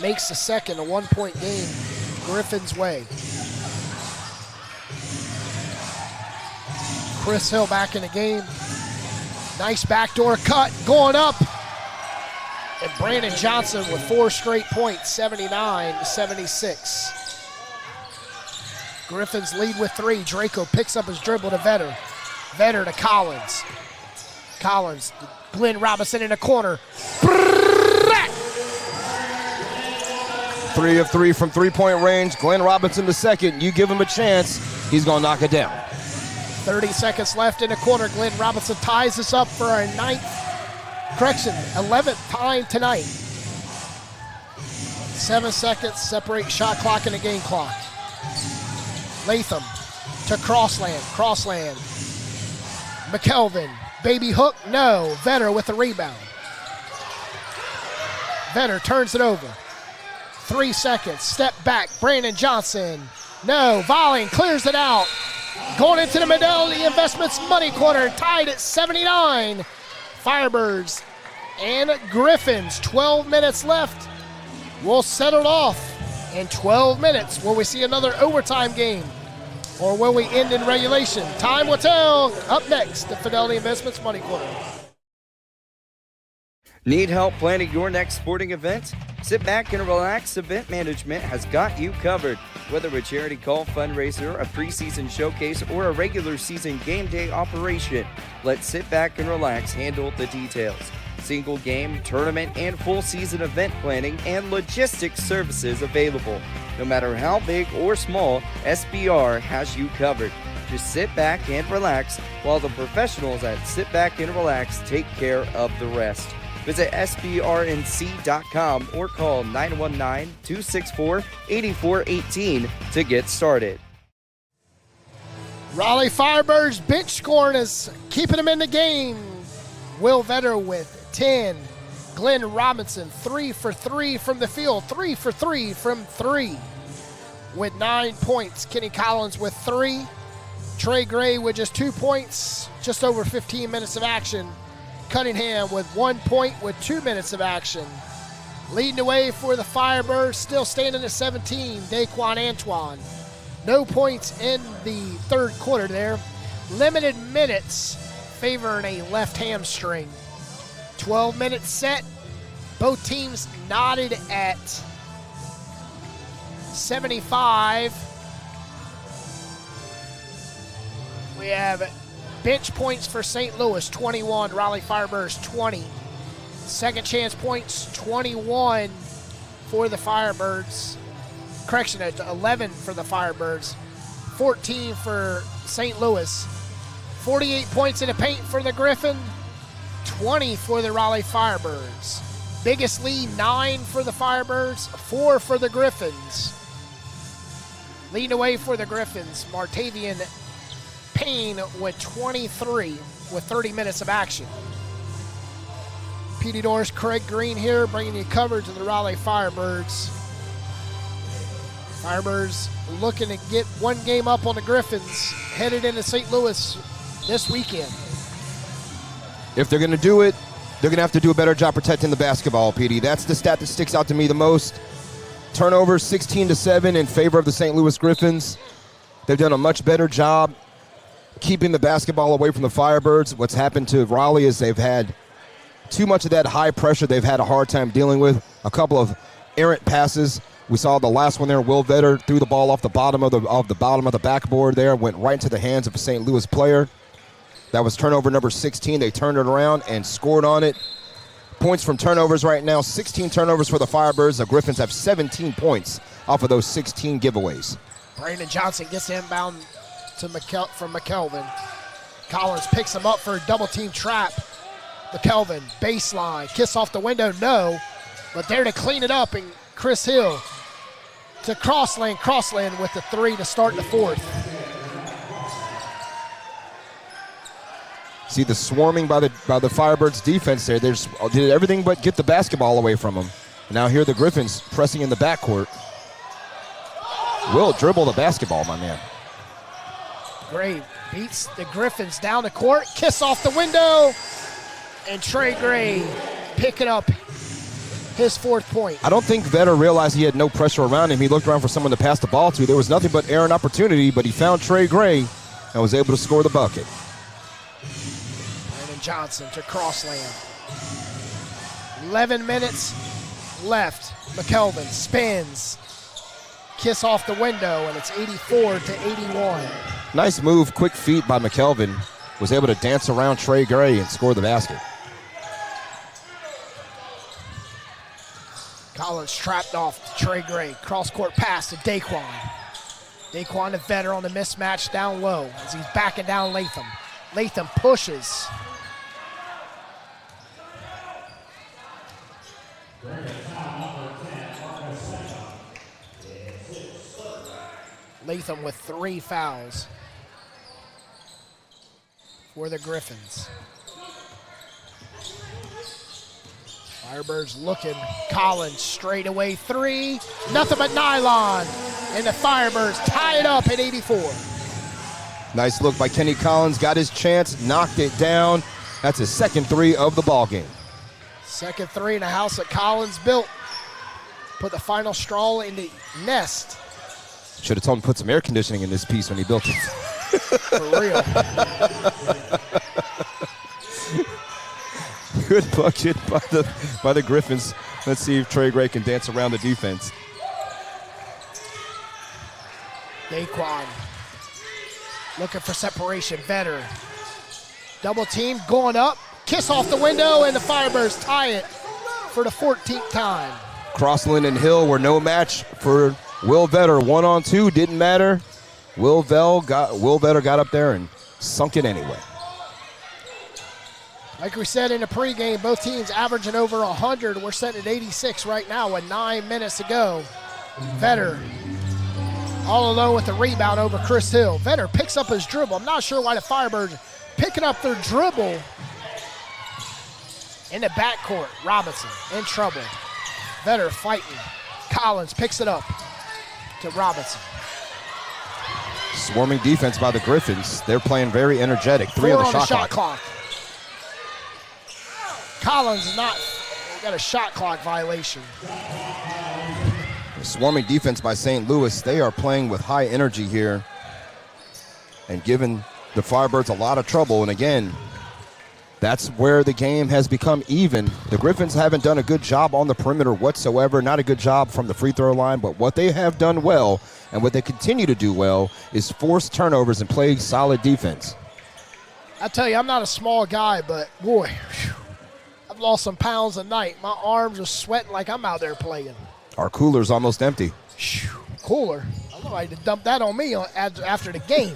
Makes the second a 1-point game Griffins' way. Chris Hill back in the game. Nice backdoor cut, going up. And Brandon Johnson with 4 straight points, 79-76. Griffins lead with 3. Draco picks up his dribble to Vetter. Vetter to Collins. Collins, Glenn Robinson in the corner. 3 of 3 from three-point range. Glenn Robinson the second. You give him a chance, he's going to knock it down. 30 seconds left in the quarter. Glenn Robinson ties us up for our 11th time tonight. 7 seconds separate shot clock and the game clock. Latham to Crossland. Crossland. McKelvin. Baby hook, no. Vetter with the rebound. Vetter turns it over. 3 seconds. Step back. Brandon Johnson. No. Volley clears it out. Going into the Fidelity Investments money quarter. Tied at 79. Firebirds and Griffins. 12 minutes left. We'll settle it off in 12 minutes. Will we see another overtime game? Or will we end in regulation? Time will tell. Up next, the Fidelity Investments Money Quarter. Need help planning your next sporting event? Sit back and relax. Event Management has got you covered. Whether a charity call, fundraiser, a preseason showcase, or a regular season game day operation, let Sit Back and Relax handle the details. Single game, tournament, and full season event planning and logistics services available. No matter how big or small, SBR has you covered. Just sit back and relax while the professionals at Sit Back and Relax take care of the rest. Visit SBRNC.com or call 919-264-8418 to get started. Raleigh Firebirds bench scoring is keeping them in the game. Will Vetter with 10. Glenn Robinson 3 for 3 from the field, 3 for 3 from 3. With 9 points, Kenny Collins with 3. Trey Gray with just 2 points, just over 15 minutes of action. Cunningham with 1 point with 2 minutes of action. Leading the way for the Firebirds, still standing at 17, Daquan Antoine. No points in the third quarter there. Limited minutes favoring a left hamstring. 12-minute set. Both teams knotted at 75. We have bench points for St. Louis, 21. Raleigh Firebirds, 20. Second chance points, 21 for the Firebirds. Correction, 11 for the Firebirds. 14 for St. Louis. 48 points in the paint for the Griffin. 20 for the Raleigh Firebirds. Biggest lead, 9 for the Firebirds, 4 for the Griffins. Leading away for the Griffins, Martavian Payne with 23 with 30 minutes of action. PD Norris, Craig Green here, bringing you coverage of the Raleigh Firebirds. Firebirds looking to get one game up on the Griffins, headed into St. Louis this weekend. If they're going to do it, they're going to have to do a better job protecting the basketball, PD. That's the stat that sticks out to me the most. Turnovers 16-7 in favor of the St. Louis Griffins. They've done a much better job keeping the basketball away from the Firebirds. What's happened to Raleigh is they've had too much of that high pressure they've had a hard time dealing with. A couple of errant passes. We saw the last one there, Will Vetter threw the ball off the bottom of the backboard there, went right into the hands of a St. Louis player. That was turnover number 16. They turned it around and scored on it. Points from turnovers right now, 16 turnovers for the Firebirds. The Griffins have 17 points off of those 16 giveaways. Brandon Johnson gets the inbound from McKelvin. Collins picks him up for a double-team trap. McKelvin, baseline, kiss off the window, no. But there to clean it up, and Chris Hill to Crossland with the 3 to start the fourth. See the swarming by the Firebirds defense there. They did everything but get the basketball away from them. Now here the Griffins pressing in the backcourt. Will dribble the basketball, my man. Gray beats the Griffins down the court. Kiss off the window. And Trey Gray picking up his 4th point. I don't think Vetter realized he had no pressure around him. He looked around for someone to pass the ball to. There was nothing but errant opportunity, but he found Trey Gray and was able to score the bucket. Brandon Johnson to Crossland. 11 minutes left. McKelvin spins. Kiss off the window, and it's 84-81. Nice move, quick feet by McKelvin. Was able to dance around Trey Gray and score the basket. Collins trapped off to Trey Gray. Cross-court pass to Daquan. Daquan to Vetter on the mismatch down low as he's backing down Latham. Latham pushes. Latham with 3 fouls for the Griffins. Firebirds looking. Collins straight away 3. Nothing but nylon. And the Firebirds tie it up at 84. Nice look by Kenny Collins. Got his chance, knocked it down. That's his second 3 of the ball game. Second 3 in the house that Collins built. Put the final straw in the nest. Should have told him to put some air conditioning in this piece when he built it. For real. Good bucket by the Griffins. Let's see if Trey Gray can dance around the defense. Daquan looking for separation. Vetter. Double team going up. Kiss off the window, and the Firebirds tie it for the 14th time. Crossland and Hill were no match for Will Vetter. 1-on-2 didn't matter. Will Vetter got up there and sunk it anyway. Like we said in the pregame, both teams averaging over 100. We're sitting at 86 right now with 9 minutes to go. Vetter all alone with the rebound over Chris Hill. Vetter picks up his dribble. I'm not sure why the Firebirds picking up their dribble in the backcourt. Robinson in trouble. Vetter fighting. Collins picks it up to Robinson. Swarming defense by the Griffins. They're playing very energetic. 3 on the shot clock. Collins got a shot clock violation. Swarming defense by St. Louis. They are playing with high energy here and giving the Firebirds a lot of trouble. And again, that's where the game has become even. The Griffins haven't done a good job on the perimeter whatsoever. Not a good job from the free throw line, but what they have done well and what they continue to do well is force turnovers and play solid defense. I tell you, I'm not a small guy, but boy, I've lost some pounds a night. My arms are sweating like I'm out there playing. Our cooler's almost empty. Cooler? I don't like to dump that on me after the game.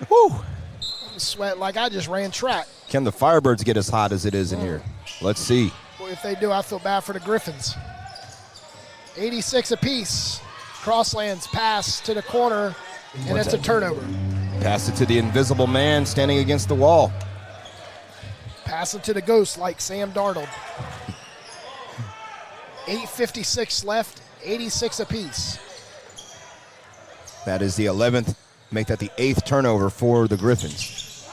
Woo! I'm sweating like I just ran track. Can the Firebirds get as hot as it is in here? Let's see. Boy, if they do, I feel bad for the Griffins. 86 apiece. Crosslands pass to the corner, and it's a turnover. Pass it to the invisible man standing against the wall. Pass it to the ghost like Sam Darnold. 8:56 left, 86 apiece. That is the 11th. Make that the 8th turnover for the Griffins.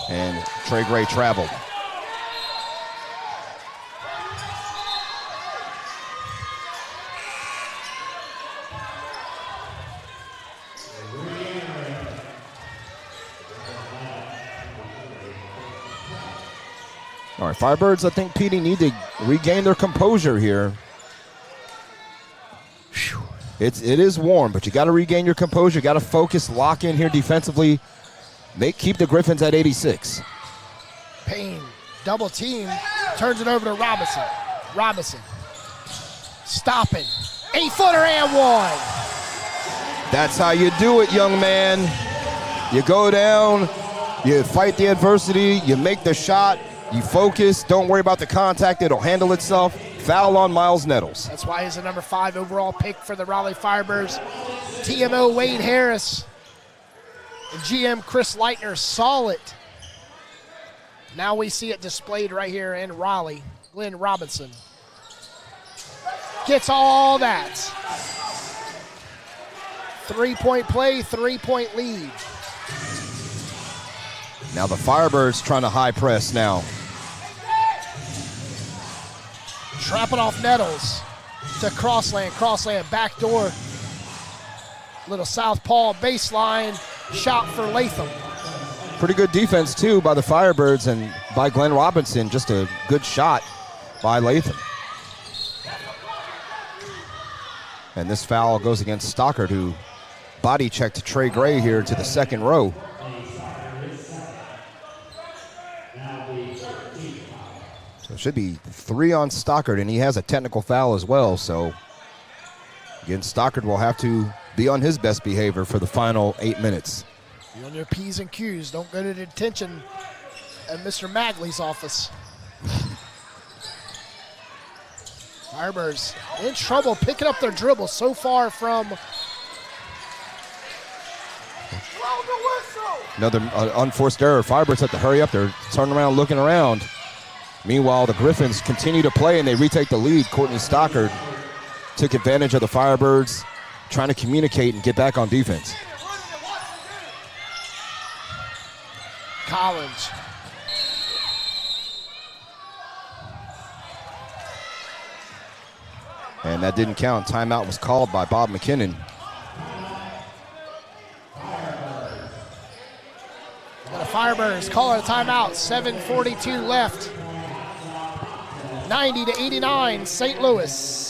And Trey Gray traveled. All right, Firebirds, I think, Petey, need to regain their composure here. It is warm, but you got to regain your composure. You got to focus, lock in here defensively. Keep the Griffins at 86. Payne, double team, turns it over to Robinson. Robinson, stopping. 8-footer and one. That's how you do it, young man. You go down, you fight the adversity, you make the shot. You focus, don't worry about the contact, it'll handle itself. Foul on Miles Nettles. That's why he's the number 5 overall pick for the Raleigh Firebirds. TMO Wade Harris and GM Chris Leitner saw it. Now we see it displayed right here in Raleigh. Glenn Robinson gets all that. 3-point play, 3-point lead. Now the Firebirds trying to high press now. Trapping off Nettles to Crossland. Crossland backdoor. Little southpaw baseline shot for Latham. Pretty good defense, too, by the Firebirds and by Glenn Robinson. Just a good shot by Latham. And this foul goes against Stockard, who body checked Trey Gray here to the second row. So it should be 3 on Stockard, and he has a technical foul as well. So, again, Stockard will have to be on his best behavior for the final 8 minutes. Be on your P's and Q's. Don't go to detention at Mr. Magley's office. Firebirds in trouble picking up their dribble so far from another unforced error. Firebirds have to hurry up. They're turning around, looking around. Meanwhile, the Griffins continue to play, and they retake the lead. Courtney Stockard took advantage of the Firebirds trying to communicate and get back on defense. Collins. And that didn't count. Timeout was called by Bob McKinnon. And the Firebirds calling a timeout. 7:42 left. 90-89, St. Louis.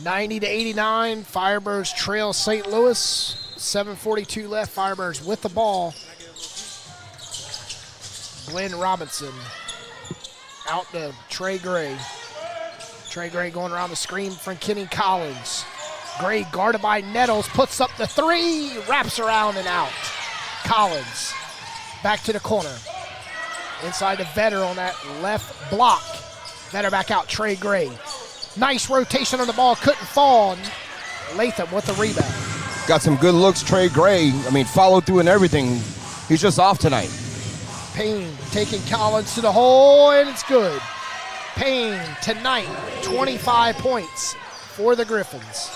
(90-89), Firebirds trail St. Louis. 7:42 left. Firebirds with the ball. Glenn Robinson out to Trey Gray. Trey Gray going around the screen from Kenny Collins. Gray guarded by Nettles, puts up the three, wraps around and out. Collins back to the corner. Inside the Vetter on that left block. Vetter back out, Trey Gray. Nice rotation on the ball, couldn't fall. Latham with the rebound. Got some good looks, Trey Gray. I mean, followed through and everything. He's just off tonight. Payne taking Collins to the hole, and it's good. Payne tonight, 25 points for the Griffins.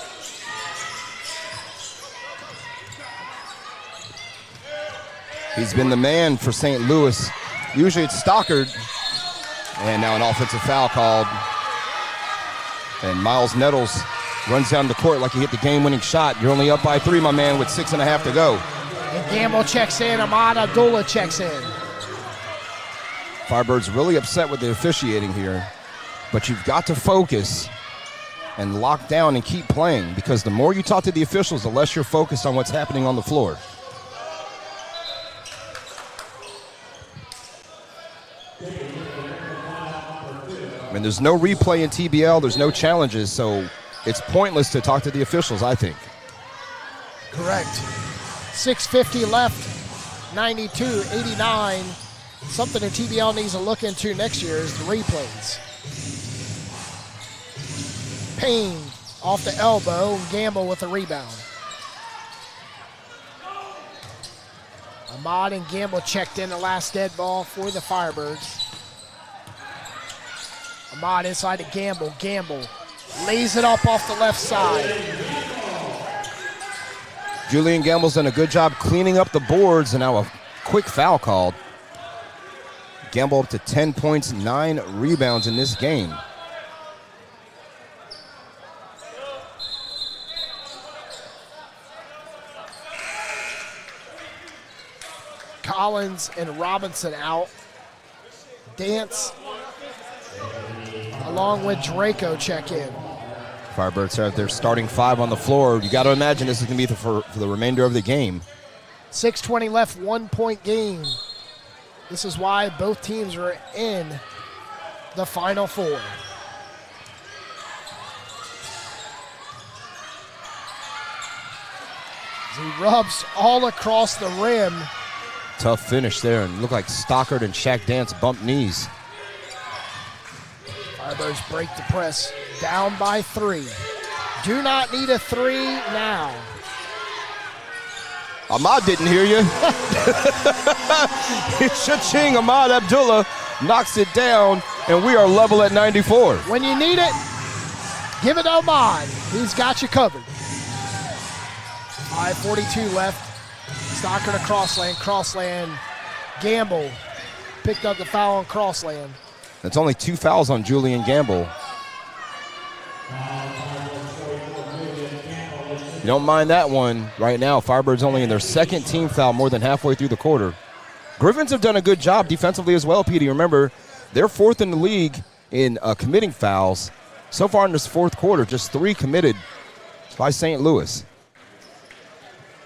He's been the man for St. Louis. Usually it's Stockard. And now an offensive foul called. And Miles Nettles runs down the court like he hit the game-winning shot. You're only up by 3, my man, with 6.5 to go. And Gamble checks in. Ahmad Abdullah checks in. Firebirds really upset with the officiating here. But you've got to focus and lock down and keep playing, because the more you talk to the officials, the less you're focused on what's happening on the floor. I mean, there's no replay in TBL, there's no challenges, so it's pointless to talk to the officials, I think. Correct. 6:50 left, 92-89. Something that TBL needs to look into next year is the replays. Payne off the elbow, Gamble with the rebound. Ahmad and Gamble checked in the last dead ball for the Firebirds. Ahmad inside to Gamble. Gamble lays it up off the left side. Julian Gamble's done a good job cleaning up the boards, and now a quick foul called. Gamble up to 10 points, 9 rebounds in this game. Collins and Robinson out. Dance along with Draco check in. Firebirds have their starting 5 on the floor. You got to imagine this is going to be for the remainder of the game. 6:20 left, 1-point game. This is why both teams are in the Final Four. He rubs all across the rim. Tough finish there, and looked like Stockard and Shaq Dance bumped knees. Firebirds break the press. Down by 3. Do not need a 3 now. Ahmad didn't hear you. Cha-ching, Ahmad Abdullah knocks it down, and we are level at 94. When you need it, give it to Ahmad. He's got you covered. 5:42 left. Stockard to Crossland. Gamble picked up the foul on Crossland. That's only 2 fouls on Julian Gamble. You don't mind that one right now. Firebirds only in their second team foul more than halfway through the quarter. Griffins have done a good job defensively as well, Petey. Remember, they're 4th in the league in committing fouls. So far in this fourth quarter, just 3 committed by St. Louis.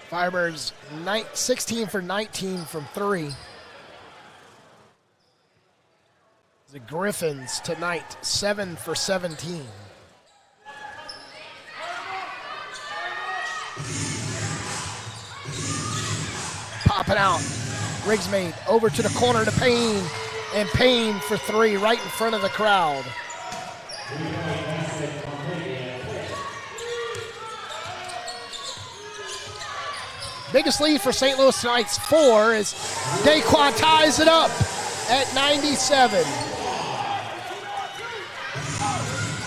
Firebirds 16 for 19 from 3. The Griffins tonight 7 for 17. Popping out. Riggs made over to the corner to Payne, and Payne for 3 right in front of the crowd. Biggest lead for St. Louis tonight's 4 as Daquan ties it up at 97.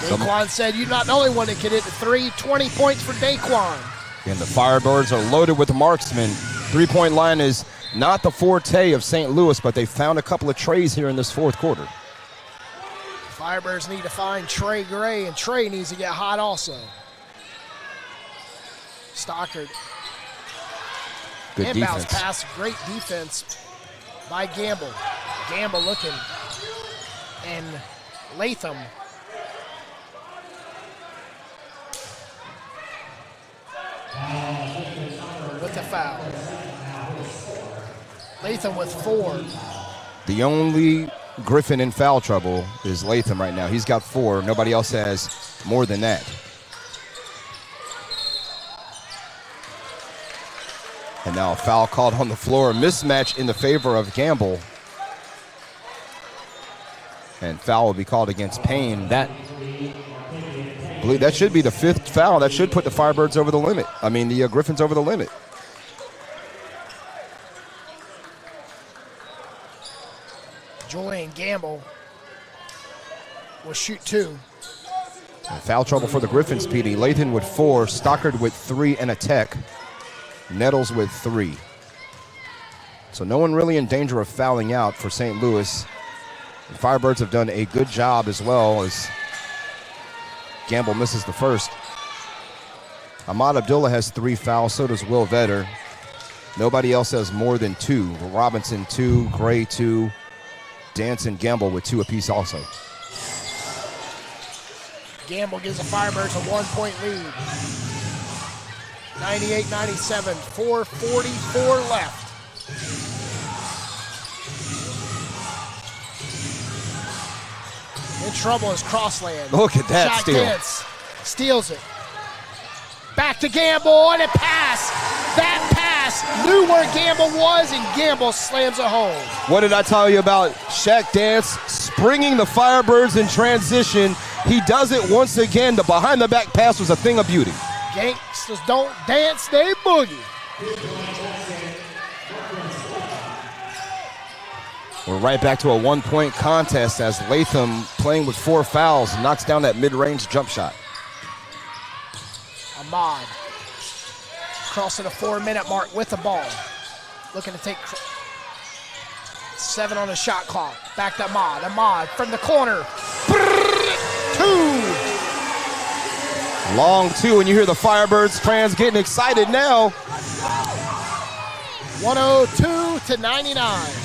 Daquan said, "You're not the only one that can hit the 3. 20 points for Daquan." And the Firebirds are loaded with marksmen. 3-point line is not the forte of St. Louis, but they found a couple of trays here in this fourth quarter. Firebirds need to find Trey Gray, and Trey needs to get hot also. Stockard. Good Inbounds defense. pass, great defense by Gamble. Gamble looking, and Latham. With the foul. Latham with 4. The only Griffin in foul trouble is Latham right now. He's got 4. Nobody else has more than that. And now a foul called on the floor. A mismatch in the favor of Gamble. And foul will be called against Payne. I believe that should be the 5th foul. That should put the Firebirds over the limit. The Griffins over the limit. Julian Gamble will shoot 2. And foul trouble for the Griffins, Petey. Lathan with 4, Stockard with 3 and a tech. Nettles with 3. So no one really in danger of fouling out for St. Louis. The Firebirds have done a good job as well as Gamble misses the first. Ahmad Abdullah has 3 fouls, so does Will Vetter. Nobody else has more than 2. Robinson 2, Gray 2, Dance and Gamble with 2 apiece also. Gamble gives the Firebirds a 1-point lead. 98-97, 4:44 left. In trouble is Crossland. Look at that Shot steal. Dance steals it. Back to Gamble, and a pass. That pass knew where Gamble was, and Gamble slams it home. What did I tell you about Shaq Dance springing the Firebirds in transition? He does it once again. The behind-the-back pass was a thing of beauty. Gangsters don't dance, they boogie. We're right back to a 1-point contest as Latham, playing with 4 fouls, knocks down that mid-range jump shot. Ahmad crossing the 4-minute mark with the ball. Looking to take 7 on the shot clock. Back to Ahmad. Ahmad from the corner. 2. Long 2, and you hear the Firebirds fans getting excited now. 102-99.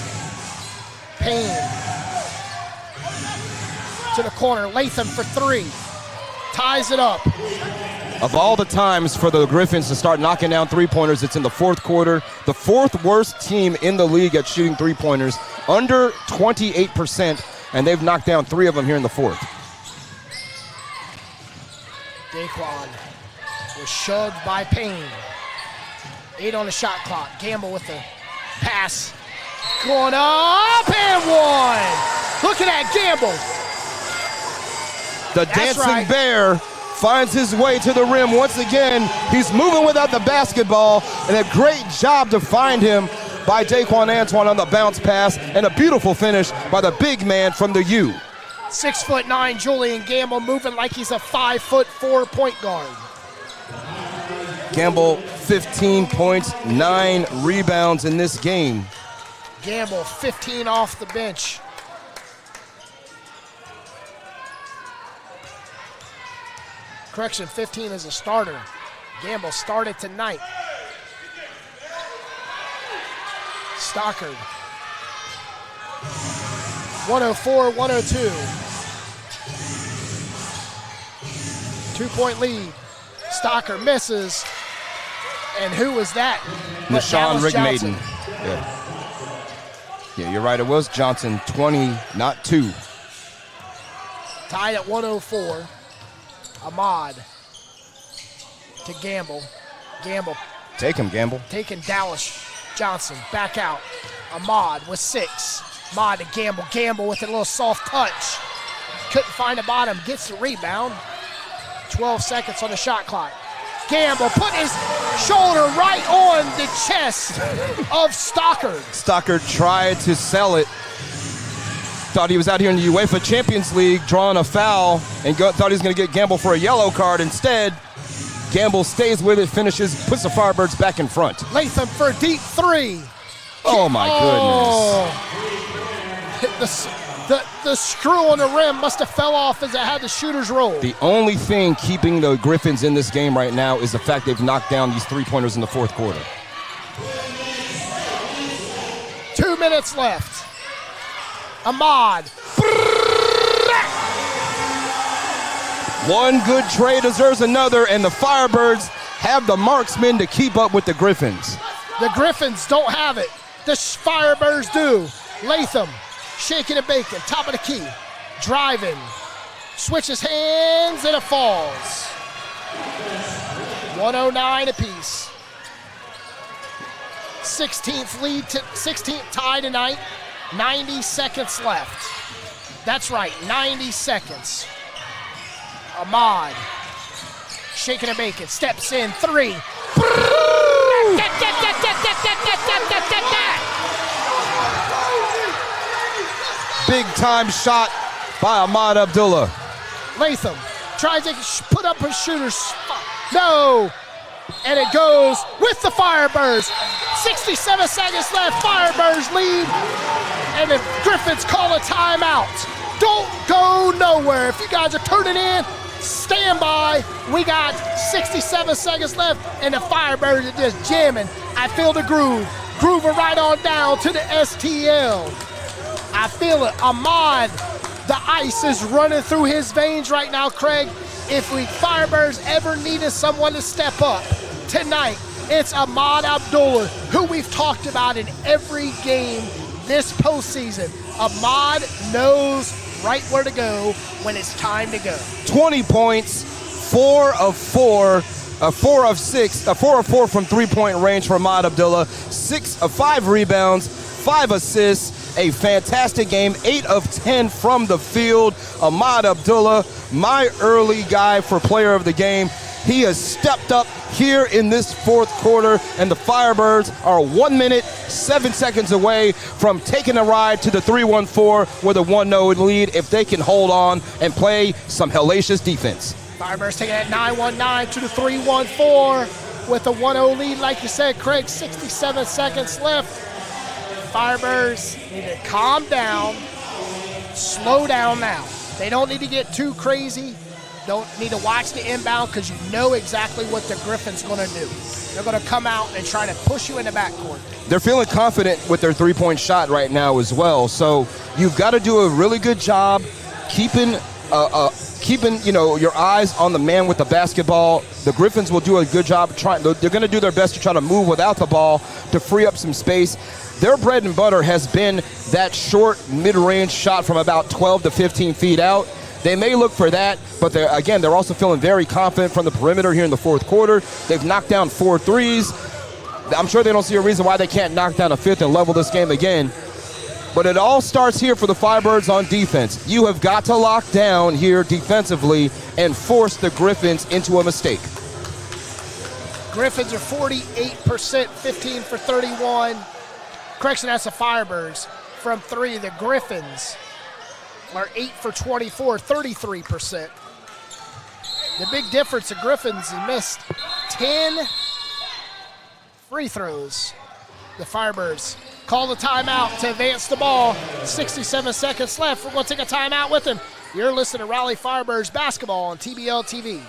Payne to the corner. Latham for 3. Ties it up. Of all the times for the Griffins to start knocking down 3-pointers, it's in the fourth quarter. The 4th worst team in the league at shooting 3-pointers, under 28%, and they've knocked down 3 of them here in the 4th. Daquan was shoved by Payne. 8 on the shot clock. Gamble with the pass. Going up and one. Look at that, Gamble. The dancing bear finds his way to the rim once again. He's moving without the basketball, and a great job to find him by Daquan Antoine on the bounce pass, and a beautiful finish by the big man from the U. 6'9" Julian Gamble moving like he's a 5'4" point guard. Gamble, 15 points, 9 rebounds in this game. Gamble, 15 off the bench. Correction, 15 as a starter. Gamble started tonight. Stockard. 104-102. 2-point lead. Stockard misses. And who was that? Nashawn Rigmaiden. Yeah, you're right. It was Johnson. 20, not 2. Tied at 104. Ahmad to Gamble. Gamble. Take him, Gamble. Taking Dallas Johnson back out. Ahmad with 6. Ahmad to Gamble. Gamble with a little soft touch. Couldn't find the bottom. Gets the rebound. 12 seconds on the shot clock. Gamble put his shoulder right on the chest of Stockard. Stockard tried to sell it. Thought he was out here in the UEFA Champions League drawing a foul and thought he was going to get Gamble for a yellow card. Instead, Gamble stays with it, finishes, puts the Firebirds back in front. Latham for deep 3. Oh, my goodness. The screw on the rim must have fell off as it had the shooter's roll. The only thing keeping the Griffins in this game right now is the fact they've knocked down these 3-pointers in the fourth quarter. 2 minutes left. Ahmad. One good trade deserves another, and the Firebirds have the marksmen to keep up with the Griffins. The Griffins don't have it. The Firebirds do. Latham, shaking and baking, top of the key. Driving. Switches hands, and it falls. 109 apiece. 16th lead, 16th tie tonight. 90 seconds left. That's right, 90 seconds. Ahmad, shaking and baking, steps in, 3. Big time shot by Ahmad Abdullah. Latham tries to put up his shooter's spot. No! And it goes with the Firebirds. 67 seconds left, Firebirds lead. And the Griffins call a timeout. Don't go nowhere. If you guys are tuning in, stand by. We got 67 seconds left, and the Firebirds are just jamming. I feel the groove. Grooving right on down to the STL. I feel it. Ahmad, the ice is running through his veins right now, Craig. If we Firebirds ever needed someone to step up tonight, it's Ahmad Abdullah, who we've talked about in every game this postseason. Ahmad knows right where to go when it's time to go. 20 points, 4 of 4, 4 of 6, 4 of 4 from 3-point range for Ahmad Abdullah, 6 of 5 rebounds, 5 assists, a fantastic game, 8 of 10 from the field. Ahmad Abdullah, my early guy for player of the game. He has stepped up here in this fourth quarter, and the Firebirds are 1 minute, 7 seconds away from taking a ride to the 3-1-4 with a 1-0 lead if they can hold on and play some hellacious defense. Firebirds taking that 9-1-9 to the 3-1-4 with a 1-0 lead. Like you said, Craig, 67 seconds left. Firebirds need to calm down, slow down now. They don't need to get too crazy. Don't need to watch the inbound because you know exactly what the Griffins going to do. They're going to come out and try to push you in the backcourt. They're feeling confident with their 3-point shot right now as well. So you've got to do a really good job keeping your eyes on the man with the basketball. The Griffins will do a good job trying. They're going to do their best to try to move without the ball to free up some space. Their bread and butter has been that short mid-range shot from about 12 to 15 feet out. They may look for that, but they're also feeling very confident from the perimeter here in the fourth quarter. They've knocked down 4 threes. I'm sure they don't see a reason why they can't knock down a fifth and level this game again. But it all starts here for the Firebirds on defense. You have got to lock down here defensively and force the Griffins into a mistake. Griffins are 48%, 15 for 31. Correction, that's the Firebirds. From three, the Griffins are 8 for 24, 33%. The big difference, the Griffins missed 10 free throws. The Firebirds call the timeout to advance the ball. 67 seconds left. We're going to take a timeout with them. You're listening to Raleigh Firebirds basketball on TBL TV.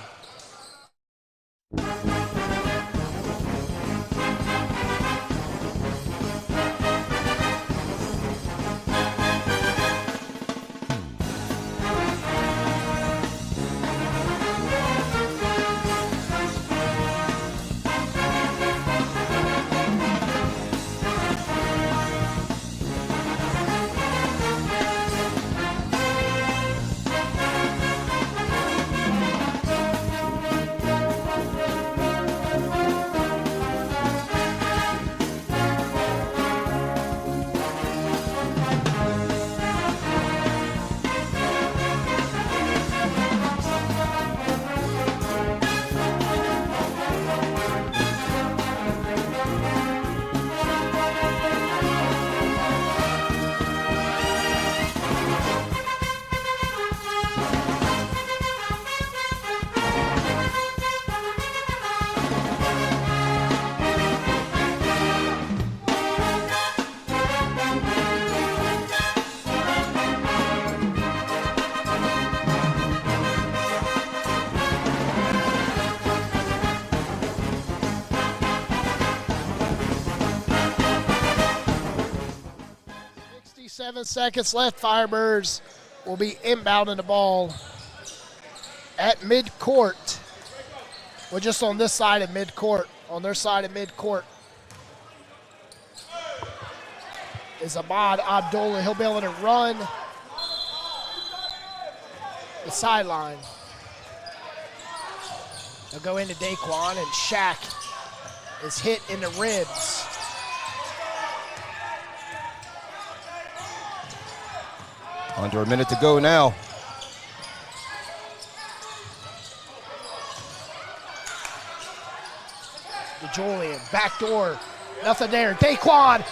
Seconds left. Firebirds will be inbounding the ball at midcourt. We're just on this side of midcourt. On their side of midcourt is Ahmad Abdullah. He'll be able to run the sideline. They'll go into Daquan, and Shaq is hit in the ribs. Under a minute to go now. Julian, backdoor, nothing there. Daquan,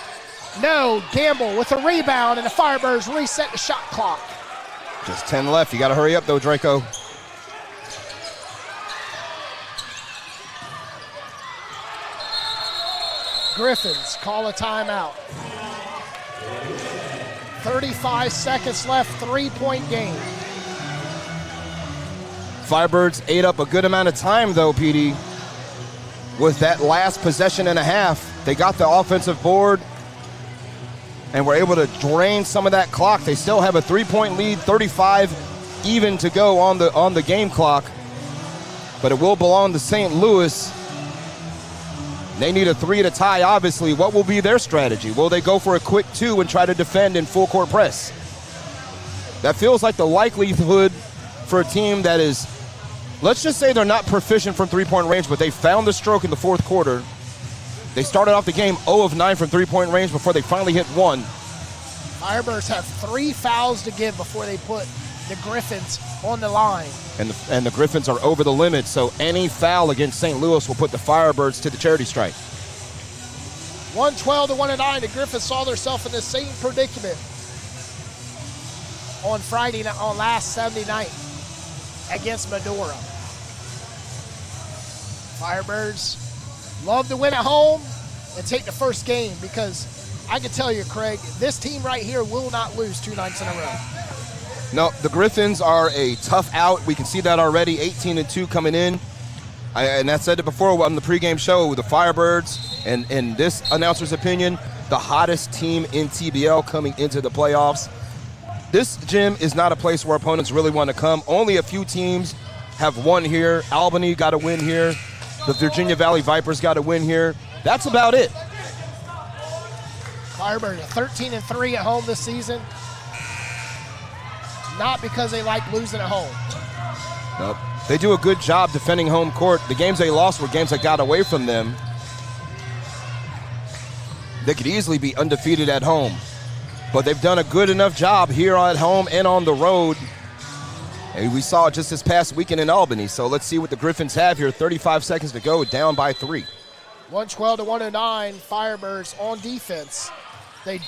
no. Gamble with a rebound, and the Firebirds reset the shot clock. Just 10 left. You got to hurry up, though, Draco. Griffins call a timeout. 35 seconds left, 3-point game. Firebirds ate up a good amount of time, though, PD. With that last possession and a half, they got the offensive board and were able to drain some of that clock. They still have a 3-point lead, 35 even to go on the game clock. But it will belong to St. Louis. They need a 3 to tie, obviously. What will be their strategy? Will they go for a quick 2 and try to defend in full court press? That feels like the likelihood for a team that is, let's just say they're not proficient from 3-point range, but they found the stroke in the fourth quarter. They started off the game 0 of 9 from 3-point range before they finally hit 1. Firebirds have 3 fouls to give before they put the Griffins on the line. And the Griffins are over the limit, so any foul against St. Louis will put the Firebirds to the charity strike. 112 to 109. The Griffins saw themselves in the same predicament on Friday night, on last Sunday night against Medora. Firebirds love to win at home and take the first game, because I can tell you, Craig, this team right here will not lose 2 nights in a row. No, the Griffins are a tough out. We can see that already, 18-2 coming in. And I said it before on the pregame show, the Firebirds, and in this announcer's opinion, the hottest team in TBL coming into the playoffs. This gym is not a place where opponents really want to come. Only a few teams have won here. Albany got a win here. The Virginia Valley Vipers got a win here. That's about it. Firebirds are 13-3 at home this season. Not because they like losing at home. Nope. They do a good job defending home court. The games they lost were games that got away from them. They could easily be undefeated at home. But they've done a good enough job here at home and on the road. And we saw it just this past weekend in Albany. So let's see what the Griffins have here. 35 seconds to go, down by 3. 112 to 109, Firebirds on defense. They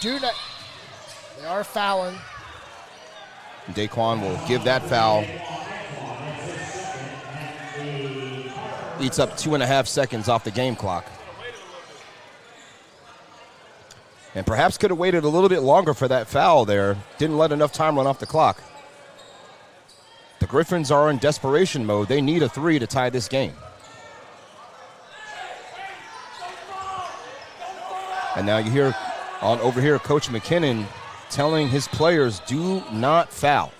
are fouling. Daquan will give that foul. Eats up 2.5 seconds off the game clock. And perhaps could have waited a little bit longer for that foul there. Didn't let enough time run off the clock. The Griffins are in desperation mode. They need a 3 to tie this game. And now you hear over here Coach McKinnon telling his players, do not foul.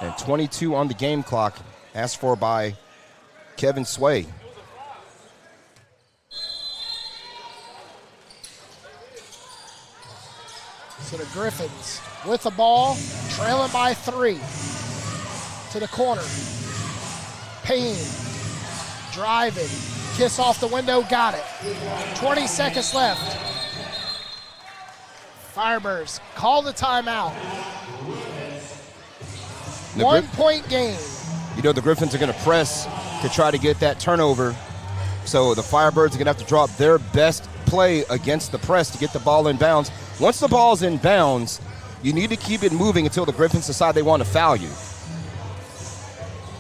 And 22 on the game clock, asked for by Kevin Sway. So the Griffins with the ball, trailing by 3. To the corner. Payne, driving, kiss off the window, got it. 20 seconds left. Firebirds call the timeout. 1-point game. You know the Griffins are going to press to try to get that turnover. So the Firebirds are going to have to drop their best play against the press to get the ball in bounds. Once the ball's in bounds, you need to keep it moving until the Griffins decide they want to foul you.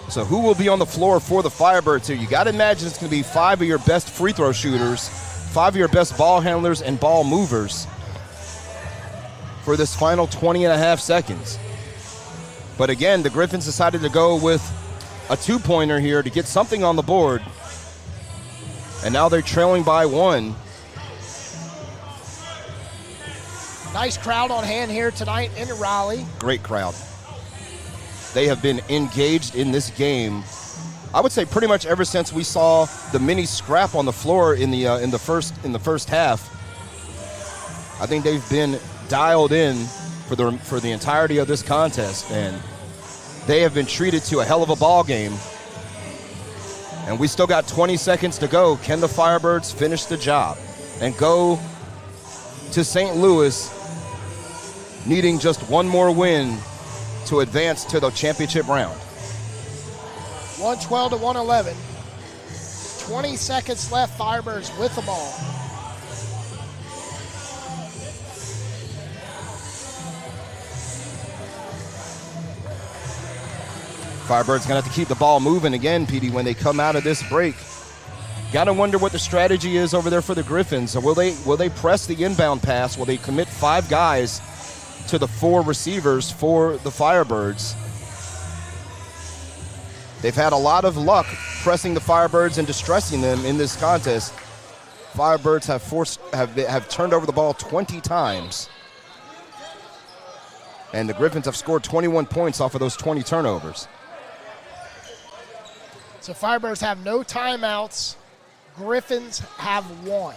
So who will be on the floor for the Firebirds here? You got to imagine it's going to be 5 of your best free throw shooters, 5 of your best ball handlers and ball movers for this final 20.5 seconds. But again, the Griffins decided to go with a 2-pointer here to get something on the board. And now they're trailing by 1. Nice crowd on hand here tonight in Raleigh. Great crowd. They have been engaged in this game, I would say pretty much ever since we saw the mini scrap on the floor in the first half. I think they've been dialed in for the entirety of this contest, and they have been treated to a hell of a ball game. And we still got 20 seconds to go. Can the Firebirds finish the job and go to St. Louis needing just one more win to advance to the championship round? 112 to 111. 20 seconds left, Firebirds with the ball. Firebirds gonna have to keep the ball moving again, PD, when they come out of this break. Gotta wonder what the strategy is over there for the Griffins. Will they press the inbound pass? Will they commit 5 guys to the 4 receivers for the Firebirds? They've had a lot of luck pressing the Firebirds and distressing them in this contest. Firebirds have turned over the ball 20 times. And the Griffins have scored 21 points off of those 20 turnovers. So Firebirds have no timeouts. Griffins have 1.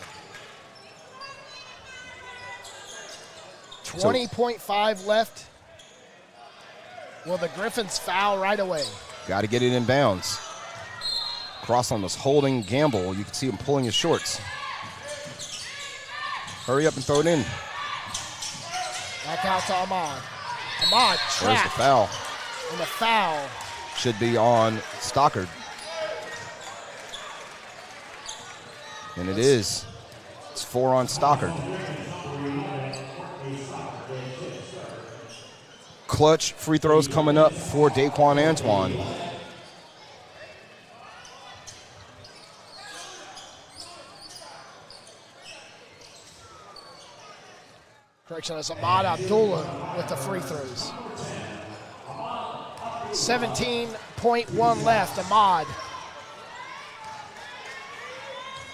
20.5 left. Will the Griffins foul right away? Got to get it in bounds. Cross on this holding gamble. You can see him pulling his shorts. Hurry up and throw it in. Back out to Ahmad. Ahmad trapped. Where's the foul? And the foul should be on Stockard. And it is. It's 4 on Stockard. Clutch free throws coming up for Daquan Antoine. Correction, it's Ahmad Abdullah with the free throws. 17.1 left. Ahmad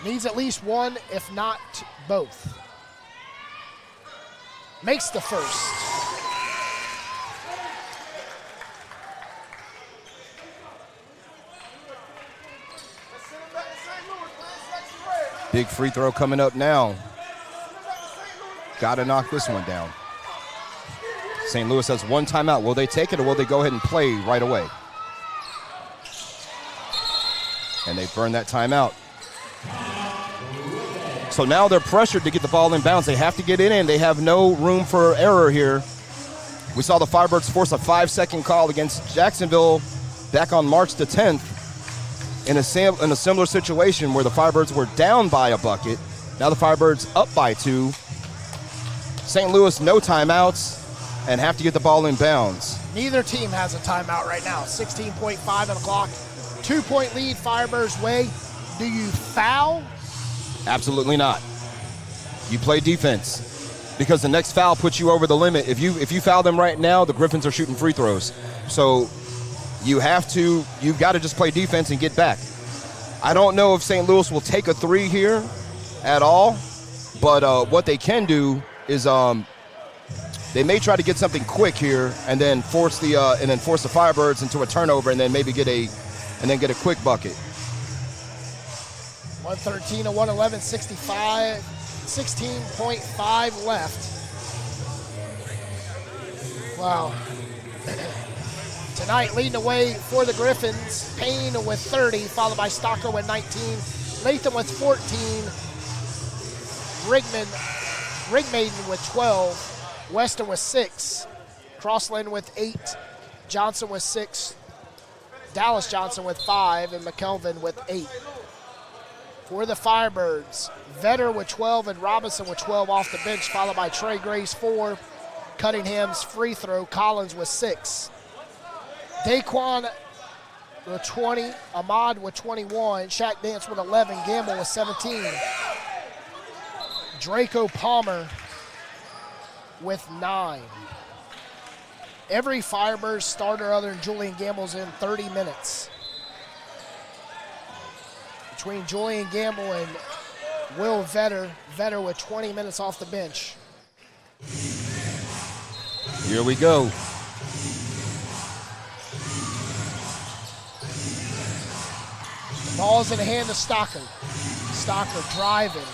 needs at least 1, if not both. Makes the first. Big free throw coming up now. Got to knock this one down. St. Louis has 1 timeout. Will they take it or will they go ahead and play right away? And they burn that timeout. So now they're pressured to get the ball in bounds. They have to get it in. They have no room for error here. We saw the Firebirds force a 5-second call against Jacksonville back on March the 10th in a similar situation where the Firebirds were down by a bucket. Now the Firebirds up by 2. St. Louis, no timeouts, and have to get the ball in bounds. Neither team has a timeout right now. 16.5 on the clock. 2-point lead Firebirds way. Do you foul? Absolutely not. You play defense because the next foul puts you over the limit. If you foul them right now, the Griffins are shooting free throws. So you've got to just play defense and get back. I don't know if St. Louis will take a 3 here at all, but what they can do is they may try to get something quick here and then force the Firebirds into a turnover and then maybe get a quick bucket. 113 to 111, 65, 16.5 left. Wow. Tonight leading the way for the Griffins, Payne with 30, followed by Stocker with 19, Latham with 14, Rigmaiden with 12, Weston with 6, Crossland with 8, Johnson with 6, Dallas Johnson with 5, and McKelvin with 8. For the Firebirds, Vetter with 12 and Robinson with 12 off the bench, followed by Trey Grace 4, Cunningham's free throw, Collins with 6. Daquan with 20, Ahmad with 21, Shaq Dance with 11, Gamble with 17. Draco Palmer with 9. Every Firebirds starter other than Julian Gamble's in 30 minutes. Between Julian Gamble and Will Vetter with 20 minutes off the bench. Here we go. Ball's in the hand of Stocker. Stocker driving.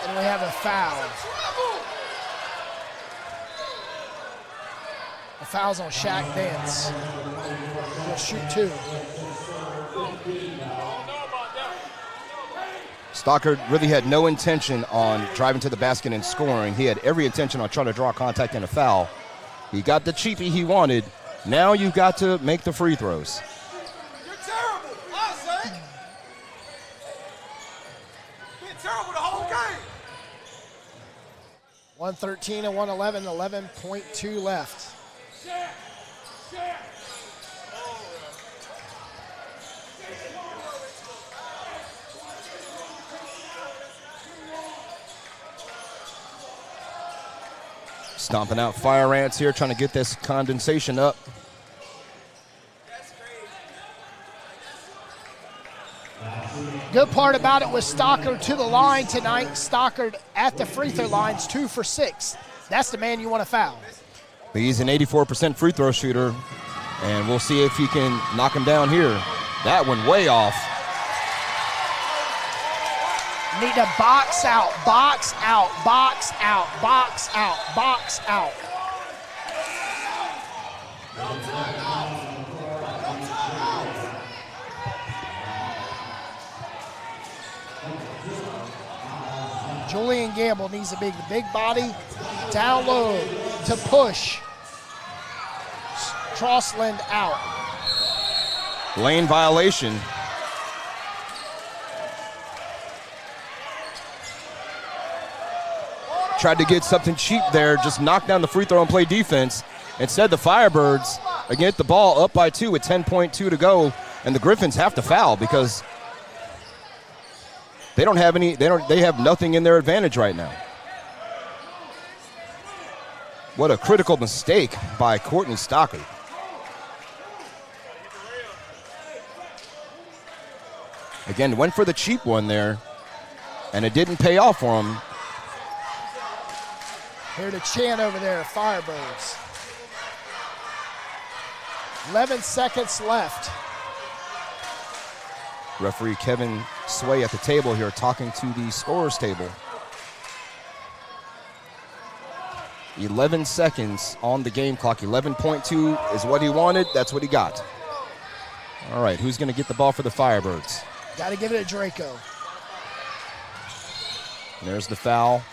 And we have a foul. The foul's on Shaq Dance. He'll shoot 2. Stocker really had no intention on driving to the basket and scoring. He had every intention on trying to draw contact and a foul. He got the cheapie he wanted. Now you've got to make the free throws. You're terrible, I say. Been terrible the whole game. 113 and 111, 11.2 left. Stomping out fire ants here, trying to get this condensation up. Good part about it was Stocker to the line tonight. Stocker at the free throw line's 2 for 6. That's the man you want to foul. He's an 84% free throw shooter, and we'll see if he can knock him down here. That one way off. Need to box out, box out, box out, box out, box out. Julian Gamble needs to be the big body, down low to push. Crossland out. Lane violation. Tried to get something cheap there, just knock down the free throw and play defense. Instead, the Firebirds again get the ball up by 2 with 10.2 to go, and the Griffins have to foul because they don't have any. They have nothing in their advantage right now. What a critical mistake by Courtney Stocker. Again, went for the cheap one there, and it didn't pay off for him. Here to chant over there, Firebirds. 11 seconds left. Referee Kevin Sway at the table here talking to the scorers table. 11 seconds on the game clock. 11.2 is what he wanted. That's what he got. All right, who's going to get the ball for the Firebirds? Got to give it to Draco. There's the foul.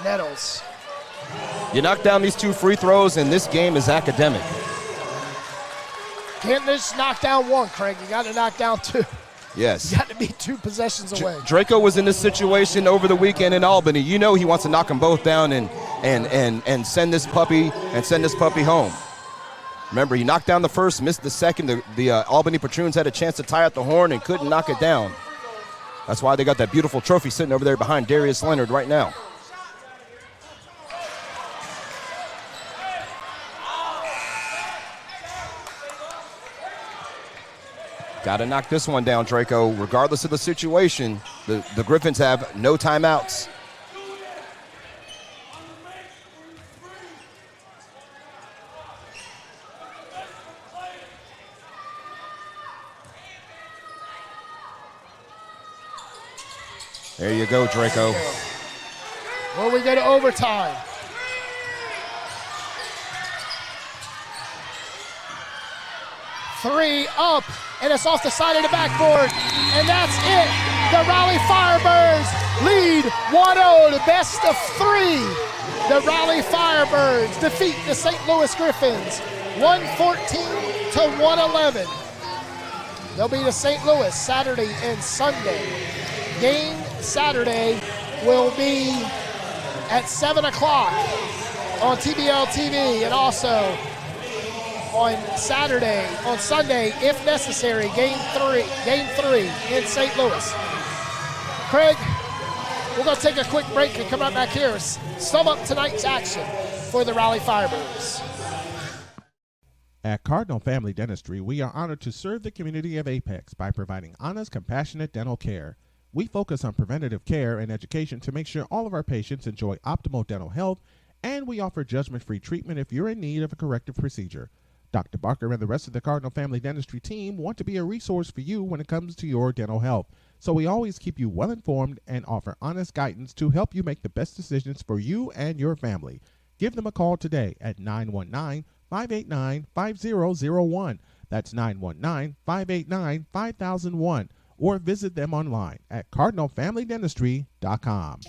Nettles. You knock down these 2 free throws, and this game is academic. Can't just knock down one, Craig. You got to knock down 2. Yes. You got to be 2 possessions away. Draco was in this situation over the weekend in Albany. You know he wants to knock them both down and send this puppy home. Remember, he knocked down the first, missed the second. The Albany Patroons had a chance to tie out the horn and couldn't knock it down. That's why they got that beautiful trophy sitting over there behind Darius Leonard right now. Got to knock this one down, Draco. Regardless of the situation, the Griffins have no timeouts. There you go, Draco. Well, we go to overtime. Three up, and it's off the side of the backboard, and that's it. The Raleigh Firebirds lead 1-0 to best of 3. The Raleigh Firebirds defeat the St. Louis Griffins 114 to 111. They'll be to St. Louis Saturday and Sunday. Game Saturday will be at 7 o'clock on TBL TV, and also on Sunday, if necessary, game three in St. Louis. Craig, we're going to take a quick break and come right back here. Sum up tonight's action for the Raleigh Firebirds. At Cardinal Family Dentistry, we are honored to serve the community of Apex by providing honest, compassionate dental care. We focus on preventative care and education to make sure all of our patients enjoy optimal dental health, and we offer judgment-free treatment if you're in need of a corrective procedure. Dr. Barker and the rest of the Cardinal Family Dentistry team want to be a resource for you when it comes to your dental health. So we always keep you well informed and offer honest guidance to help you make the best decisions for you and your family. Give them a call today at 919-589-5001. That's 919-589-5001. Or visit them online at cardinalfamilydentistry.com.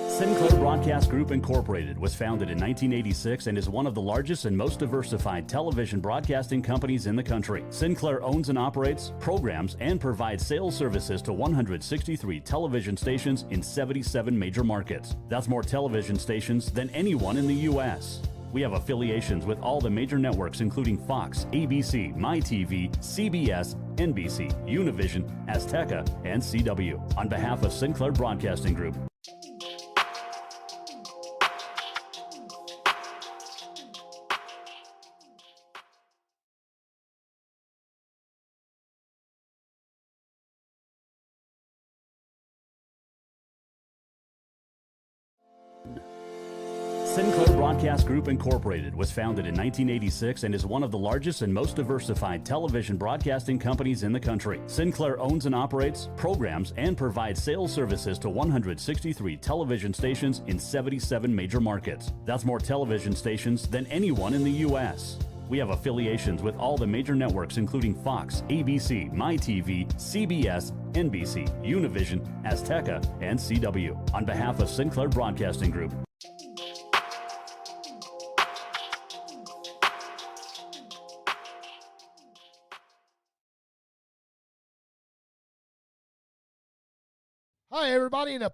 Sinclair Broadcast Group Incorporated was founded in 1986 and is one of the largest and most diversified television broadcasting companies in the country. Sinclair owns and operates, programs, and provides sales services to 163 television stations in 77 major markets. That's more television stations than anyone in the U.S. We have affiliations with all the major networks including Fox, ABC, MyTV, CBS, NBC, Univision, Azteca, and CW. On behalf of Sinclair Broadcasting Group, Sinclair Broadcast Group Incorporated was founded in 1986 and is one of the largest and most diversified television broadcasting companies in the country. Sinclair owns and operates, programs, and provides sales services to 163 television stations in 77 major markets. That's more television stations than anyone in the U.S. We have affiliations with all the major networks including Fox, ABC, MyTV, CBS, NBC, Univision, Azteca, and CW. On behalf of Sinclair Broadcasting Group, Hi, everybody, and a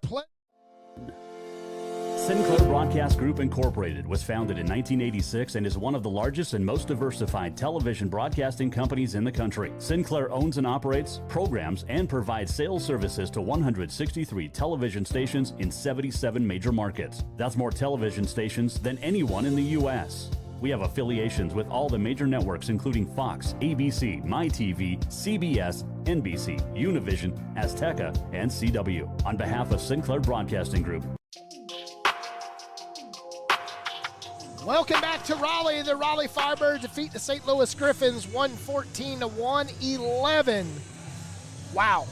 Sinclair Broadcast Group Incorporated was founded in 1986 and is one of the largest and most diversified television broadcasting companies in the country. Sinclair owns and operates, programs, and provides sales services to 163 television stations in 77 major markets. That's more television stations than anyone in the U.S. We have affiliations with all the major networks including Fox, ABC, MyTV, CBS, NBC, Univision, Azteca, and CW. On behalf of Sinclair Broadcasting Group. Welcome back to Raleigh. The Raleigh Firebirds defeat the St. Louis Griffins 114 to 111. Wow.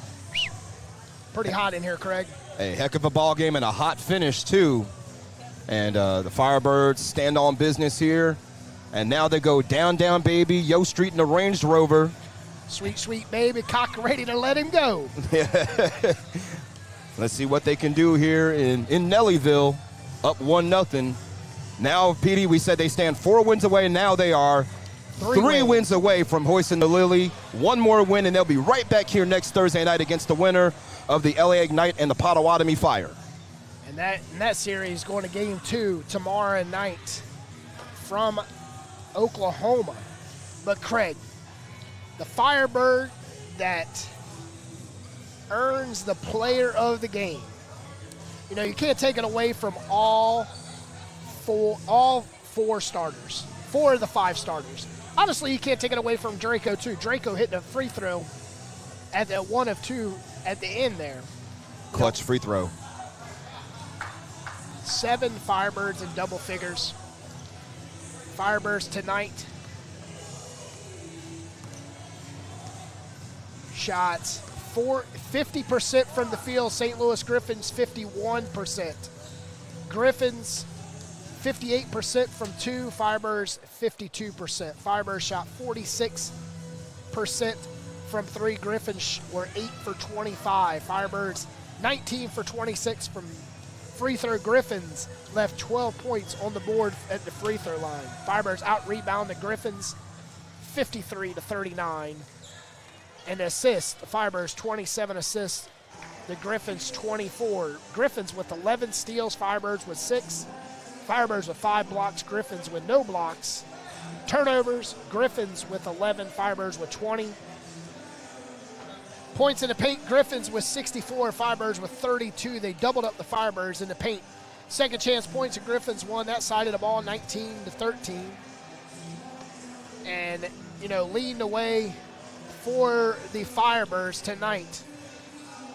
Pretty hot in here, Craig. A heck of a ball game and a hot finish, too. And the Firebirds stand on business here And now they go down, baby. Yo Street in the Range Rover. Sweet, sweet baby. Cock ready to let him go. Let's see what they can do here in Nellyville. Up 1-0. Now, Petey, we said they stand 4 wins away, and now they are three wins away from hoisting the Lily. One more win, and they'll be right back here next Thursday night against the winner of the LA Ignite and the Potawatomi Fire. And that series going to game 2 tomorrow night from Oklahoma. But Craig, the Firebird that earns the player of the game. You know, you can't take it away from all four starters, 4 of the 5 starters. Honestly, you can't take it away from Draco, too. Draco hitting a free throw at the 1 of 2 at the end there. Clutch free throw. 7 Firebirds in double figures. Firebirds tonight. Shots 50% from the field. St. Louis Griffins 51%. Griffins 58% from 2. Firebirds 52%. Firebirds shot 46% from 3. Griffins were 8 for 25. Firebirds 19 for 26 from free throw. Griffins left 12 points on the board at the free throw line. Firebirds out-rebound the Griffins 53-39. And assists, the Firebirds 27 assists, the Griffins 24. Griffins with 11 steals, Firebirds with 6. Firebirds with 5 blocks, Griffins with no blocks. Turnovers, Griffins with 11, Firebirds with 20. Points in the paint, Griffins with 64, Firebirds with 32. They doubled up the Firebirds in the paint. Second chance points, and Griffins won that side of the ball 19-13. And, you know, leading the way for the Firebirds tonight,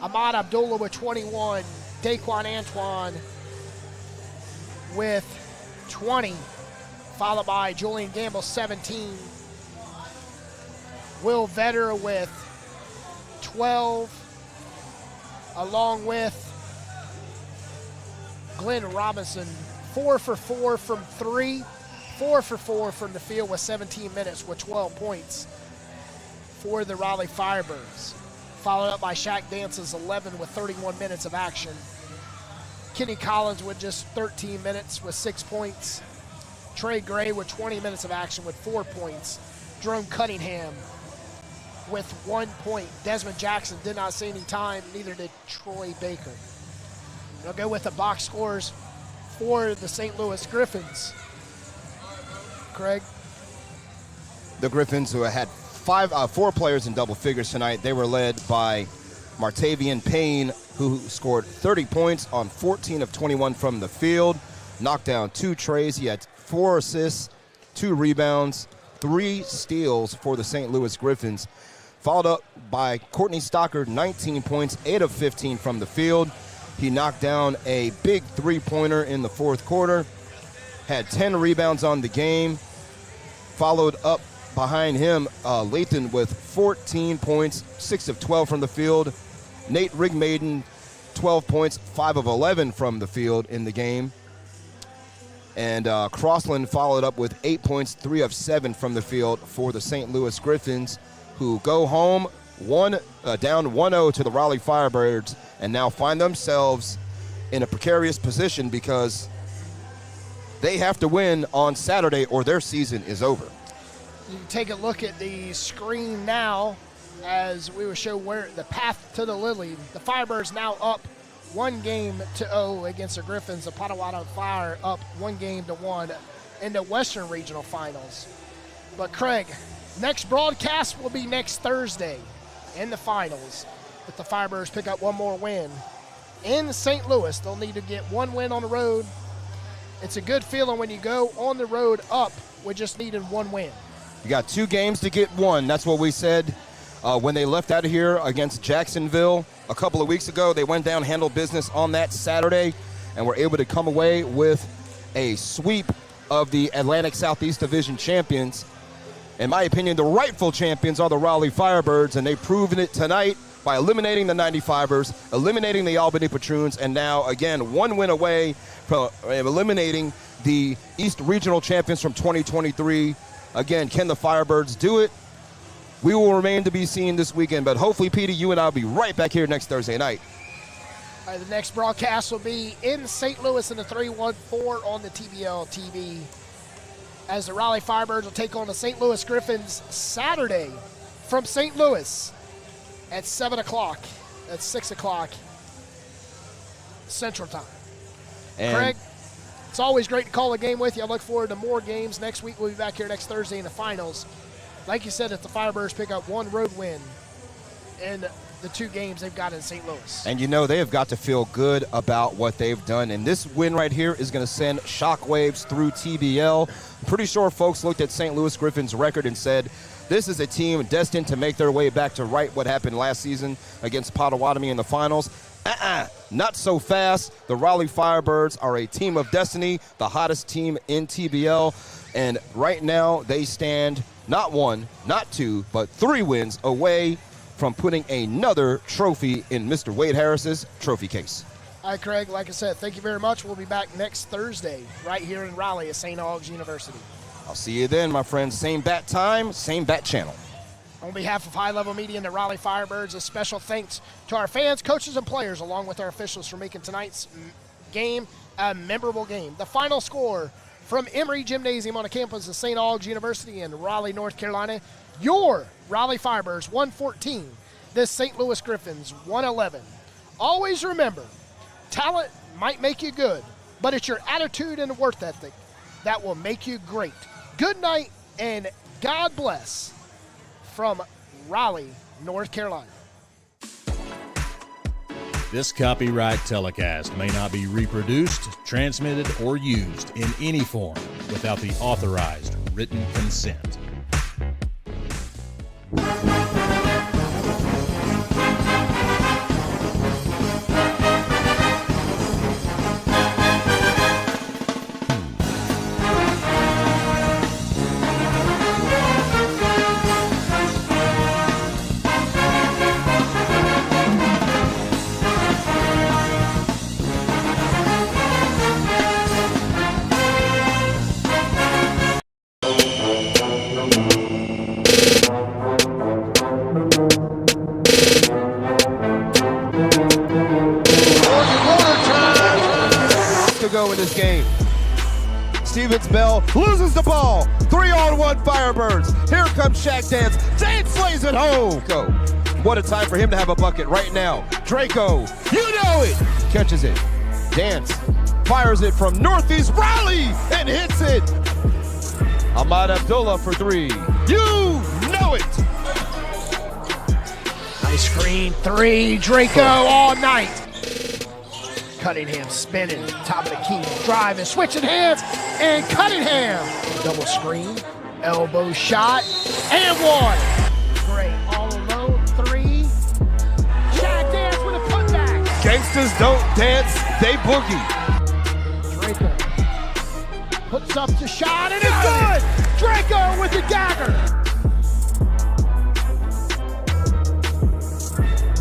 Ahmad Abdullah with 21, Daquan Antoine with 20, followed by Julian Gamble 17, Will Vetter with 12, along with Glenn Robinson 4 for 4 from 3, 4 for 4 from the field with 17 minutes with 12 points for the Raleigh Firebirds, followed up by Shaq Dance's 11 with 31 minutes of action. Kenny Collins with just 13 minutes with 6 points. Trey Gray with 20 minutes of action with 4 points. Jerome Cunningham with 1 point. Desmond Jackson did not see any time, neither did Troy Baker. They'll go with the box scores for the St. Louis Griffins. Craig? The Griffins, who had 4 players in double figures tonight, they were led by Martavian Payne, who scored 30 points on 14 of 21 from the field, knocked down 2 trays. He had 4 assists, 2 rebounds, 3 steals for the St. Louis Griffins, followed up by Courtney Stockard, 19 points, 8 of 15 from the field. He knocked down a big 3-pointer in the 4th quarter, had 10 rebounds on the game, followed up behind him, Lathan with 14 points, 6 of 12 from the field. Nate Rigmaiden, 12 points, 5 of 11 from the field in the game. And Crossland followed up with 8 points, 3 of 7 from the field for the St. Louis Griffins, who go home down 1-0 to the Raleigh Firebirds, and now find themselves in a precarious position because they have to win on Saturday or their season is over. You can take a look at the screen now as we will show where the path to the Lily. The Firebirds now up 1-0 against the Griffins. The Potawatomi Fire up 1-1 in the Western Regional Finals. But Craig, next broadcast will be next Thursday in the finals. If the Firebirds pick up one more win in St. Louis, they'll need to get 1 win on the road. It's a good feeling when you go on the road up with just needing 1 win. You got 2 games to get 1. That's what we said when they left out of here against Jacksonville a couple of weeks ago. They went down, handled business on that Saturday, and were able to come away with a sweep of the Atlantic Southeast Division champions. In my opinion, the rightful champions are the Raleigh Firebirds, and they've proven it tonight by eliminating the 95ers, eliminating the Albany Patroons, and now, again, 1 win away from eliminating the East Regional Champions from 2023. Again, can the Firebirds do it? We will remain to be seen this weekend, but hopefully, Petey, you and I will be right back here next Thursday night. All right, the next broadcast will be in St. Louis in the 314 on the TBL TV, as the Raleigh Firebirds will take on the St. Louis Griffins Saturday from St. Louis at 7 o'clock. That's 6 o'clock Central Time. And Craig, it's always great to call a game with you. I look forward to more games. Next week we'll be back here next Thursday in the finals. Like you said, if the Firebirds pick up one road win in the 2 games they've got in St. Louis. And they have got to feel good about what they've done. And this win right here is going to send shockwaves through TBL. I'm pretty sure folks looked at St. Louis Griffins' record and said, this is a team destined to make their way back to right what happened last season against Potawatomi in the finals. Not so fast. The Raleigh Firebirds are a team of destiny, the hottest team in TBL. And right now they stand not 1, not 2, but 3 wins away from putting another trophy in Mr. Wade Harris's trophy case. All right, Craig, like I said, thank you very much. We'll be back next Thursday right here in Raleigh at St. Aug's University. I'll see you then, my friends. Same bat time, same bat channel. On behalf of High Level Media and the Raleigh Firebirds, a special thanks to our fans, coaches, and players, along with our officials, for making tonight's game a memorable game. The final score from Emory Gymnasium on the campus of St. Aug's University in Raleigh, North Carolina, your Raleigh Firebirds 114, the St. Louis Griffins 111. Always remember, talent might make you good, but it's your attitude and work ethic that will make you great. Good night and God bless from Raleigh, North Carolina. This copyright telecast may not be reproduced, transmitted, or used in any form without the authorized written consent. In this game, Stevens Bell loses the ball. 3-on-1 Firebirds. Here comes Shaq Dance. Dance slays it home. Go. What a time for him to have a bucket right now. Draco, you know it. Catches it. Dance fires it from Northeast Raleigh and hits it. Ahmad Abdullah for 3. You know it. Nice screen. 3. Draco all night. Cunningham spinning, top of the key, driving, switching hands, and Cunningham. Double screen, elbow shot, and 1. Great, all alone, 3. Shaq Dance with a putback. Gangsters don't dance, they boogie. Draco puts up the shot, and it's good. Draco with the dagger.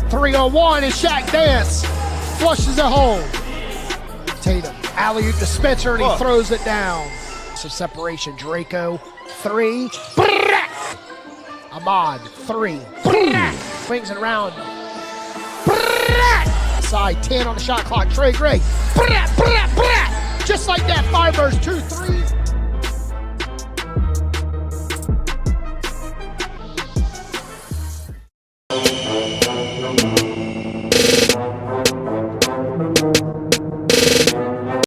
3-on-1 and Shaq Dance flushes it home. Tatum, alley-oop to Spencer, and he throws it down. Some separation. Draco, 3. Ahmad, 3. Swings it around. Side 10 on the shot clock. Trey Gray. Just like that, Firebirds 2-3.